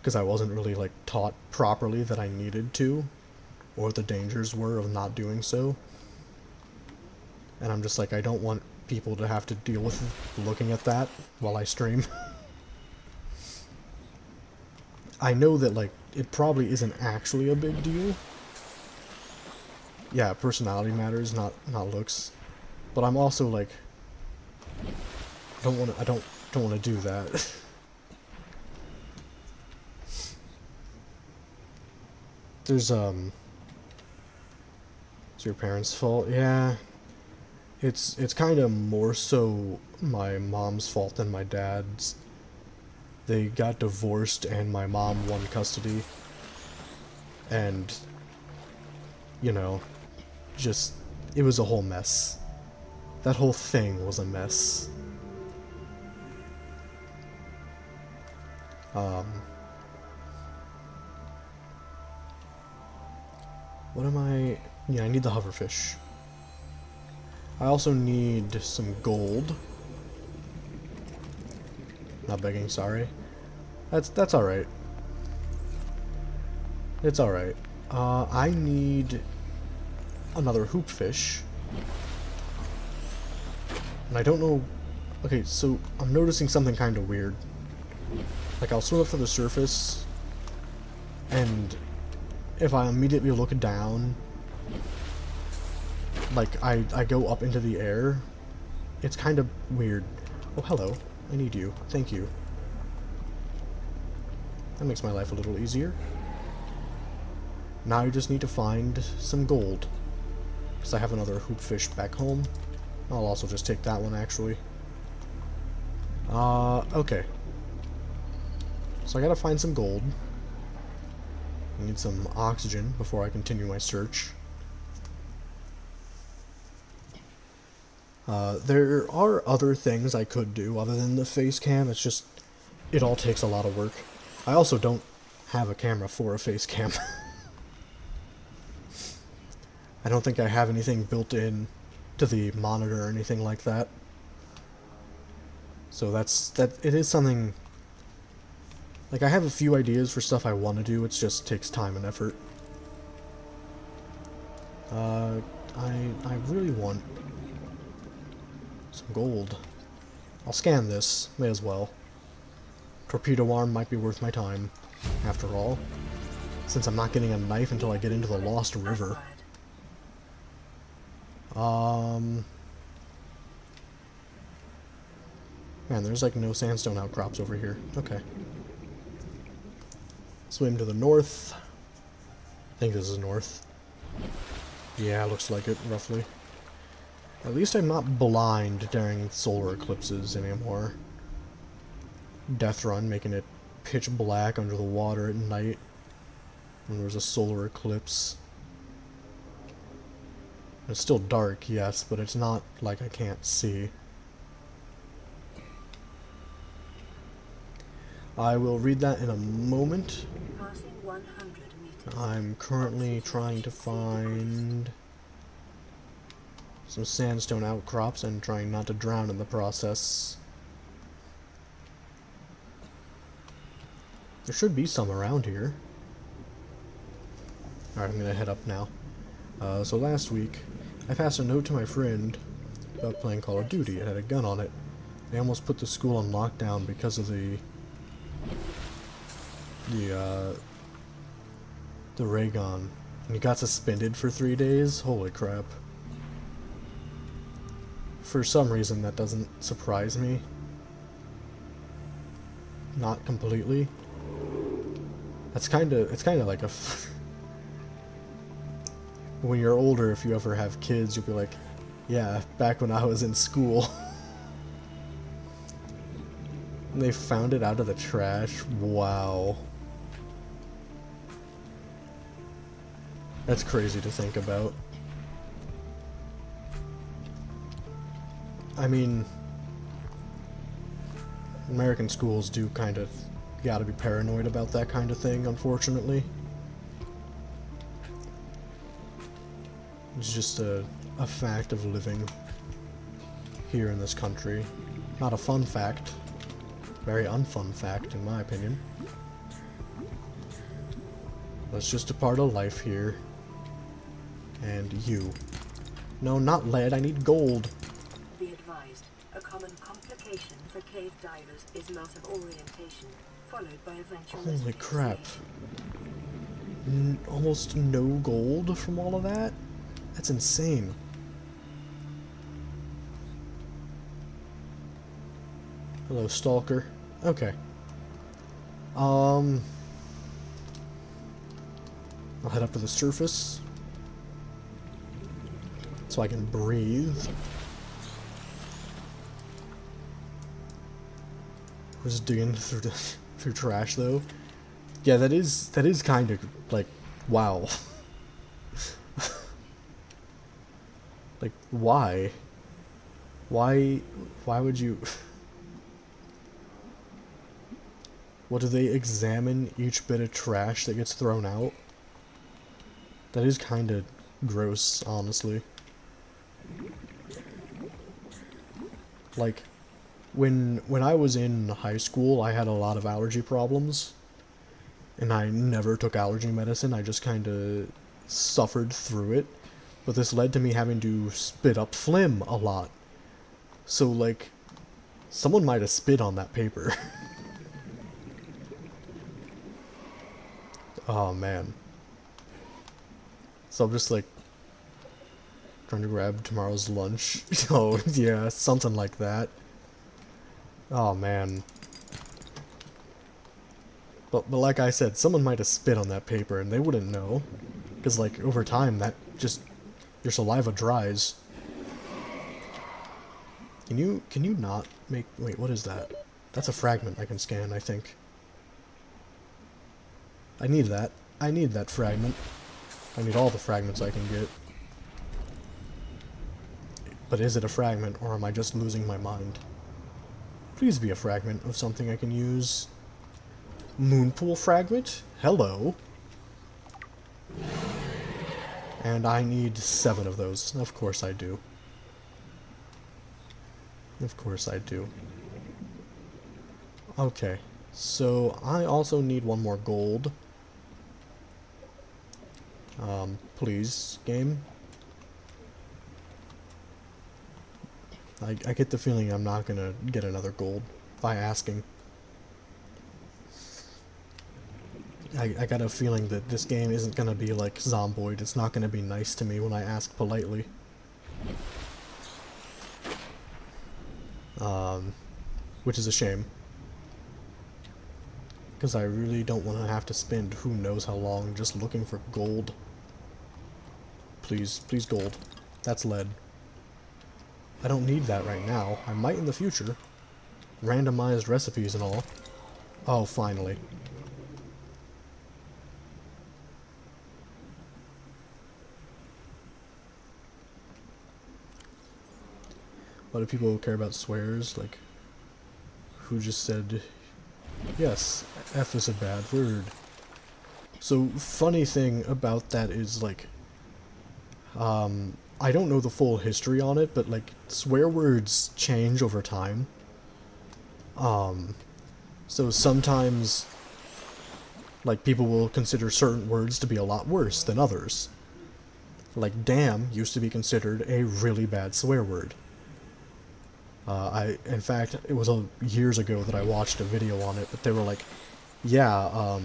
S1: Because I wasn't really like taught properly that I needed to, or what the dangers were of not doing so. And I'm just like, I don't want people to have to deal with looking at that while I stream. I know that, like, it probably isn't actually a big deal. Yeah, personality matters, not looks. But I'm also like, I don't want to do that. There's it's your parents' fault. Yeah. It's kind of more so my mom's fault than my dad's. They got divorced and my mom won custody. And, you know, just, it was a whole mess. That whole thing was a mess. What am I... Yeah, I need the hoverfish. I also need some gold. Not begging, sorry. That's alright. It's alright. I need another hoopfish. And I don't know... Okay, so I'm noticing something kind of weird. Like, I'll swim up to the surface, and if I immediately look down, like, I go up into the air, it's kind of weird. Oh, hello. I need you. Thank you. That makes my life a little easier. Now I just need to find some gold, because I have another hoopfish back home. I'll also just take that one, actually. Okay. So I gotta find some gold. I need some oxygen before I continue my search. There are other things I could do other than the face cam, it's just, it all takes a lot of work. I also don't have a camera for a face cam. I don't think I have anything built in to the monitor or anything like that. So it is something, like, I have a few ideas for stuff I want to do, it just takes time and effort. I really want some gold. I'll scan this, may as well. Torpedo arm might be worth my time, after all, since I'm not getting a knife until I get into the Lost River. Man, there's like no sandstone outcrops over here. Okay. Swim to the north. I think this is north. Yeah, looks like it, roughly. At least I'm not blind during solar eclipses anymore. Death Run, making it pitch black under the water at night when there's a solar eclipse. It's still dark, yes, but it's not like I can't see. I will read that in a moment.
S2: Passing 100 meters.
S1: I'm currently trying to find some sandstone outcrops and trying not to drown in the process. There should be some around here. Alright, I'm gonna head up now. So last week, I passed a note to my friend about playing Call of Duty. It had a gun on it. They almost put the school on lockdown because of the ray gun. And he got suspended for 3 days? Holy crap. For some reason, that doesn't surprise me. Not completely. It's kind of like when you're older, if you ever have kids, you'll be like, yeah, back when I was in school. And they found it out of the trash. Wow. That's crazy to think about. I mean, American schools do kind of gotta be paranoid about that kind of thing, unfortunately. It's just a fact of living here in this country. Not a fun fact. Very unfun fact, in my opinion. That's just a part of life here. And you. No, not lead, I need gold.
S2: Be advised, a common complication for cave divers is loss of orientation, followed by eventual
S1: Holy
S2: escape
S1: crap.
S2: stage.
S1: Almost no gold from all of that? That's insane. Hello, Stalker. Okay. I'll head up to the surface so I can breathe. We're just digging through trash though. Yeah, that is kind of like, wow. Like, why? Why would you? What, do they examine each bit of trash that gets thrown out? That is kind of gross, honestly. Like, when I was in high school, I had a lot of allergy problems. And I never took allergy medicine, I just kind of suffered through it. But this led to me having to spit up phlegm a lot. So, like, someone might have spit on that paper. Oh, man. So I'm just, like, trying to grab tomorrow's lunch. Oh, yeah, something like that. Oh, man. But like I said, someone might have spit on that paper and they wouldn't know. Because, like, over time, that just... your saliva dries. Can you not make... wait, what is that? That's a fragment I can scan, I think. I need that. I need that fragment. I need all the fragments I can get. But is it a fragment, or am I just losing my mind? Please be a fragment of something I can use. Moonpool fragment? Hello. And I need 7 of those. Of course I do. Of course I do. Okay. So, I also need 1 more gold. Please, game. I get the feeling I'm not gonna get another gold by asking. I got a feeling that this game isn't gonna be like Zomboid. It's not gonna be nice to me when I ask politely. Which is a shame. Because I really don't want to have to spend who knows how long just looking for gold. Please, please gold. That's lead. I don't need that right now. I might in the future. Randomized recipes and all. Oh, finally. A lot of people care about swears, like, who just said, yes, F is a bad word. So, funny thing about that is, like, I don't know the full history on it, but, like, swear words change over time. So sometimes, like, people will consider certain words to be a lot worse than others. Like, damn used to be considered a really bad swear word. In fact, it was years ago that I watched a video on it, but they were like, yeah,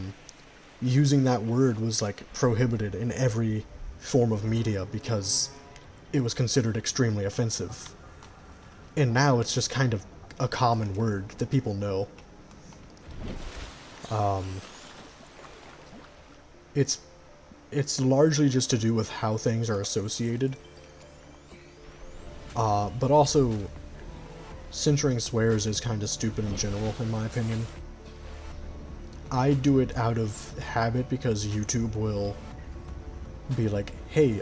S1: using that word was, like, prohibited in every form of media because it was considered extremely offensive. And now it's just kind of a common word that people know. it's largely just to do with how things are associated. But also, censoring swears is kind of stupid in general, in my opinion. I do it out of habit because YouTube will be like, hey,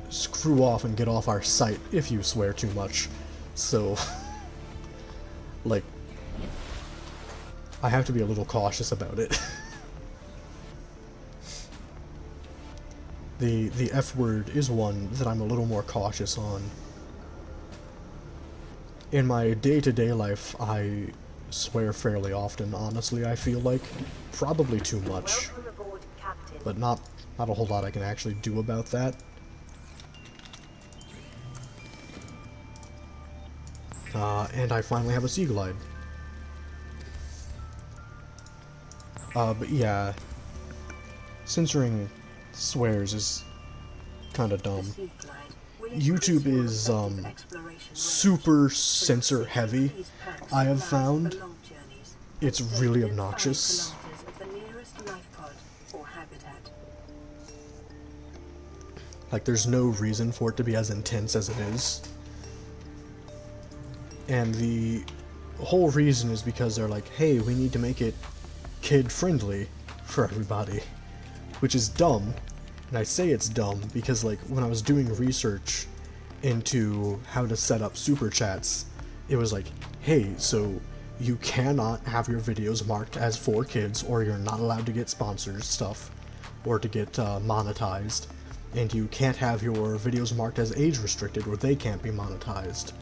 S1: screw off and get off our site if you swear too much. So, like, I have to be a little cautious about it. The F word is one that I'm a little more cautious on. In my day-to-day life, I swear fairly often, honestly, I feel like. Probably too much.
S4: Welcome aboard, Captain.
S1: But not a whole lot I can actually do about that. And I finally have a sea glide. But yeah, censoring swears is kind of dumb. YouTube is, super censor heavy, I have found. It's really obnoxious. Like, there's no reason for it to be as intense as it is. And the whole reason is because they're like, hey, we need to make it kid-friendly for everybody. Which is dumb. And I say it's dumb because, like, when I was doing research into how to set up super chats, it was like, hey, so you cannot have your videos marked as for kids, or you're not allowed to get sponsored stuff, or to get monetized. And you can't have your videos marked as age restricted, or they can't be monetized.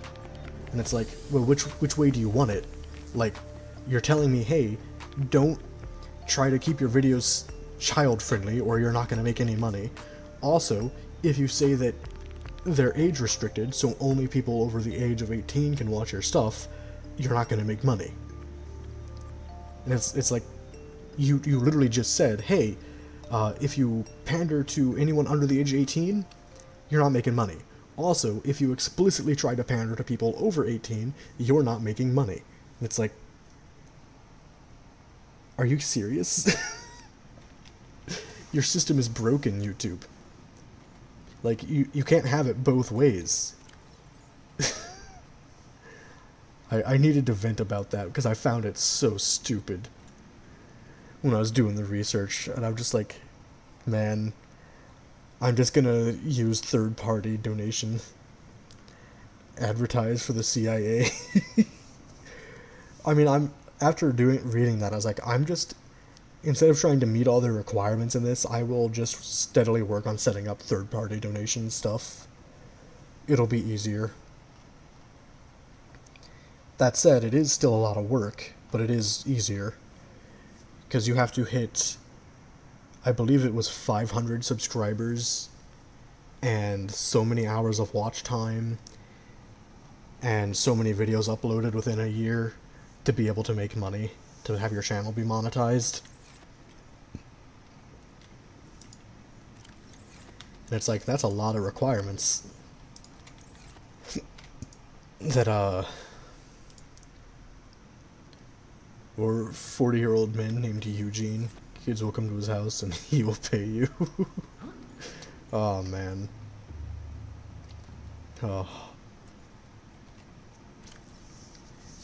S1: And it's like, well, which way do you want it? Like, you're telling me, hey, don't try to keep your videos child-friendly, or you're not going to make any money. Also, if you say that they're age restricted, so only people over the age of 18 can watch your stuff, you're not going to make money. And it's like, you literally just said, hey, if you pander to anyone under the age of 18, you're not making money. Also, if you explicitly try to pander to people over 18, you're not making money. And it's like, are you serious? Your system is broken, YouTube. Like, you can't have it both ways. I needed to vent about that because I found it so stupid when I was doing the research, and I'm just like, man, I'm just gonna use third-party donation, advertise for the CIA. I mean, after reading that, I was like, instead of trying to meet all the requirements in this, I will just steadily work on setting up third-party donation stuff. It'll be easier. That said, it is still a lot of work, but it is easier. Because you have to hit, I believe it was 500 subscribers, and so many hours of watch time, and so many videos uploaded within a year to be able to make money, to have your channel be monetized. And it's like, that's a lot of requirements that, or 40-year-old man named Eugene. Kids will come to his house and he will pay you. Oh, man. Oh.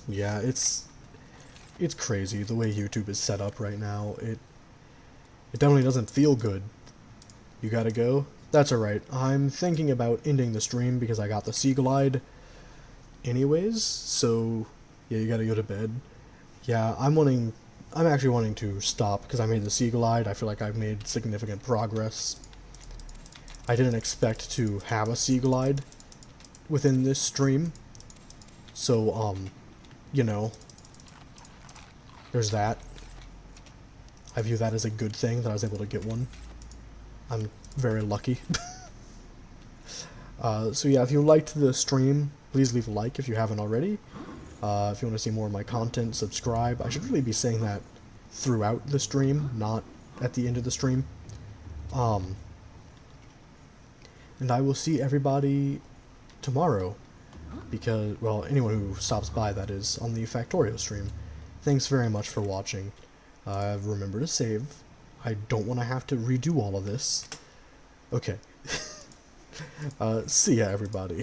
S1: Yeah, it's crazy the way YouTube is set up right now. It definitely doesn't feel good. You gotta go? That's alright. I'm thinking about ending the stream because I got the Sea Glide anyways, so yeah, you gotta go to bed. Yeah, I'm actually wanting to stop because I made the Sea Glide. I feel like I've made significant progress. I didn't expect to have a Sea Glide within this stream. So, you know, there's that. I view that as a good thing that I was able to get one. I'm very lucky. So yeah, if you liked the stream, please leave a like if you haven't already. If you want to see more of my content, subscribe. I should really be saying that throughout the stream, not at the end of the stream. And I will see everybody tomorrow, because, well, anyone who stops by, that is, on the Factorio stream. Thanks very much for watching. Remember to save, I don't want to have to redo all of this. Okay. See ya, everybody.